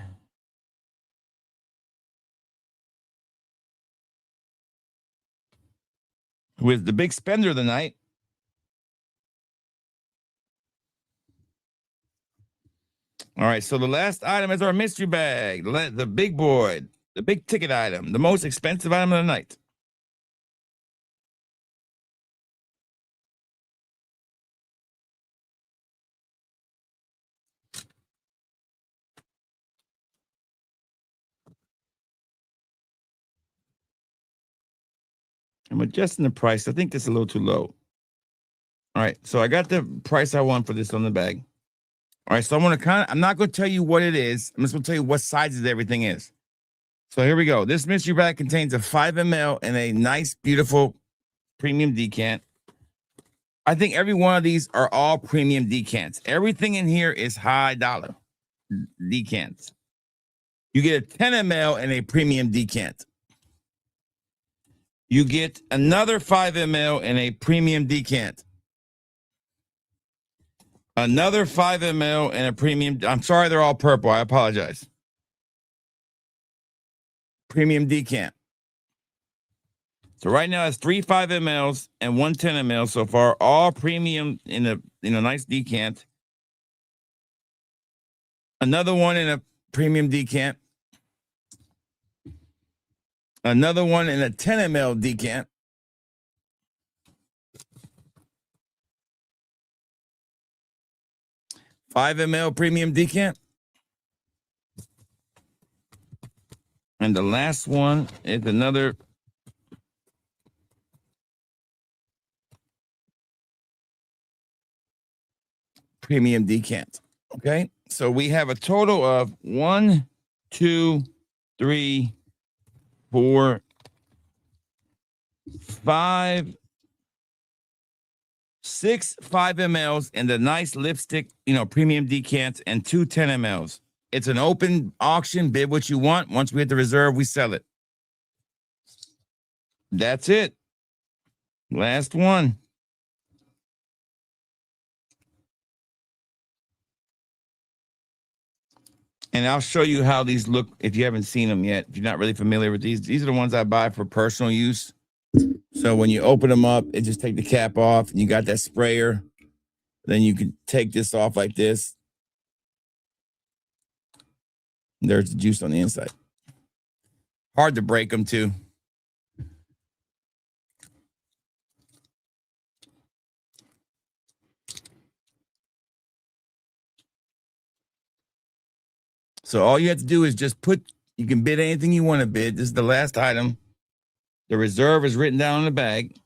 Who is the big spender of the night. All right, so the last item is our mystery bag, the big boy, the big ticket item, the most expensive item of the night. I'm adjusting the price. I think this is a little too low. All right, so I got the price I want for this on the bag. All right, so I'm not going to tell you what it is. I'm just going to tell you what sizes everything is. So here we go. This mystery bag contains a 5 ml and a nice, beautiful premium decant. I think every one of these are all premium decants. Everything in here is high dollar decants. You get a 10 ml and a premium decant. You get another 5 ml and a premium decant. Another 5 ml and a premium. I'm sorry, they're all purple. I apologize. Premium decant. So right now it's 3 5 mLs and 1 10 ml so far, all premium in a nice decant. Another one in a premium decant. Another one in a 10 ml decant. Five ml premium decant. And the last one is another premium decant. Okay, so we have a total of 1, 2, 3, 4, 5, 6 5 mLs and the nice lipstick, premium decants and 2 10 mLs. It's an open auction. Bid what you want. Once we hit the reserve, we sell it. That's it. Last one. And I'll show you how these look if you haven't seen them yet. If you're not really familiar with these, these are the ones I buy for personal use. So when you open them up, it just take the cap off and you got that sprayer. Then you can take this off like this. There's the juice on the inside. Hard to break them too. So all you have to do is just you can bid anything you want to bid. This is the last item. The reserve is written down on the bag.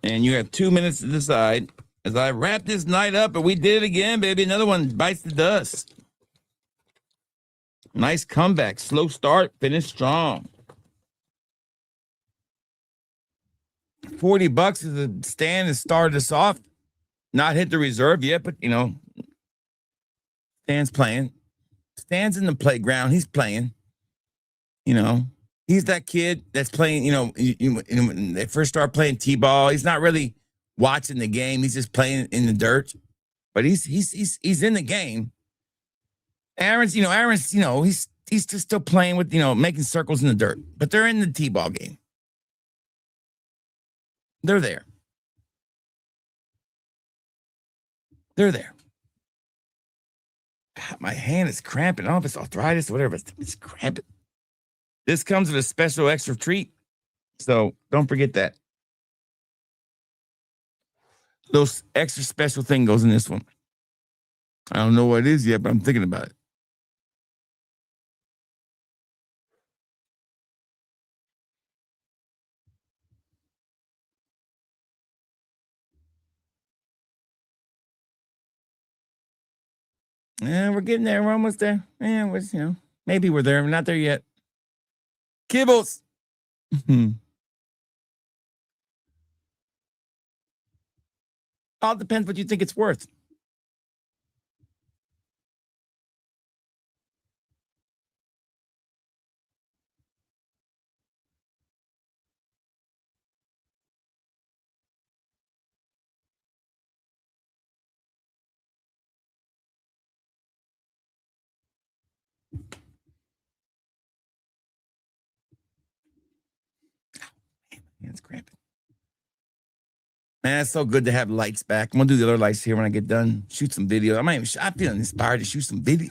And you have 2 minutes to decide. As I wrap this night up, and we did it again, baby. Another one bites the dust. Nice comeback. Slow start, finish strong. $40 is a stand and started us off. Not hit the reserve yet, but Stan's playing. Stan's in the playground. He's playing. He's that kid that's playing, when they first start playing T-ball, he's not really watching the game. He's just playing in the dirt. But he's in the game. Aaron's he's just still playing with, making circles in the dirt. But they're in the T-ball game. They're there. They're there. God, my hand is cramping. I don't know if it's arthritis or whatever. It's cramping. This comes with a special extra treat. So don't forget that. Those extra special thing goes in this one. I don't know what it is yet, but I'm thinking about it. Yeah, we're getting there. We're almost there. Yeah, maybe we're there. We're not there yet. Kibbles. All depends what you think it's worth. hand's cramping. Man, it's so good to have lights back. I'm gonna do the other lights here when I get done. Shoot some video. I'm feeling inspired to shoot some video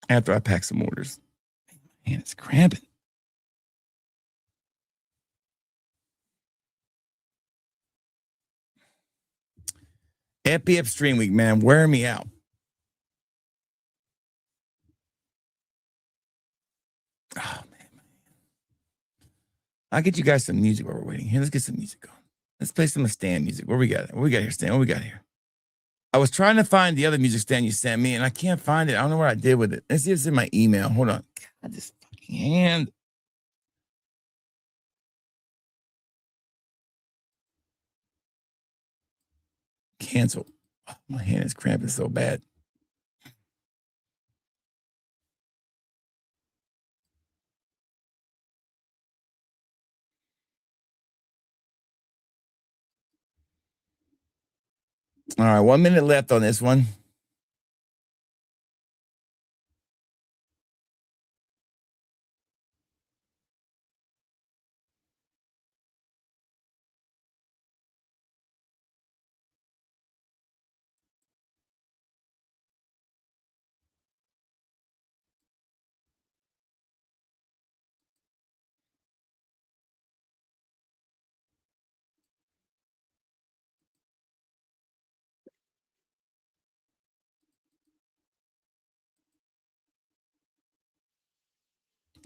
after I pack some orders. Man, it's cramping. FPF Stream Week, man, wear me out. Oh, man. I'll get you guys some music while we're waiting. Here, let's get some music on. Let's play some Stan music. What we got? What we got here, Stan? What we got here? I was trying to find the other music, Stan, you sent me, and I can't find it. I don't know what I did with it. Let's see if it's in my email. Hold on. God, this fucking hand. Cancel. Oh, my hand is cramping so bad. All right, 1 minute left on this one.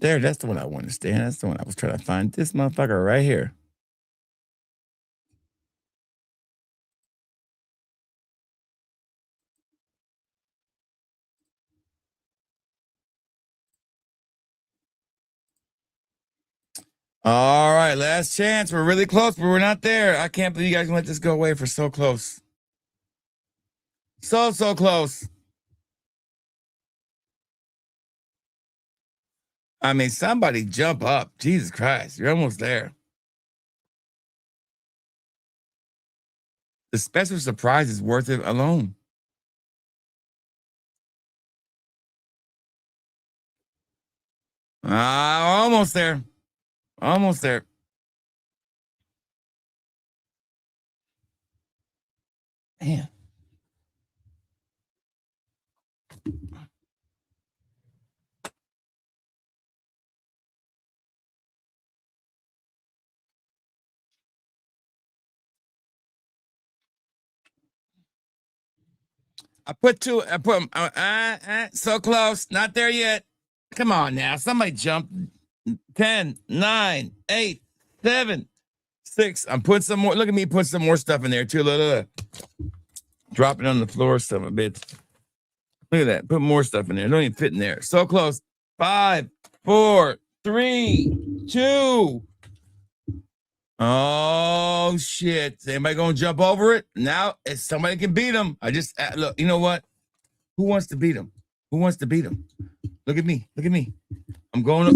There, that's the one I want to stand. That's the one I was trying to find. This motherfucker right here. All right, last chance. We're really close, but we're not there. I can't believe you guys can let this go away for so close. So close. I mean, somebody jump up. Jesus Christ, you're almost there. The special surprise is worth it alone. Almost there. Almost there. Man. I put so close, not there yet. Come on now, somebody jump. 10, 9, 8, 7, 6. I'm putting some more. Look at me put some more stuff in there too. Look. Drop it on the floor some a bit. Look at that. Put more stuff in there. Don't even fit in there. So close. 5, 4, 3, 2. Oh shit! Is anybody gonna jump over it? Now, if somebody can beat him, I just look. You know what? Who wants to beat him? Who wants to beat him? Look at me. Look at me. I'm going up.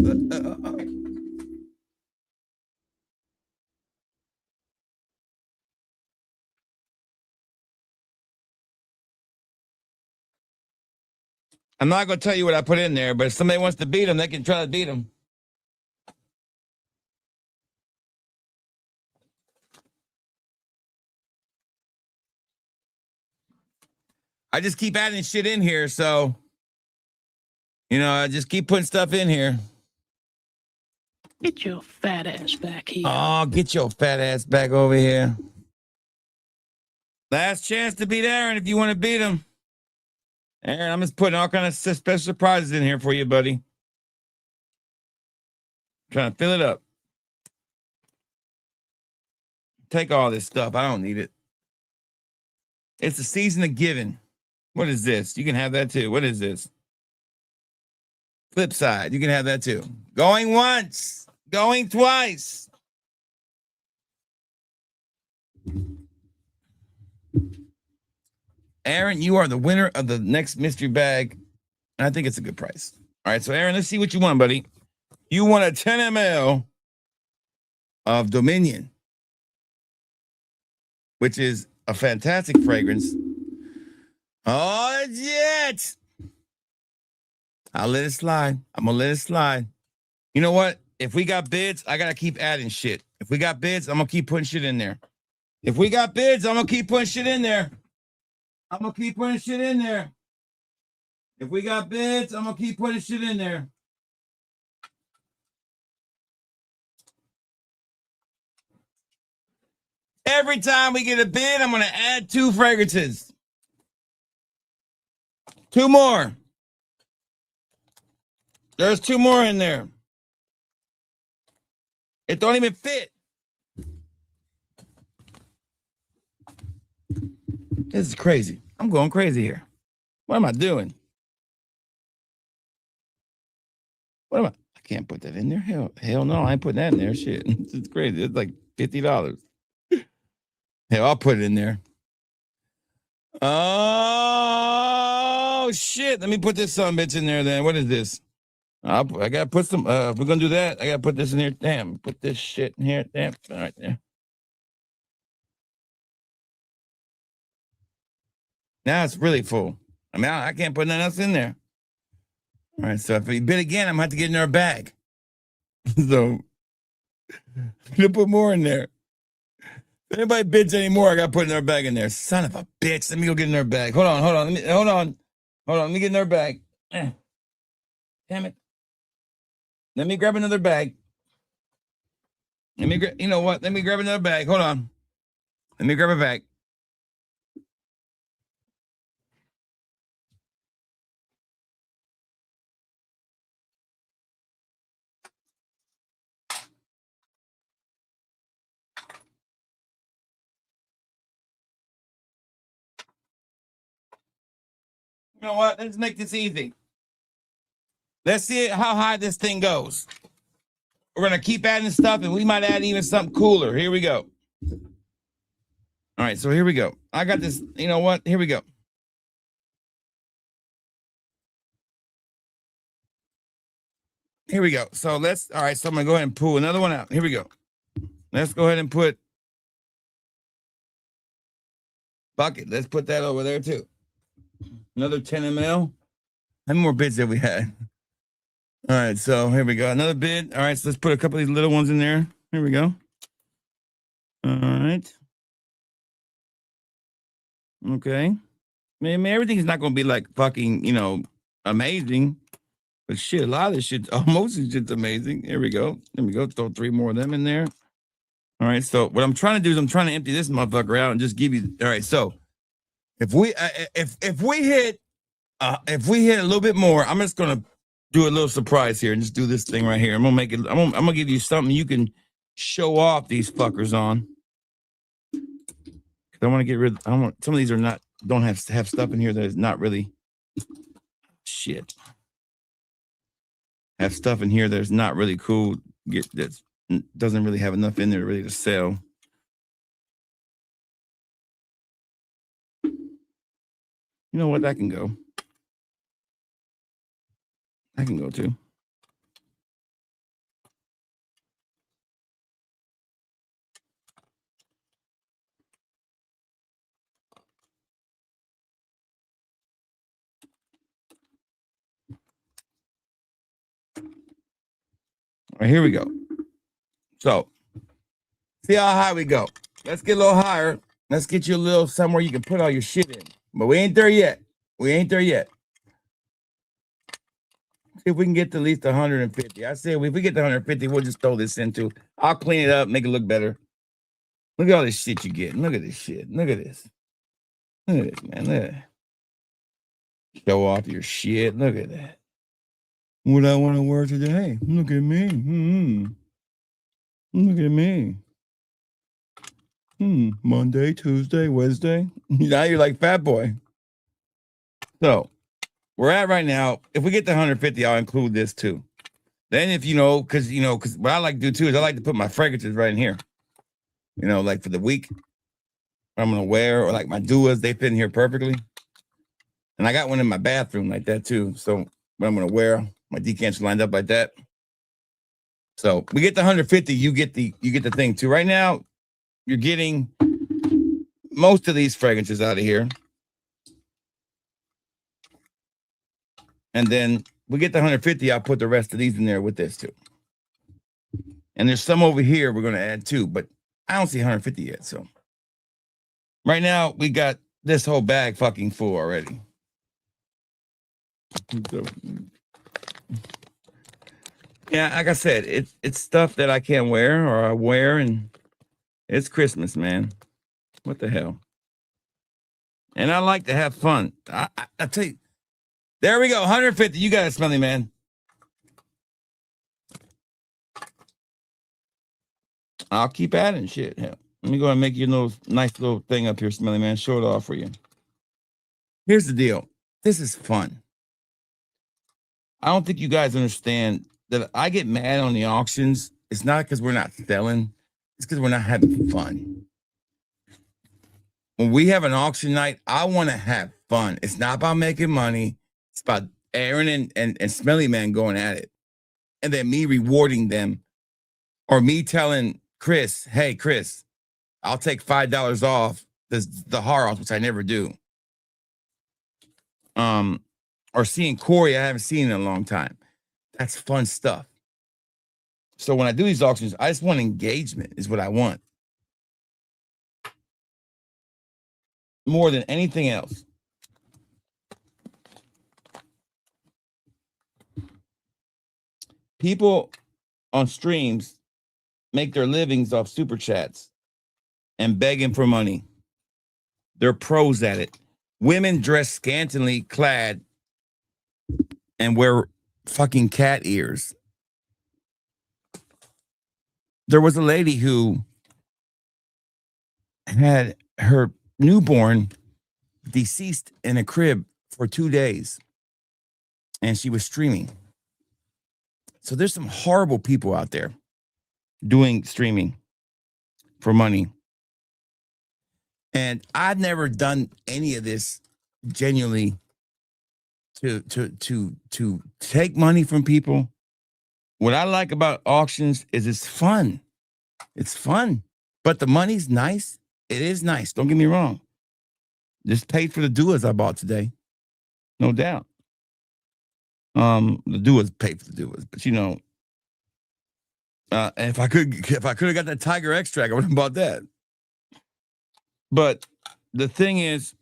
I'm not going to tell you what I put in there, but if somebody wants to beat him, they can try to beat him. I just keep adding shit in here, so, you know, I just keep putting stuff in here. Get your fat ass back here. Oh, get your fat ass back over here. Last chance to beat Aaron if you want to beat him. Aaron, I'm just putting all kinds of special surprises in here for you, buddy. Trying to fill it up. Take all this stuff. I don't need it. It's the season of giving. What is this? You can have that too. What is this? Flip side. You can have that too. Going once. Going twice. Aaron, you are the winner of the next mystery bag. And I think it's a good price. All right, so Aaron, let's see what you want, buddy. You want a 10 ml of Dominion, which is a fantastic fragrance. Oh, yes. I'll let it slide. I'm going to let it slide. You know what? if we got bids, I gotta keep adding shit. If we got bids, I'm gonna keep putting shit in there. If we got bids, I'm gonna keep putting shit in there. I'm gonna keep putting shit in there. If we got bids, I'm gonna keep putting shit in there. Every time we get a bid, I'm gonna add 2 fragrances. 2 more. There's 2 more in there. It don't even fit. This is crazy. I'm going crazy here. What am I doing? What am I can't put that in there. Hell no, I ain't putting that in there. Shit. It's crazy. It's like $50. Hell, I'll put it in there. Oh shit. Let me put this son bitch in there then. What is this? I gotta put some if we're gonna do that, I gotta put this in here. Damn, put this shit in here. Damn, all right there. Now it's really full. I mean, I can't put nothing else in there. All right, so if we bid again, I'm gonna have to get in our bag. So I'm gonna put more in there. If anybody bids anymore, I gotta put in our bag in there. Son of a bitch. Let me go get in our bag. Hold on. Hold on. Let me get in our bag. Damn it. Let me grab another bag. You know what? Let me grab another bag. Hold on. Let me grab a bag. You know what? Let's make this easy. Let's see how high this thing goes. We're going to keep adding stuff, and we might add even something cooler. Here we go. All right, so here we go. I got this. You know what? Here we go. Here we go. So all right, so I'm going to go ahead and pull another one out. Here we go. Let's go ahead and put bucket. Let's put that over there too. Another 10 ml. How many more bids have we had? All right, so here we go. Another bid. All right, so let's put a couple of these little ones in there. Here we go. All right. Okay. Man, everything's not going to be like fucking, amazing. But shit, a lot of this shit, most of it's amazing. Here we go. There we go. Throw 3 more of them in there. All right, so what I'm trying to do is I'm trying to empty this motherfucker out and just give you. All right, so if we hit a little bit more, I'm just gonna do a little surprise here and just do this thing right here. I'm gonna give you something you can show off these fuckers on. I want to get rid. Some of these don't have stuff in here that is not really shit. Have stuff in here that's not really cool. That doesn't really have enough in there really to sell. You know what? That can go. I can go too. All right, here we go. So, see how high we go. Let's get a little higher. Let's get you a little somewhere you can put all your shit in. But we ain't there yet. See if we can get to at least 150. I said if we get to 150, we'll just throw this into. I'll clean it up, make it look better. Look at all this shit you get. Look at this shit. Look at this. Look at this, man. Look at that. Show off your shit. Look at that. What I want to wear today. Look at me. Look at me. Monday, Tuesday, Wednesday. Now you're like Fat Boy. So we're at right now. If we get to 150, I'll include this too. Then if because what I like to do too is I like to put my fragrances right in here. Like for the week I'm gonna wear, or like my duas, they fit in here perfectly. And I got one in my bathroom like that too. So what I'm gonna wear, my decants lined up like that. So we get to 150, you get the thing too. Right now, you're getting most of these fragrances out of here. And then we get to 150, I'll put the rest of these in there with this too. And there's some over here we're going to add too, but I don't see 150 yet. So right now we got this whole bag fucking full already. Yeah, like I said, it's stuff that I can't wear or I wear, and it's Christmas, man. What the hell? And I like to have fun. I tell you, there we go, 150. You got it, Smelly Man. I'll keep adding shit. Hell, let me go and make you a little nice little thing up here, Smelly Man. Show it off for you. Here's the deal. This is fun. I don't think you guys understand that I get mad on the auctions. It's not because we're not selling. It's because we're not having fun. When we have an auction night, I want to have fun. It's not about making money. It's about Aaron and Smelly Man going at it. And then me rewarding them, or me telling Chris, hey, Chris, I'll take $5 off the horror, which I never do. Or seeing Corey, I haven't seen in a long time. That's fun stuff. So when I do these auctions, I just want engagement is what I want. More than anything else. People on streams make their livings off super chats and begging for money. They're pros at it. Women dress scantily clad and wear fucking cat ears. There was a lady who had her newborn deceased in a crib for 2 days, and she was streaming. So there's some horrible people out there doing streaming for money. And I've never done any of this genuinely to take money from people. What I like about auctions is it's fun. It's fun. But the money's nice. It is nice. Don't get me wrong. Just paid for the duas I bought today. No doubt. The duas paid for the duas, but you know, if I could have got that Tiger extract, I would have bought that. But the thing is,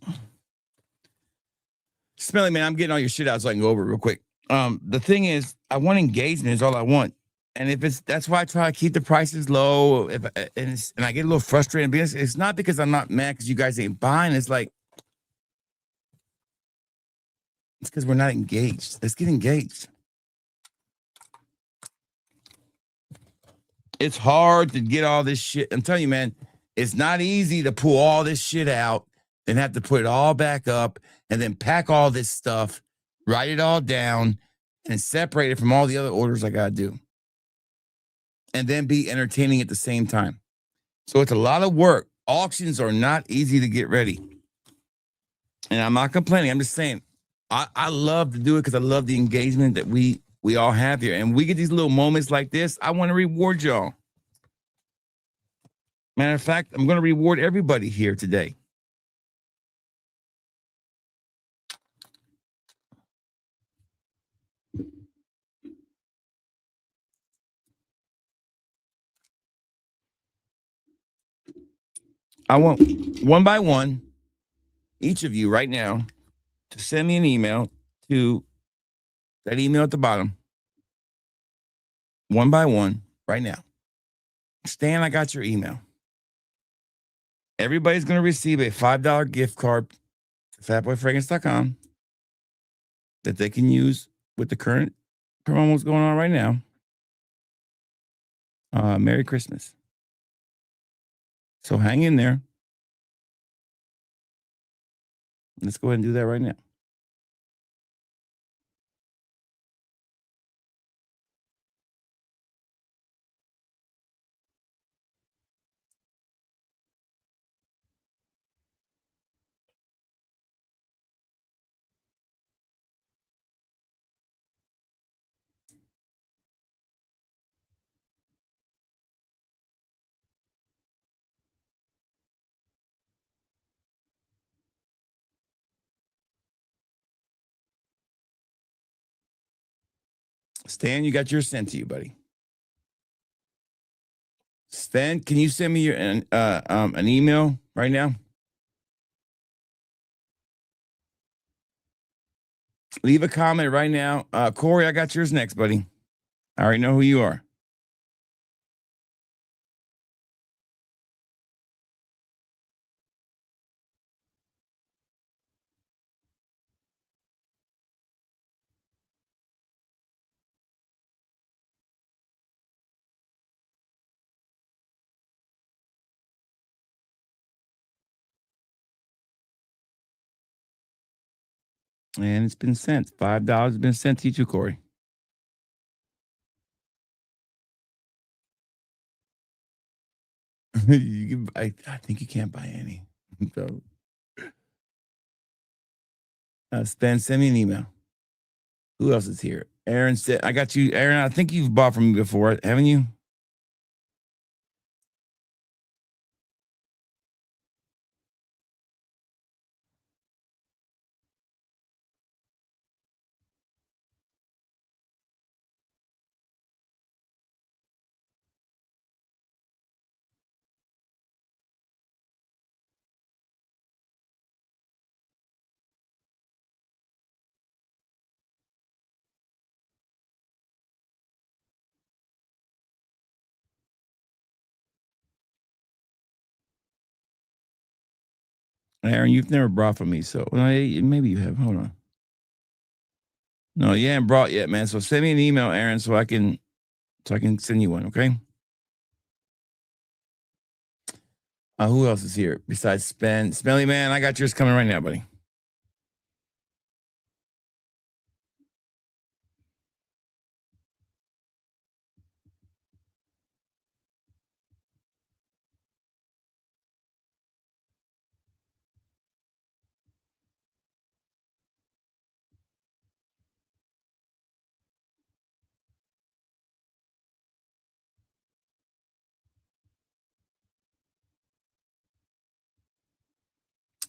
Smelly Man, I'm getting all your shit out so I can go over it real quick. The thing is, I want engagement is all I want. And if that's why I try to keep the prices low. And I get a little frustrated. Because it's not because I'm not mad because you guys ain't buying. It's like, it's because we're not engaged. Let's get engaged. It's hard to get all this shit. I'm telling you, man, it's not easy to pull all this shit out and have to put it all back up and then pack all this stuff, write it all down, and separate it from all the other orders I got to do. And then be entertaining at the same time. So it's a lot of work. Auctions are not easy to get ready. And I'm not complaining. I'm just saying, I love to do it because I love the engagement that we all have here. And we get these little moments like this. I want to reward y'all. Matter of fact, I'm going to reward everybody here today. I want one by one, each of you right now, to send me an email to that email at the bottom. One by one, right now. Stan, I got your email. Everybody's going to receive a $5 gift card to fatboyfragrance.com that they can use with the current promos going on right now. Merry Christmas. So hang in there. Let's go ahead and do that right now. Stan, you got yours sent to you, buddy. Sven, can you send me an email right now? Leave a comment right now. Corey, I got yours next, buddy. I already know who you are. And it's been sent. $5 has been sent to you too, Corey. I think you can't buy any. So, Sven, send me an email. Who else is here? Aaron said, I got you. Aaron, I think you've bought from me before, haven't you? Aaron, you've never brought from me, so well, maybe you have. Hold on. No, you haven't brought yet, man. So send me an email, Aaron, so I can send you one, okay? Who else is here besides Smelly Man? I got yours coming right now, buddy.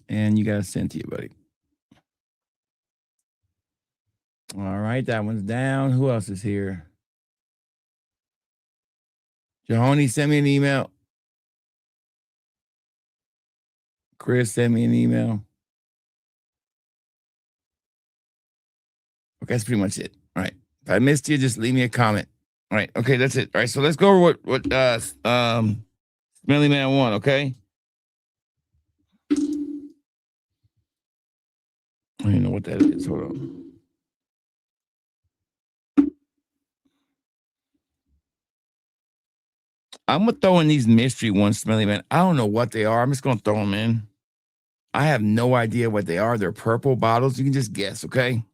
And you got to send to you, buddy. All right, that one's down. Who else is here? Jahoni, send me an email. Chris, send me an email. Okay, that's pretty much it. All right. If I missed you, just leave me a comment. All right. Okay, that's it. All right. So let's go over what Smelly Man won, okay? I don't even know what that is. Hold on. I'm gonna throw in these mystery ones, Smelly Man. I don't know what they are. I'm just gonna throw them in. I have no idea what they are. They're purple bottles. You can just guess, okay?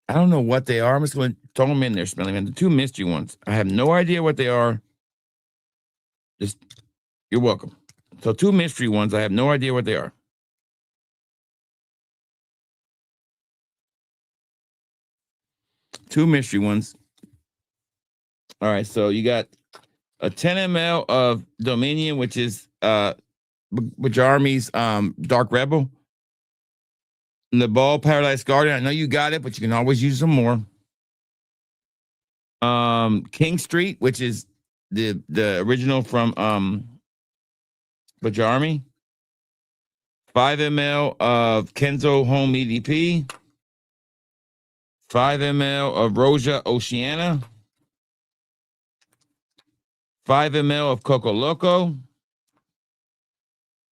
I don't know what they are. I'm just going to throw them in there, Smelly Man. The two mystery ones. I have no idea what they are. Just, you're welcome. So two mystery ones. I have no idea what they are. Two mystery ones. All right. So you got a 10 ml of Dominion, which is Bajarmi's Dark Rebel. And the Ball Paradise Garden. I know you got it, but you can always use some more. King Street, which is the original from Bajarmi. 5 ml of Kenzo Home EDP. 5 ml of Roja Oceana. 5 ml of Coco Loco.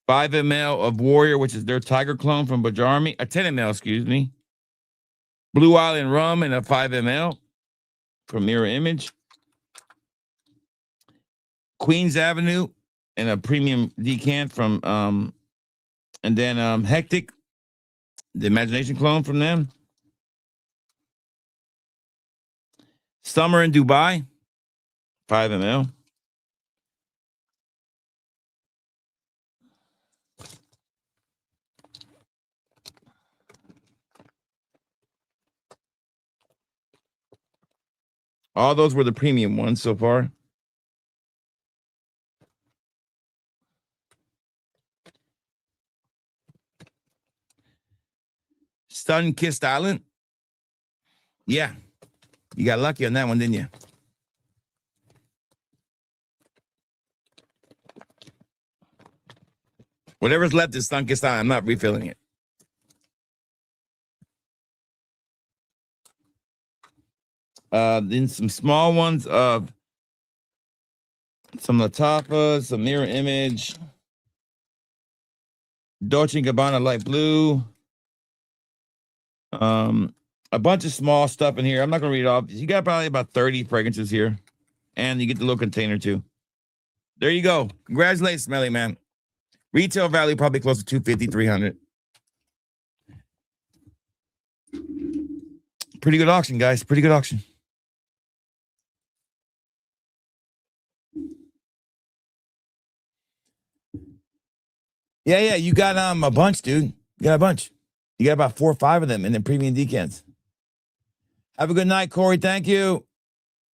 5 ml of Warrior, which is their Tiger clone from Bajarmi. 10 ml, excuse me. Blue Island Rum in a 5 ml from Mirror Image. Queens Avenue in a premium decant from and then Hectic, the Imagination clone from them. Summer in Dubai, 5 ml. All those were the premium ones so far. Sun-Kissed Island. Yeah. You got lucky on that one, didn't you? Whatever's left is Sankistan. I'm not refilling it. Then some small ones of some Lattafa, some Mirror Image, Dolce & Gabbana Light Blue, a bunch of small stuff in here. I'm not gonna read it off. You got probably about 30 fragrances here, and you get the little container too. There you go. Congratulations, Smelly Man. Retail value probably close to 250, 300. Pretty good auction, guys. Pretty good auction. Yeah, you got a bunch, dude. You got a bunch. You got about 4 or 5 of them in the premium decants. Have a good night, Corey. Thank you.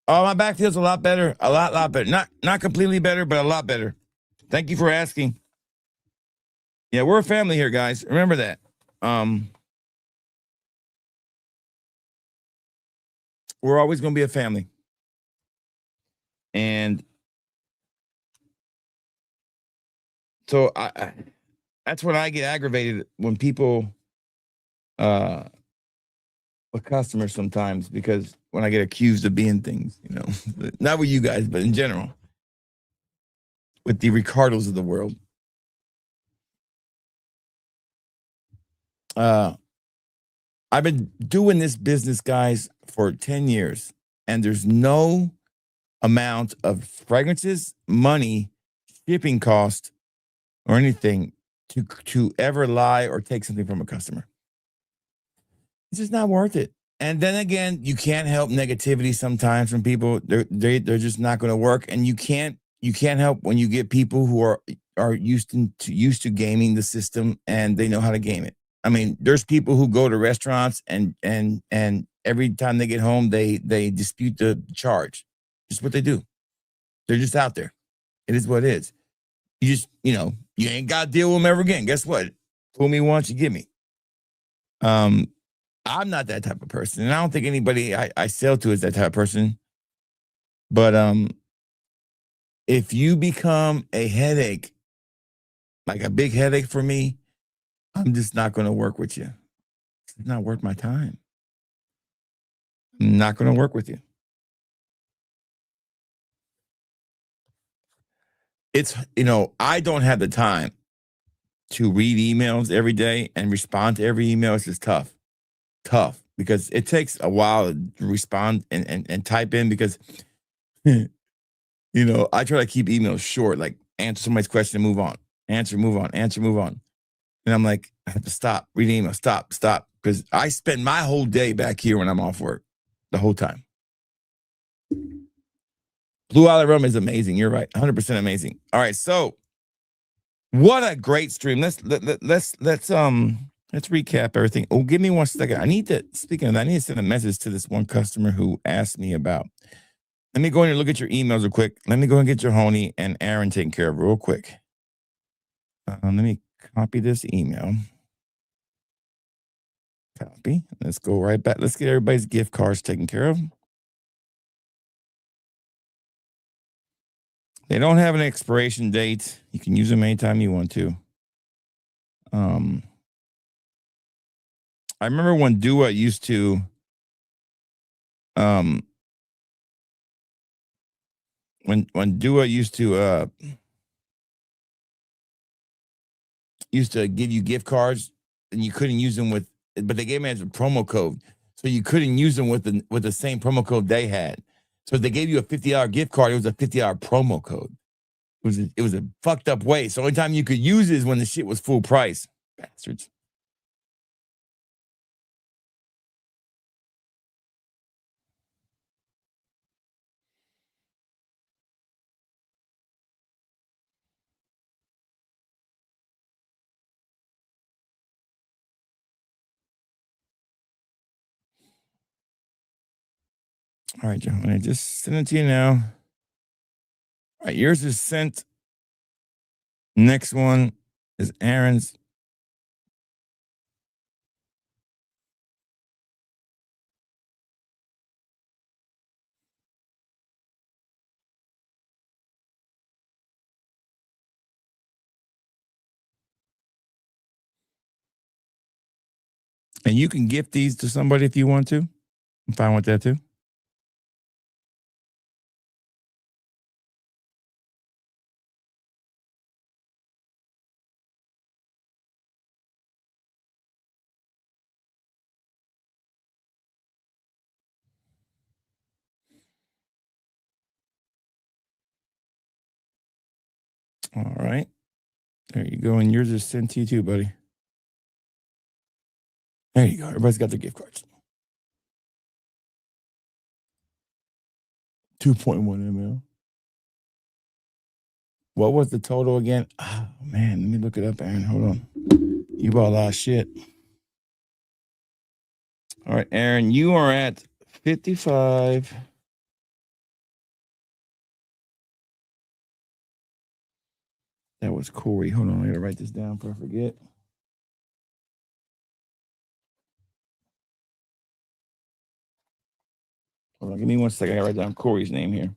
Oh, my back feels a lot better. A lot better. Not completely better, but a lot better. Thank you for asking. Yeah, we're a family here, guys. Remember that. We're always going to be a family. And so I that's when I get aggravated when people with customers sometimes, because when I get accused of being things, you know, not with you guys, but in general, with the Ricardos of the world. I've been doing this business, guys, for 10 years, and there's no amount of fragrances, money, shipping cost, or anything to ever lie or take something from a customer. It's just not worth it. And then again, you can't help negativity sometimes from people. They're just not going to work. And you can't help when you get people who are used to gaming the system, and they know how to game it. I mean, there's people who go to restaurants and every time they get home, they dispute the charge. Just what they do. They're just out there. It is what it is. You just, you ain't got to deal with them ever again. Guess what? Fool me once, you get me. I'm not that type of person, and I don't think anybody I sell to is that type of person. But if you become a headache, like a big headache for me, I'm just not going to work with you. It's not worth my time. I'm not going to work with you. It's, I don't have the time to read emails every day and respond to every email. It's just tough, because it takes a while to respond and type in, because, I try to keep emails short, like answer somebody's question and move on, answer, move on, answer, move on. And I'm like, I have to stop reading emails, stop, because I spend my whole day back here when I'm off work, the whole time. Blue Island Rum is amazing. You're right. 100% amazing. All right. So what a great stream. Let's recap everything. Oh, give me 1 second. Speaking of that, I need to send a message to this one customer who asked me about. Let me go in and look at your emails real quick. Let me go and get your Honey and Aaron taken care of real quick. Let me copy this email. Copy. Let's go right back. Let's get everybody's gift cards taken care of. They don't have an expiration date. You can use them anytime you want to. I remember when Dua used to when Dua used to give you gift cards, and you couldn't use them but they gave me as a promo code, so you couldn't use them with the same promo code they had. So if they gave you a $50 gift card, it was a $50 promo code. It was a fucked up way. So the only time you could use it is when the shit was full price. Bastards. All right, John, I just sent it to you now. All right, yours is sent. Next one is Aaron's. And you can gift these to somebody if you want to. I'm fine with that too. All right. There you go. And yours is sent to you too, buddy. There you go. Everybody's got their gift cards. 2.1 ml. What was the total again? Oh, man. Let me look it up, Aaron. Hold on. You bought a lot of shit. All right, Aaron, you are at 55. That was Corey. Hold on. I got to write this down before I forget. Hold on. Give me 1 second. I got to write down Corey's name here.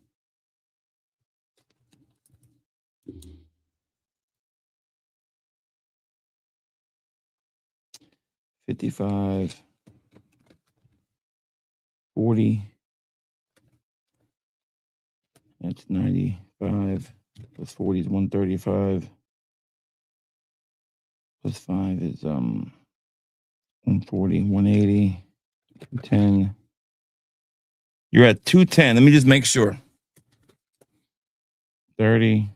$55, 40. That's 95. Plus 40 is 135. Plus 5 is 140, 180, 210. You're at 210. Let me just make sure. 30,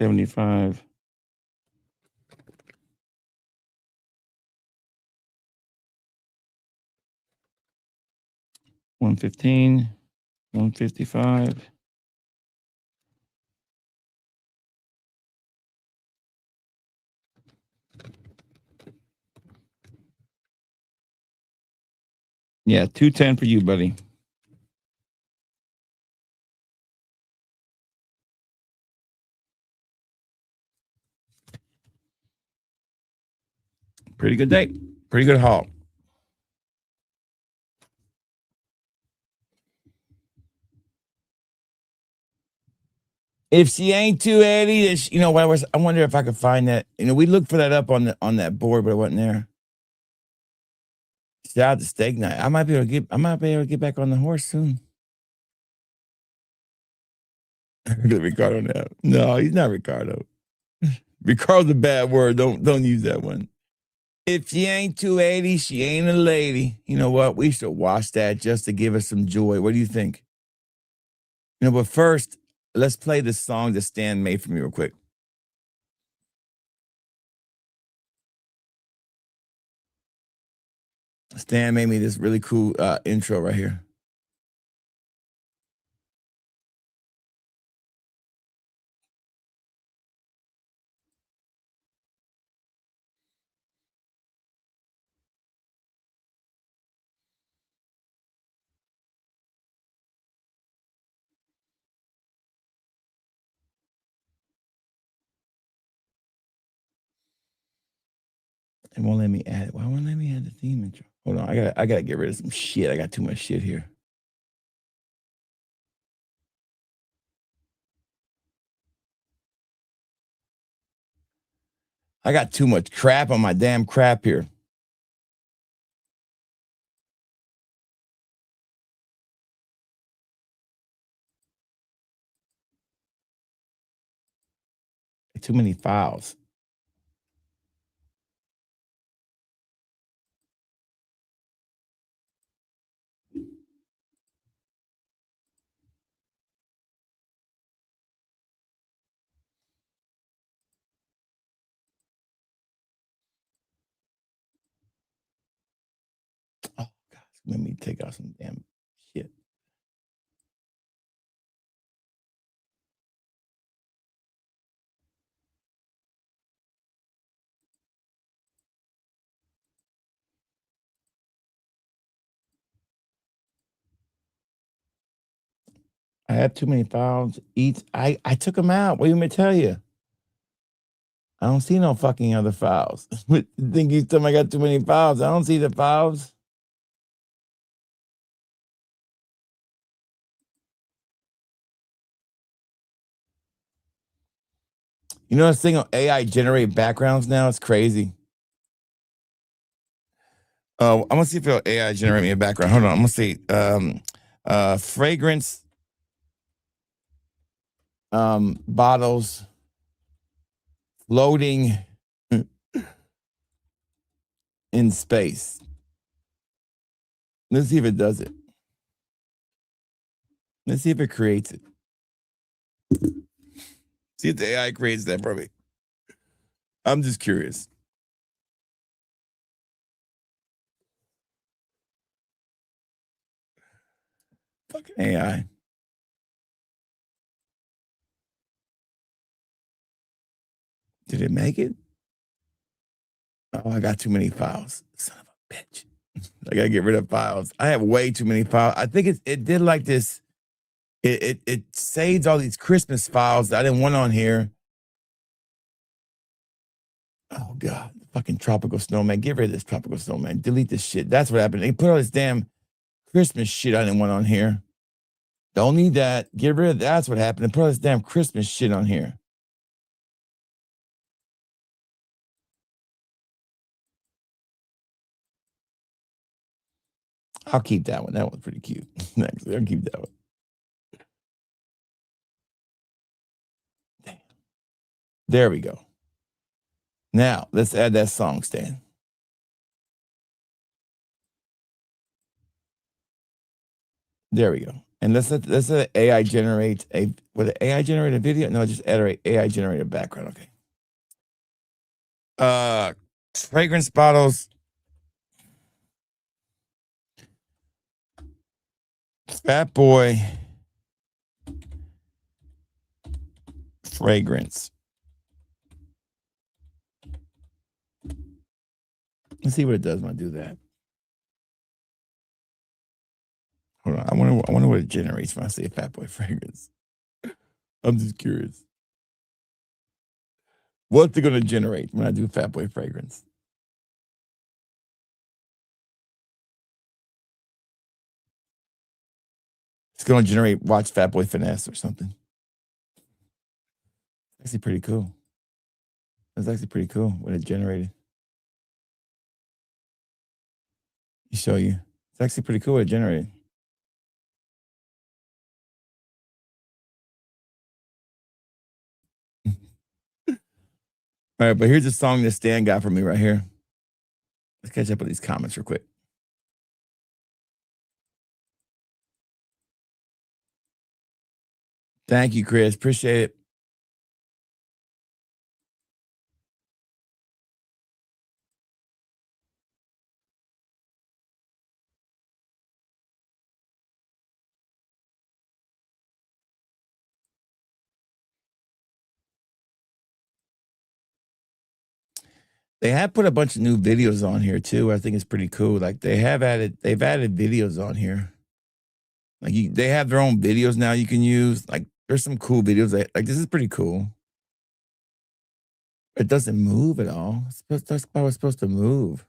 75. $115, $155. Yeah, 210 for you, buddy. Pretty good day. Pretty good haul. If she ain't 280, you know what I wonder if I could find that. You know, we looked for that up on that board, but it wasn't there. Shout out to Steak Night. I might be able to get back on the horse soon. Ricardo now. No, he's not Ricardo. Ricardo's a bad word. Don't use that one. If she ain't 280, she ain't a lady. You know what? We should watch that just to give us some joy. What do you think? You know, but first, let's play this song that Stan made for me real quick. Stan made me this really cool intro right here. It won't let me add it. Why won't let me add the theme intro? Hold on, I gotta get rid of some shit. I got too much shit here. I got too much crap on my damn crap here. Too many files. Oh, God. Let me take out some damn shit. I had too many files. I took them out. What do you want me to tell you? I don't see no fucking other files. You think you told me I got too many files? I don't see the files. You know this thing on AI generate backgrounds now? It's crazy. I'm gonna see if it'll AI generate me a background. Hold on, I'm gonna see. Fragrance bottles floating in space. Let's see if it does it. Let's see if it creates it. See if the AI creates that for me. I'm just curious. Fucking AI. Did it make it? Oh, I got too many files. Son of a bitch. I gotta get rid of files. I have way too many files. I think it did like this. It saves all these Christmas files that I didn't want on here. Oh God, fucking tropical snowman. Get rid of this tropical snowman. Delete this shit. That's what happened. They put all this damn Christmas shit I didn't want on here. Don't need that. Get rid of that. That's what happened. They put all this damn Christmas shit on here. I'll keep that one. That one's pretty cute. Actually, I'll keep that one. Damn. There we go. Now, let's add that song, Stan. There we go. And let's let AI generate a, would the AI generate a video? No, just add AI generate a background. Okay. Fragrance bottles. Fat Boy fragrance. Let's see what it does when I do that. Hold on. I wonder what it generates when I say Fat Boy fragrance. I'm just curious. What's it going to generate when I do Fat Boy fragrance? It's going to generate watch Fat Boy finesse or something. Actually pretty cool. That's actually pretty cool what it generated. Let me show you. It's actually pretty cool what it generated. All right, but here's a song that Stan got for me right here. Let's catch up with these comments real quick. Thank you, Chris. Appreciate it. They have put a bunch of new videos on here too. I think it's pretty cool. Like they've added videos on here. Like they have their own videos now you can use. Like there's some cool videos. Like this is pretty cool. It doesn't move at all. That's how it's supposed to move.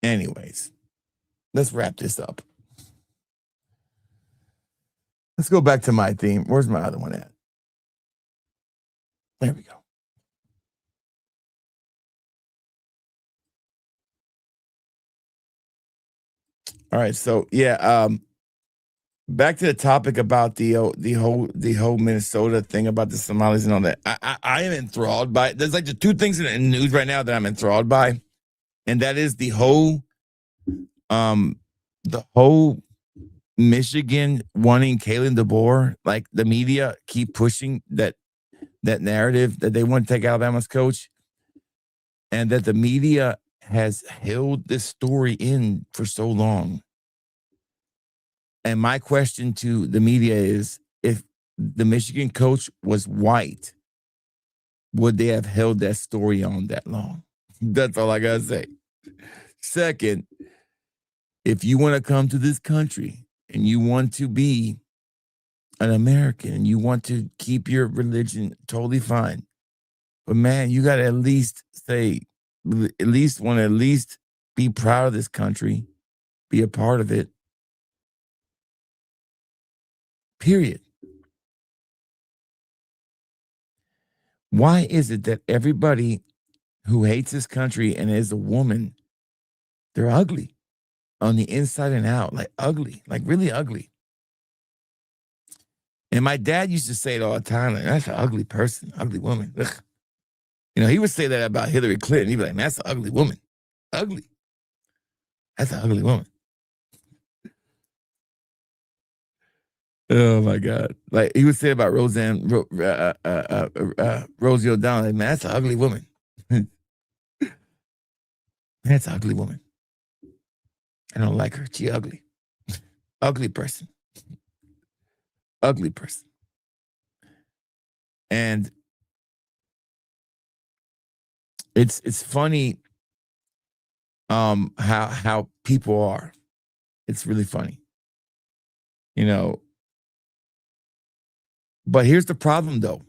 Anyways, let's wrap this up. Let's go back to my theme. Where's my other one at? There we go. All right, so yeah, back to the topic about the whole Minnesota thing about the Somalis and all that. I am enthralled by it. There's like the two things in the news right now that I'm enthralled by, and that is the whole Michigan wanting Kalen DeBoer. Like the media keep pushing that narrative that they want to take Alabama's coach, and that the media has held this story in for so long. And my question to the media is, if the Michigan coach was white, would they have held that story on that long? That's all I got to say. Second, if you want to come to this country and you want to be an American and you want to keep your religion, totally fine. But man, you got to at least be proud of this country, be a part of it. Period. Why is it that everybody who hates this country and is a woman, they're ugly on the inside and out, like ugly, like really ugly? And my dad used to say it all the time, like, that's an ugly person, ugly woman. Ugh. You know, he would say that about Hillary Clinton. He'd be like, man, that's an ugly woman. Ugly. That's an ugly woman. Oh my God! Like he would say about Rosie O'Donnell, like, man, that's an ugly woman. That's an ugly woman. I don't like her. She ugly. Ugly person. Ugly person. And it's funny how people are. It's really funny. You know. But here's the problem, though.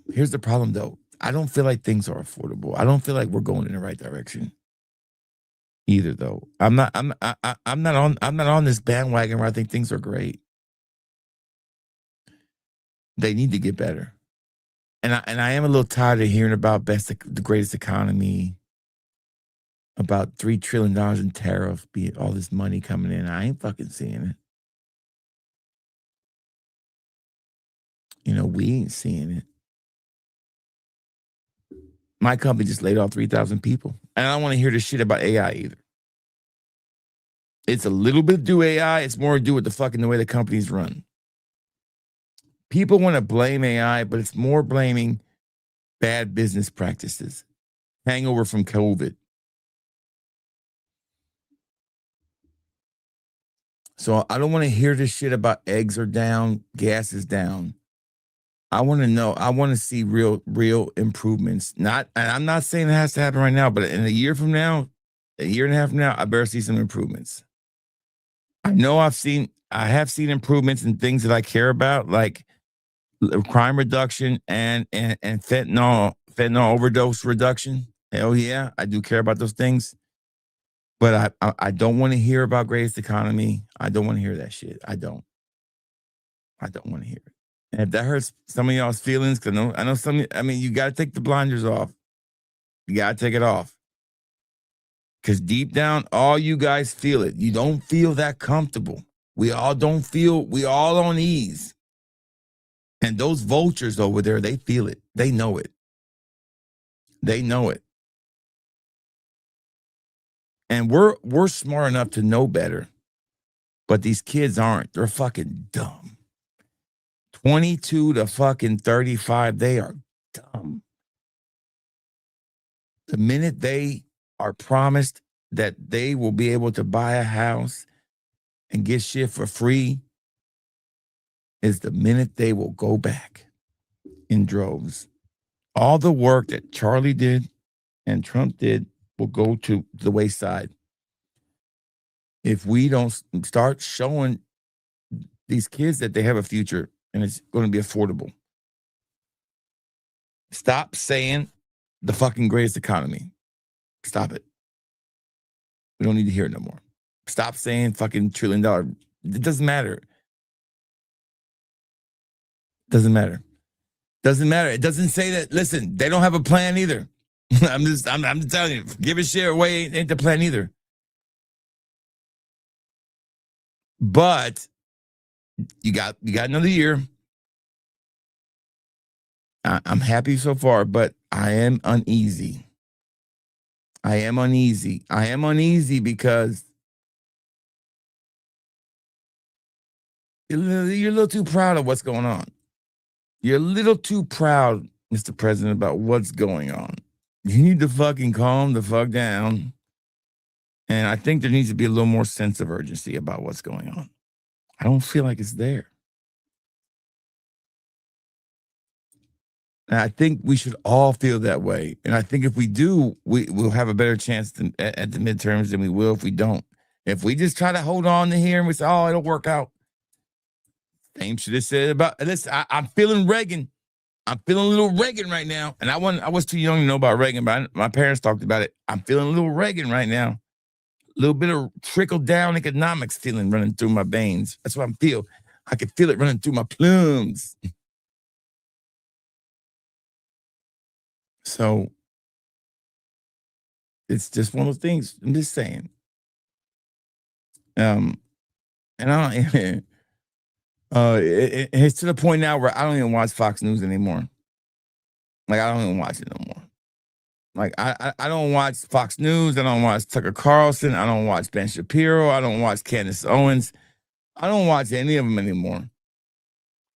I don't feel like things are affordable. I don't feel like we're going in the right direction either, though. I'm not on this bandwagon where I think things are great. They need to get better. And I am a little tired of hearing about the greatest economy, about $3 trillion in tariff, be all this money coming in. I ain't fucking seeing it. You know, we ain't seeing it. My company just laid off 3,000 people. And I don't want to hear this shit about AI either. It's a little bit to do AI. It's more to do with the way the companies run. People want to blame AI, but it's more blaming bad business practices. Hangover from COVID. So I don't want to hear this shit about eggs are down, gas is down. I want to know. I want to see real improvements. And I'm not saying it has to happen right now, but in a year from now, a year and a half from now, I better see some improvements. I know I have seen improvements in things that I care about, like crime reduction and fentanyl overdose reduction. Hell yeah, I do care about those things. But I don't want to hear about greatest economy. I don't want to hear that shit. I don't want to hear it. And if that hurts some of y'all's feelings, because I know some, I mean, you got to take the blinders off. You got to take it off. Because deep down, all you guys feel it. You don't feel that comfortable. We all on ease. And those vultures over there, they feel it. They know it. They know it. And we're smart enough to know better. But these kids aren't. They're fucking dumb. 22 to fucking 35, they are dumb. The minute they are promised that they will be able to buy a house and get shit for free is the minute they will go back in droves. All the work that Charlie did and Trump did will go to the wayside. If we don't start showing these kids that they have a future, and it's going to be affordable. Stop saying the fucking greatest economy. Stop it. We don't need to hear it no more. Stop saying fucking $1 trillion. It doesn't matter. Doesn't matter. Doesn't matter. It doesn't say that. Listen, they don't have a plan either. I'm just telling you, give a shit away ain't the plan either. But you got another year. I'm happy so far, but I am uneasy. I am uneasy because you're a little too proud of what's going on. You're a little too proud, Mr. President, about what's going on. You need to fucking calm the fuck down. And I think there needs to be a little more sense of urgency about what's going on. I don't feel like it's there. And I think we should all feel that way. And I think if we do, we'll have a better chance at the midterms than we will if we don't. If we just try to hold on to here and we say, oh, it'll work out. Same should have said about this. I'm feeling Reagan. I'm feeling a little Reagan right now. And I was too young to know about Reagan, but my parents talked about it. I'm feeling a little Reagan right now. A little bit of trickle down economics feeling running through my veins. That's what I'm feeling. I can feel it running through my plumes. So it's just one of those things. I'm just saying. And I don't. It's to the point now where I don't even watch Fox News anymore. Like I don't even watch it no more. Like I don't watch Fox News. I don't watch Tucker Carlson. I don't watch Ben Shapiro. I don't watch Candace Owens. I don't watch any of them anymore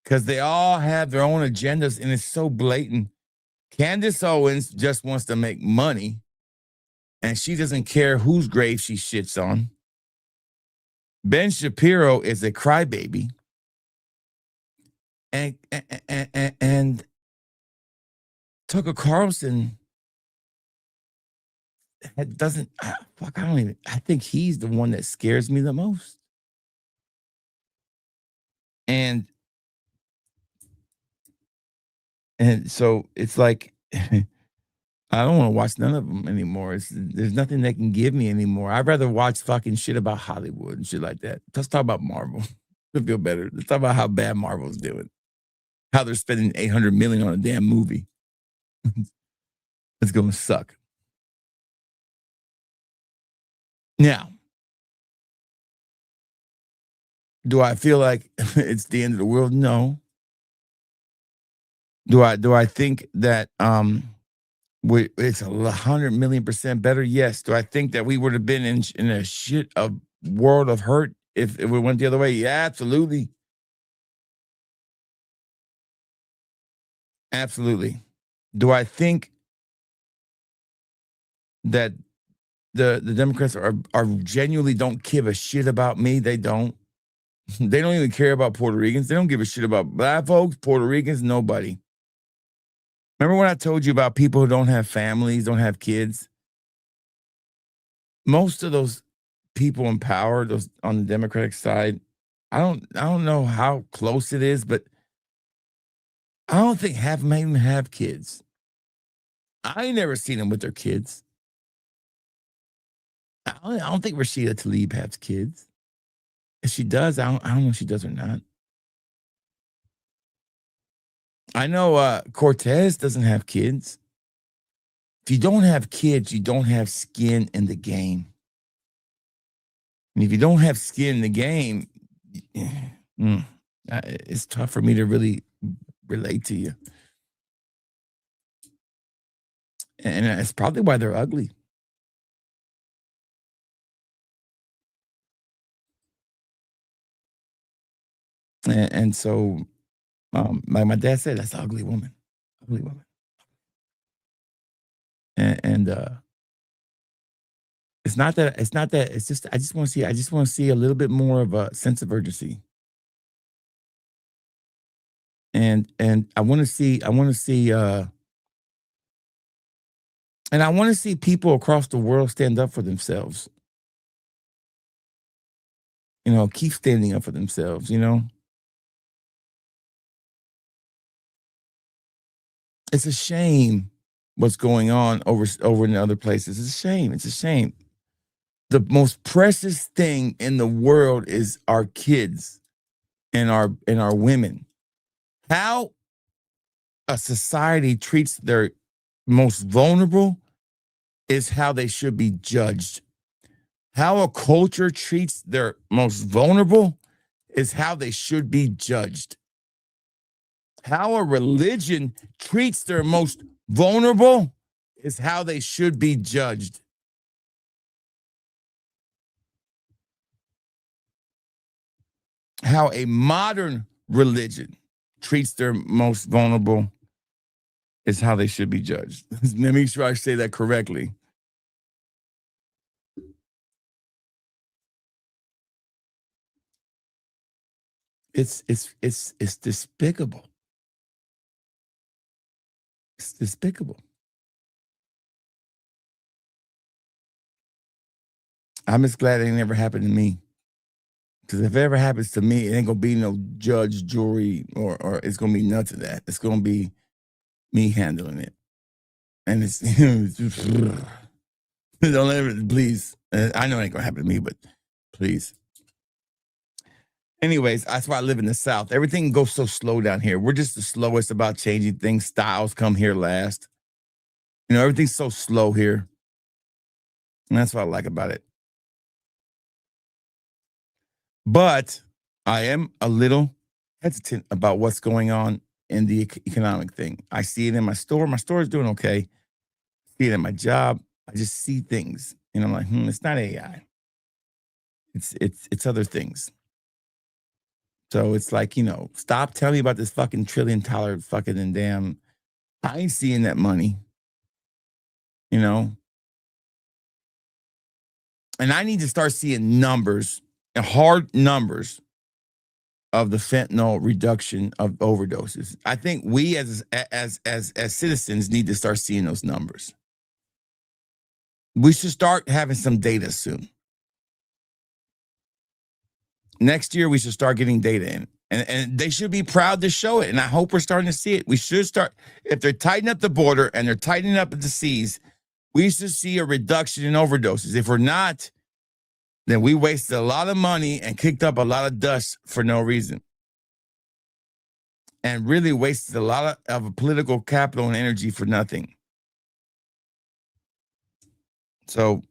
because they all have their own agendas, and it's so blatant. Candace Owens just wants to make money, and she doesn't care whose grave she shits on. Ben Shapiro is a crybaby, and Tucker Carlson doesn't. Fuck, I don't even. I think he's the one that scares me the most. And so it's like I don't want to watch none of them anymore. There's nothing they can give me anymore. I'd rather watch fucking shit about Hollywood and shit like that. Let's talk about Marvel. It'll feel better. Let's talk about how bad Marvel's doing. How they're spending $800 million on a damn movie. It's gonna suck. Now, do I feel like it's the end of the world? No. Do I think that it's 100,000,000% better? Yes. Do I think that we would have been in a shit of world of hurt if we went the other way? Yeah, absolutely. Absolutely. Do I think that the Democrats are genuinely don't give a shit about me? They don't. They don't even care about Puerto Ricans. They don't give a shit about black folks, Puerto Ricans, nobody. Remember when I told you about people who don't have families, don't have kids? Most of those people in power, those on the Democratic side, I don't know how close it is, but I don't think half of them even have kids. I ain't never seen them with their kids. I don't think Rashida Tlaib has kids. If she does, I don't know if she does or not. I know Cortez doesn't have kids. If you don't have kids, you don't have skin in the game. And if you don't have skin in the game, it's tough for me to really relate to you. And it's probably why they're ugly. And so, like my dad said, that's an ugly woman. Ugly woman. And it's not that, it's just, I just want to see a little bit more of a sense of urgency. And I want to see, and I want to see people across the world stand up for themselves. You know, keep standing up for themselves, you know. It's a shame what's going on over in other places. It's a shame. It's a shame. The most precious thing in the world is our kids and our women. How a society treats their most vulnerable is how they should be judged. How a culture treats their most vulnerable is how they should be judged. How a religion treats their most vulnerable is how they should be judged. How a modern religion treats their most vulnerable is how they should be judged. Let me sure I say that correctly. It's despicable. It's despicable. I'm just glad it never happened to me. Because if it ever happens to me, it ain't gonna be no judge, jury, or it's gonna be none of that. It's gonna be me handling it. And it's don't ever, please. I know it ain't gonna happen to me, but please. Anyways, that's why I live in the South. Everything goes so slow down here. We're just the slowest about changing things. Styles come here last. You know, everything's so slow here. And that's what I like about it. But I am a little hesitant about what's going on in the economic thing. I see it in my store. My store is doing okay. See it in my job. I just see things. And I'm like, it's not AI. It's other things. So it's like, stop telling me about this fucking $1 trillion fucking and damn. I ain't seeing that money. And I need to start seeing numbers, hard numbers of the fentanyl reduction of overdoses. I think we as citizens need to start seeing those numbers. We should start having some data soon. Next year, we should start getting data in. And they should be proud to show it. And I hope we're starting to see it. We should start, if they're tightening up the border and they're tightening up at the seas, we should see a reduction in overdoses. If we're not, then we wasted a lot of money and kicked up a lot of dust for no reason. And really wasted a lot of political capital and energy for nothing. So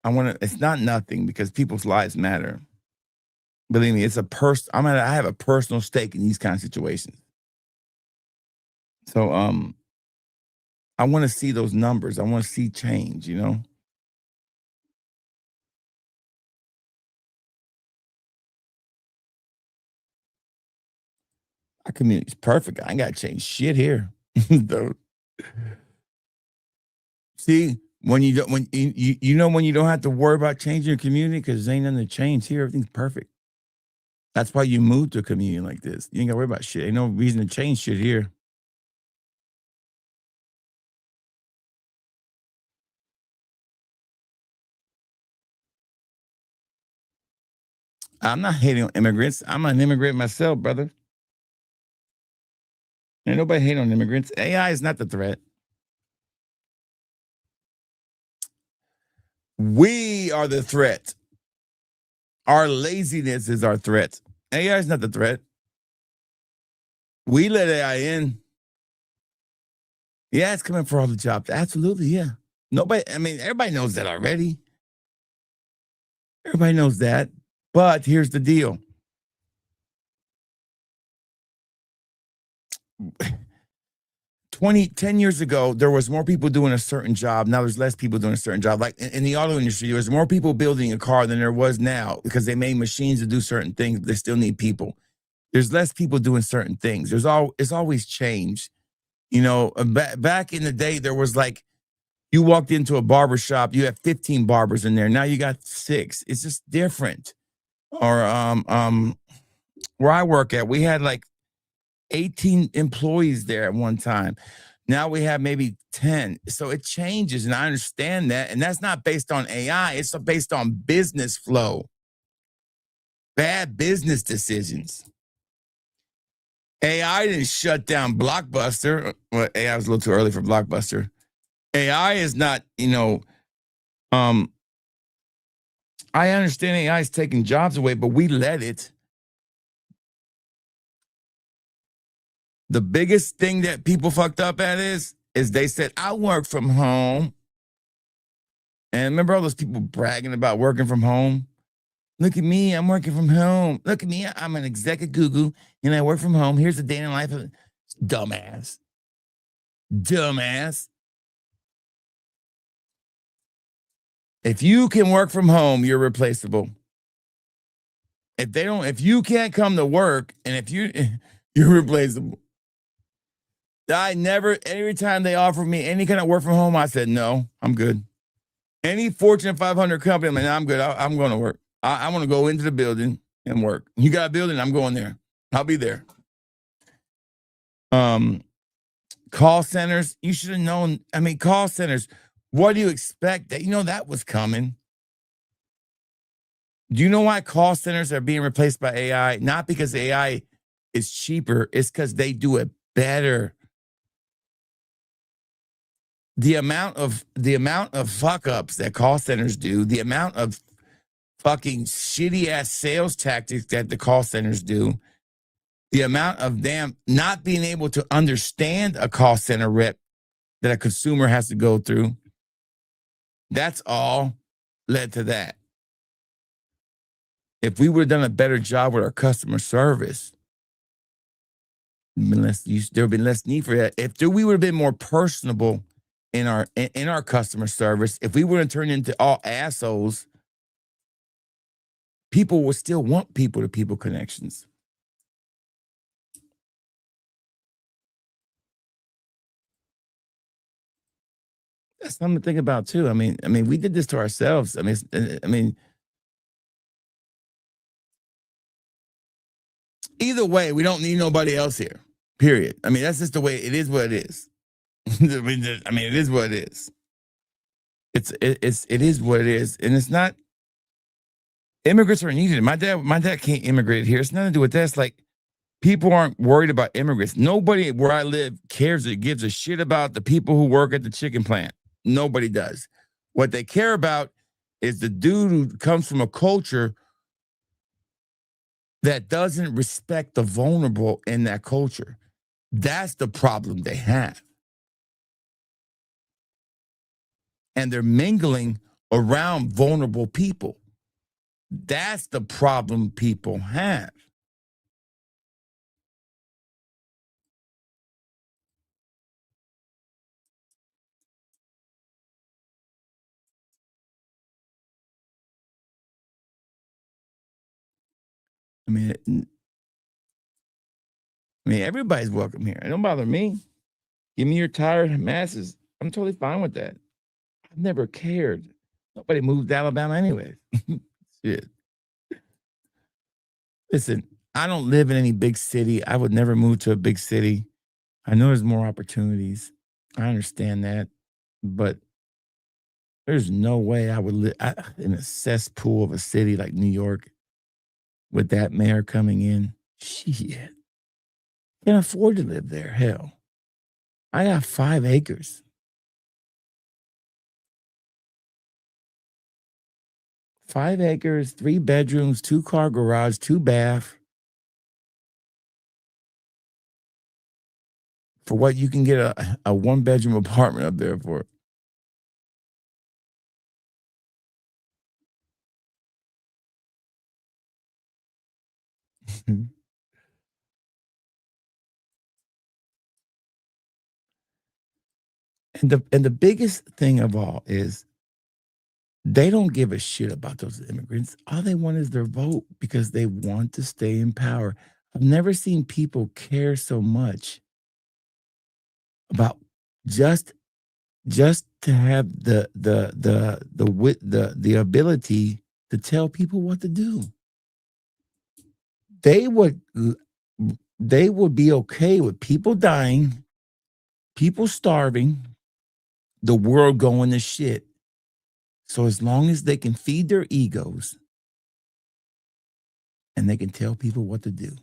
it's not nothing because people's lives matter. Believe me, I have a personal stake in these kind of situations. So I want to see those numbers. I want to see change, Our community's perfect. I ain't got to change shit here. See, when you don't when you don't have to worry about changing your community because there ain't nothing to change here, everything's perfect. That's why you move to a community like this. You ain't gotta worry about shit. Ain't no reason to change shit here. I'm not hating on immigrants. I'm an immigrant myself, brother. Ain't nobody hating on immigrants. AI is not the threat. We are the threat. Our laziness is our threat. AI is not the threat. We let AI in. Yeah, it's coming for all the jobs. Absolutely, yeah. Everybody knows that already. Everybody knows that. But here's the deal. 10 years ago, there was more people doing a certain job. Now there's less people doing a certain job. Like in the auto industry, there was more people building a car than there was now because they made machines to do certain things, but they still need people. There's less people doing certain things. It's always changed. Back in the day, there was like, you walked into a barber shop, you had 15 barbers in there. Now you got 6. It's just different. Or where I work at, we had like 18 employees there at one time. Now we have maybe 10. So it changes, and I understand that. And that's not based on AI. It's based on business flow. Bad business decisions. AI didn't shut down Blockbuster. Well, AI was a little too early for Blockbuster. AI is not, I understand AI is taking jobs away, but we let it. The biggest thing that people fucked up at is they said, I work from home. And remember all those people bragging about working from home? Look at me, I'm working from home. Look at me, I'm an exec at Google, and I work from home. Here's the day in the life of dumbass. Dumbass. If you can work from home, you're replaceable. If you can't come to work, and you're replaceable. Every time they offered me any kind of work from home, I said, no, I'm good. Any Fortune 500 company, I'm good. I'm going to work. I want to go into the building and work. You got a building, I'm going there. I'll be there. Call centers, you should have known. Call centers, what do you expect? That was coming. Do you know why call centers are being replaced by AI? Not because AI is cheaper. It's because they do it better. The amount of fuck ups that call centers do, the amount of fucking shitty ass sales tactics that the call centers do, the amount of them not being able to understand a call center rep that a consumer has to go through, that's all led to that. If we would have done a better job with our customer service, there would have been less need for that. If we would have been more personable in our customer service, if we wouldn't turn into all assholes, people would still want people-to-people connections. That's something to think about too. I mean, we did this to ourselves. Either way, we don't need nobody else here. Period. I mean, that's just the way it is. What it is. It is what it is. It is what it is, and it's not. Immigrants are needed. My dad can't immigrate here. It's nothing to do with that. It's like people aren't worried about immigrants. Nobody where I live cares or gives a shit about the people who work at the chicken plant. Nobody does. What they care about is the dude who comes from a culture that doesn't respect the vulnerable in that culture. That's the problem they have. And they're mingling around vulnerable people. That's the problem people have. I mean, everybody's welcome here. It don't bother me. Give me your tired masses. I'm totally fine with that. I've never cared. Nobody moved to Alabama anyways. Shit. Listen, I don't live in any big city. I would never move to a big city. I know there's more opportunities. I understand that. But there's no way I would live in a cesspool of a city like New York with that mayor coming in. Shit. Can't afford to live there. Hell. I got 5 acres. 5 acres, 3 bedrooms, 2-car garage, 2 bath. For what you can get a 1-bedroom apartment up there for. And the biggest thing of all is they don't give a shit about those immigrants. All they want is their vote because they want to stay in power. I've never seen people care so much about just to have the ability to tell people what to do. They would be okay with people dying, people starving, the world going to shit. So as long as they can feed their egos and they can tell people what to do.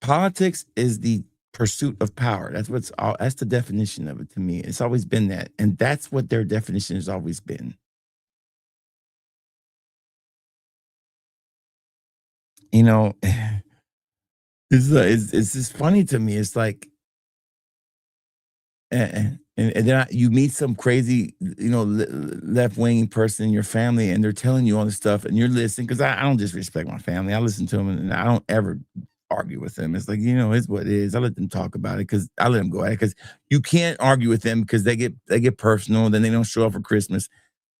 Politics is the pursuit of power. That's the definition of it to me. It's always been that. And that's what their definition has always been. You know, it's just funny to me. It's like, and then you meet some crazy, left-wing person in your family, and they're telling you all this stuff, and you're listening, because I don't disrespect my family. I listen to them, and I don't ever argue with them. It's like, it's what it is. I let them talk about it, because I let them go at it, because you can't argue with them because they get personal, then they don't show up for Christmas.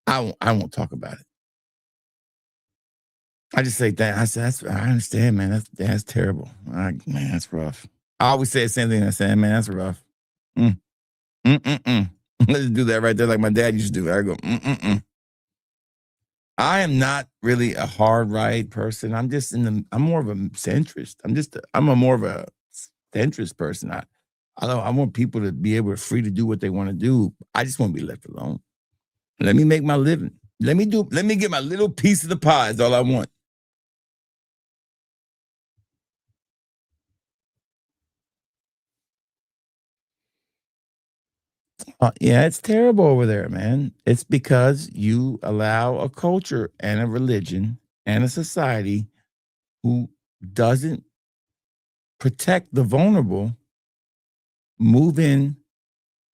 I won't talk about it. I just say that. I said, I understand, man. That's terrible. Man, that's rough. I always say the same thing. I say, man, that's rough. Let's do that right there, like my dad used to do. I go, I am not really a hard right person. I'm more of a centrist. I'm more of a centrist person. I want people to be able to free to do what they want to do. I just want to be left alone. Let me make my living. Let me get my little piece of the pie is all I want. Yeah, it's terrible over there, man. It's because you allow a culture and a religion and a society who doesn't protect the vulnerable move in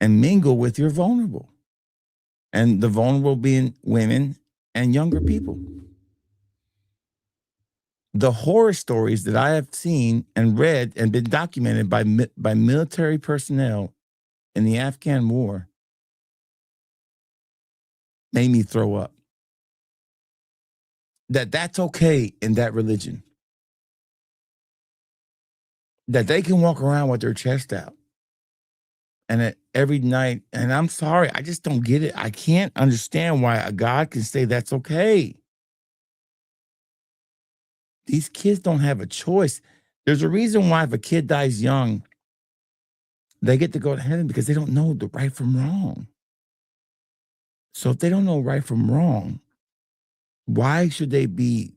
and mingle with your vulnerable. And the vulnerable being women and younger people. The horror stories that I have seen and read and been documented by military personnel in the Afghan war made me throw up. That's okay in that religion. That they can walk around with their chest out. And every night, and I'm sorry, I just don't get it. I can't understand why a God can say that's okay. These kids don't have a choice. There's a reason why if a kid dies young, they get to go to heaven because they don't know the right from wrong. So if they don't know right from wrong, why should they be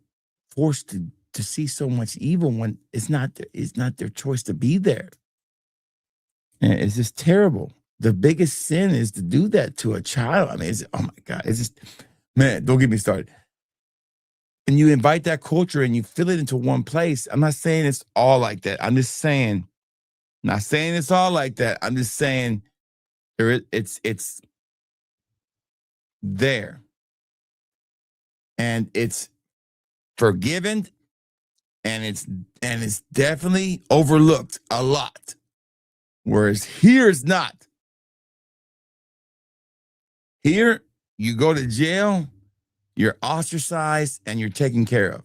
forced to see so much evil when it's not their choice to be there? And it's just terrible. The biggest sin is to do that to a child. I mean, oh my God, it's just, man, don't get me started. And you invite that culture and you fill it into one place. I'm not saying it's all like that. I'm just saying, not saying it's all like that. I'm just saying it's there. And it's forgiven and it's definitely overlooked a lot. Whereas here is not. Here, you go to jail, you're ostracized, and you're taken care of.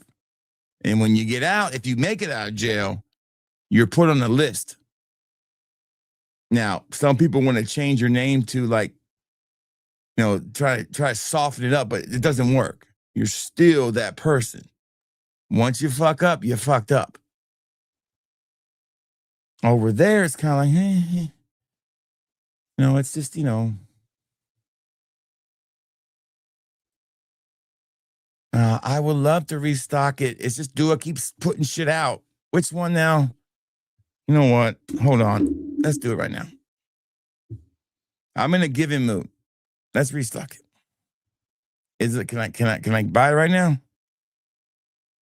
And when you get out, if you make it out of jail, you're put on a list. Now, some people want to change your name to like, try to soften it up, but it doesn't work. You're still that person. Once you fuck up, you're fucked up. Over there, it's kind of like, hey. It's just, I would love to restock it. It's just Dua keeps putting shit out. Which one now? You know what? Hold on. Let's do it right now. I'm in a giving mood. Let's restock it. Is it? Can I buy it right now?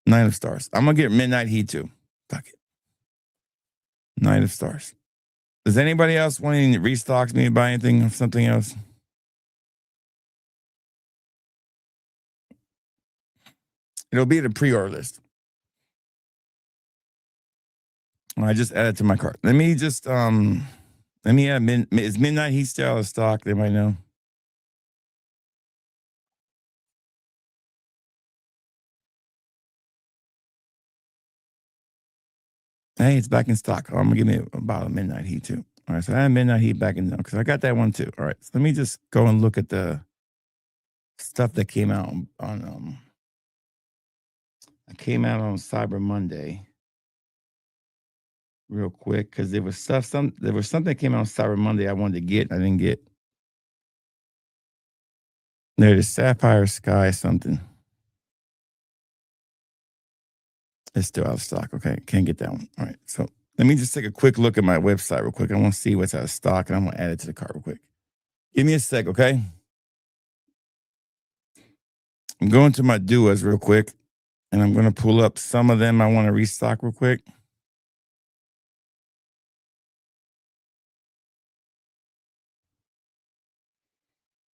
9 of Stars. I'm gonna get Midnight Heat too. Fuck it. 9 of Stars. Does anybody else want any restocks? Me to buy anything or something else? It'll be the pre-order list. I just added to my cart. Let me just let me add is Midnight Heat still out of stock? They might know. Hey, it's back in stock. I'm gonna give me a bottle of Midnight Heat too. All right, so I have Midnight Heat back in because I got that one too. All right, so let me just go and look at the stuff that came out on Cyber Monday real quick because there was something that came out on Cyber Monday I wanted to get and I didn't get. There's Sapphire Sky something. It's still out of stock. Okay, can't get that one. All right, so let me just take a quick look at my website real quick. I want to see what's out of stock, and I'm going to add it to the cart real quick. Give me a sec, okay? I'm going to my Duas real quick, and I'm going to pull up some of them I want to restock real quick.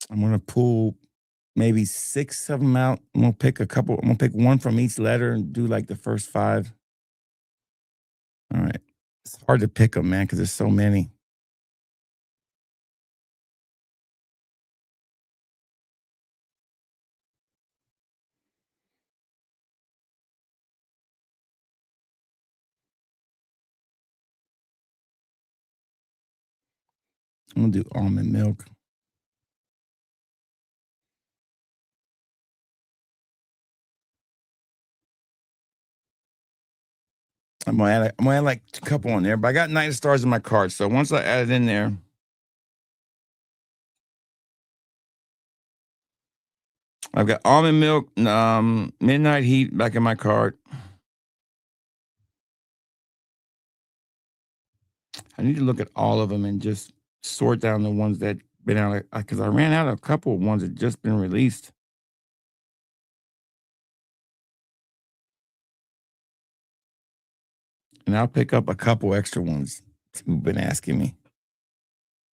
I'm going to pull maybe 6 of them out. I'm going to pick a couple. I'm going to pick one from each letter and do like the first 5. All right. It's hard to pick them, man, because there's so many. I'm going to do almond milk. I'm gonna add like a couple on there, but I got 9 stars in my cart. So once I add it in there, I've got almond milk, Midnight Heat back in my cart. I need to look at all of them and just sort down the ones that been out because I ran out of a couple of ones that just been released. And I'll pick up a couple extra ones who've been asking me.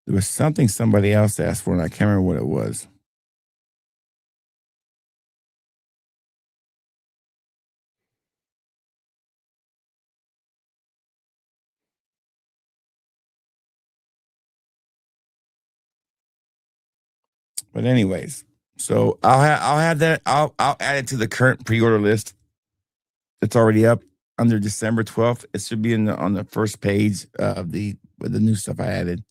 There was something somebody else asked for, and I can't remember what it was. But anyways, so I'll have that. I'll add it to the current pre-order list. It's already up under December 12th. It should be on the first page of the new stuff I added.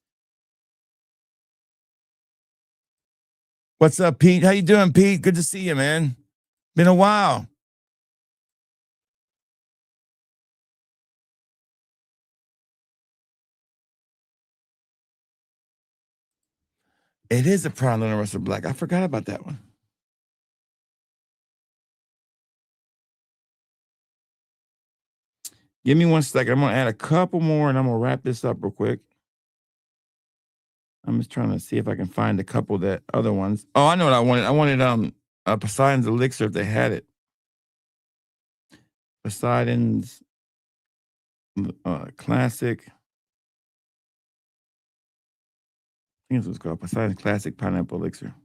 What's up, Pete? How you doing, Pete? Good to see you, man. Been a while. It is a Prime Universal Black. I forgot about that one. Give me 1 second. I'm gonna add a couple more, and I'm gonna wrap this up real quick. I'm just trying to see if I can find a couple that other ones. Oh, I know what I wanted. I wanted Poseidon's Elixir if they had it. Poseidon's Classic. I think it's what's called Poseidon's Classic Pineapple Elixir.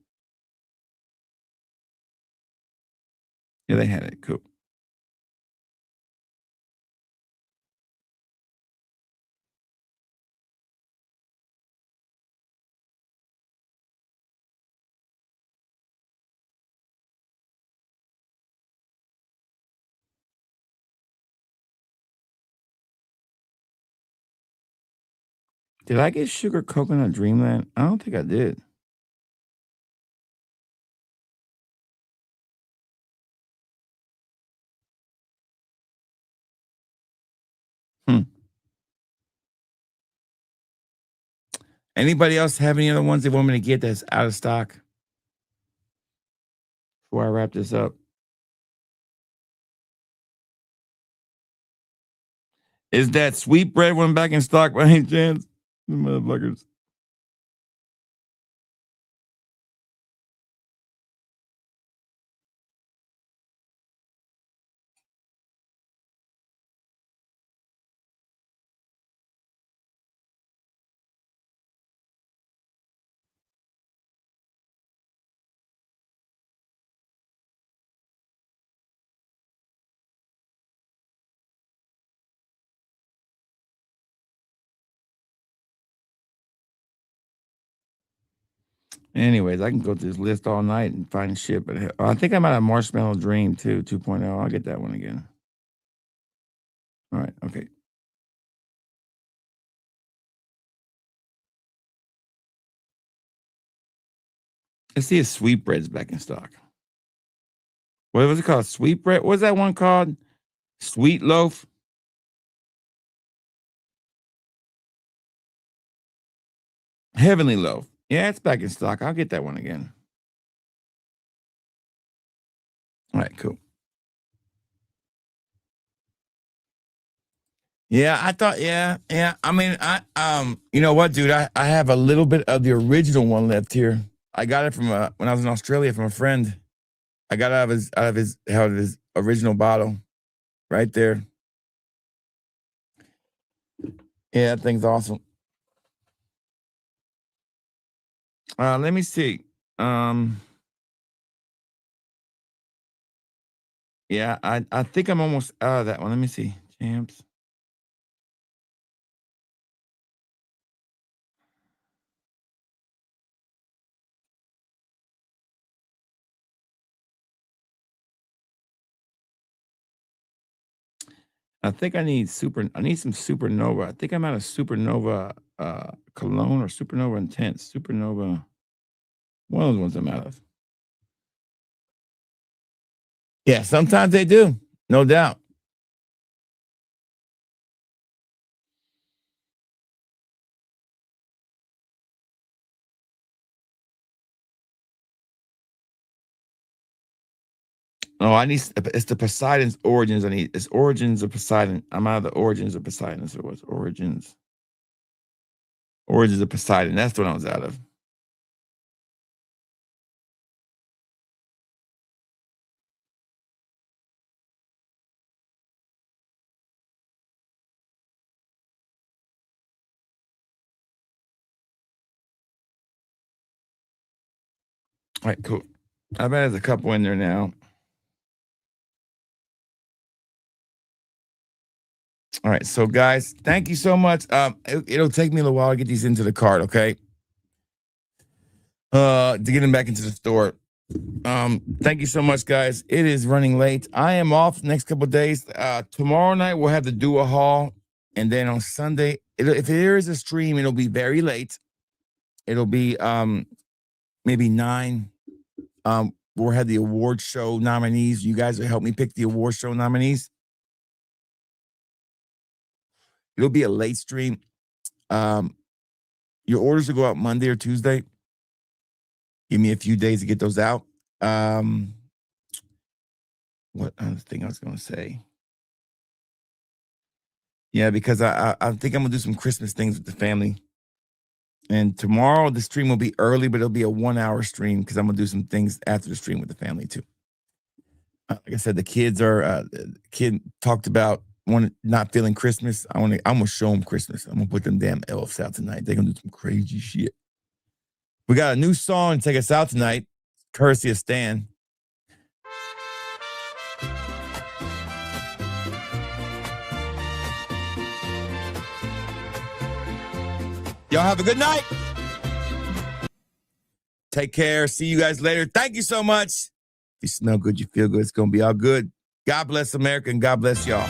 Yeah, they had it. Cool. Did I get Sugar Coconut Dreamland? I don't think I did. Anybody else have any other ones they want me to get that's out of stock before I wrap this up? Is that sweet bread one back in stock by any chance? The motherfuckers. Anyways, I can go through this list all night and find shit, but I think I might have Marshmallow Dream too, 2.0. I'll get that one again. All right, okay. Let's see if Sweet Bread's back in stock. What was it called? Sweet Bread? What was that one called? Sweet Loaf? Heavenly Loaf. Yeah, it's back in stock. I'll get that one again. All right, cool. Yeah, I thought, yeah. I mean, you know what, dude? I have a little bit of the original one left here. I got it from when I was in Australia from a friend. I got it out of his original bottle, right there. Yeah, that thing's awesome. Let me see. Yeah, I think I'm almost out of that one. Let me see. Champs. I think I need some Supernova. I think I'm out of Supernova Cologne or Supernova Intense. Supernova. One of those ones I'm out of. Yeah, sometimes they do. No doubt. Oh, it's the Poseidon's Origins. It's Origins of Poseidon. I'm out of the Origins of Poseidon. So it was Origins of Poseidon. That's what I was out of. All right, cool. I bet there's a couple in there now. All right, so guys, thank you so much. It'll take me a little while to get these into the cart, okay? To get them back into the store. Thank you so much, guys. It is running late. I am off the next couple of days. Tomorrow night we'll have to do a haul, and then on Sunday, if there is a stream, it'll be very late. It'll be maybe 9. We'll have the award show nominees. You guys will help me pick the award show nominees. It'll be a late stream. Your orders will go out Monday or Tuesday. Give me a few days to get those out. What other thing I was going to say? Yeah, because I think I'm going to do some Christmas things with the family. And tomorrow the stream will be early, but it'll be a 1-hour stream because I'm going to do some things after the stream with the family too. Like I said, the kids are, kid talked about not feeling Christmas. I'm gonna show them Christmas. I'm gonna put them damn elves out tonight. They're gonna do some crazy shit. We got a new song to take us out tonight, courtesy of Stan. Y'all have a good night. Take care. See you guys later. Thank you so much. If you smell good, you feel good. It's gonna be all good. God bless America and God bless y'all.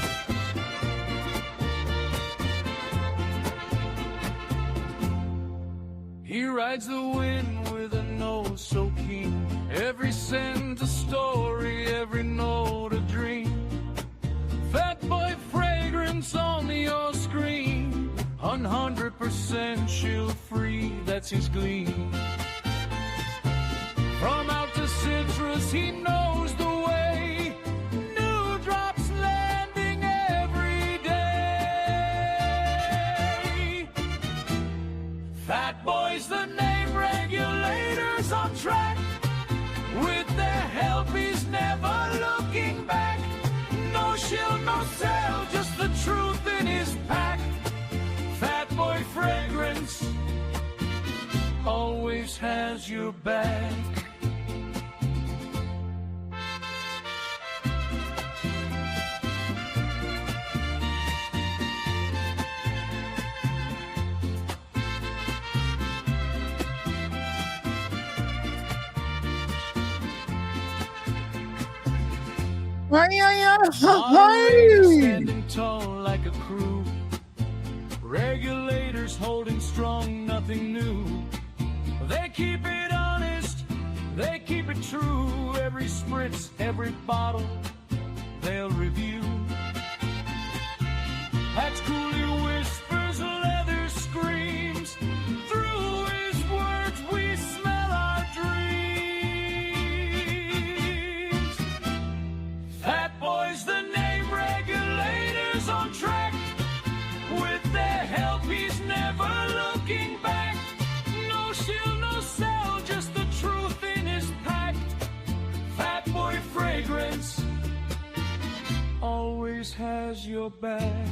He rides the wind with a nose so keen. Every scent a story, every note a dream. Fat boy fragrance on your screen. 100% chill free, that's his gleam. From out to citrus, he knows the way. New drops landing every day. Fat boys, the name, regulators on track. With their help, he's never looking back. No shill, no sell, just the truth in his pack. Fat boy fragrance always has your back. Standing tall like a crew. Regulators holding strong, nothing new. They keep it honest, they keep it true. Every spritz, every bottle, they'll review. Patch Cooley whispers, leather screams. Through his words we smell our dreams. Fat boys, the name, regulators on track. With their help, he's never looking back. No shield, no sell, just the truth in his pack. Fat boy fragrance always has your back.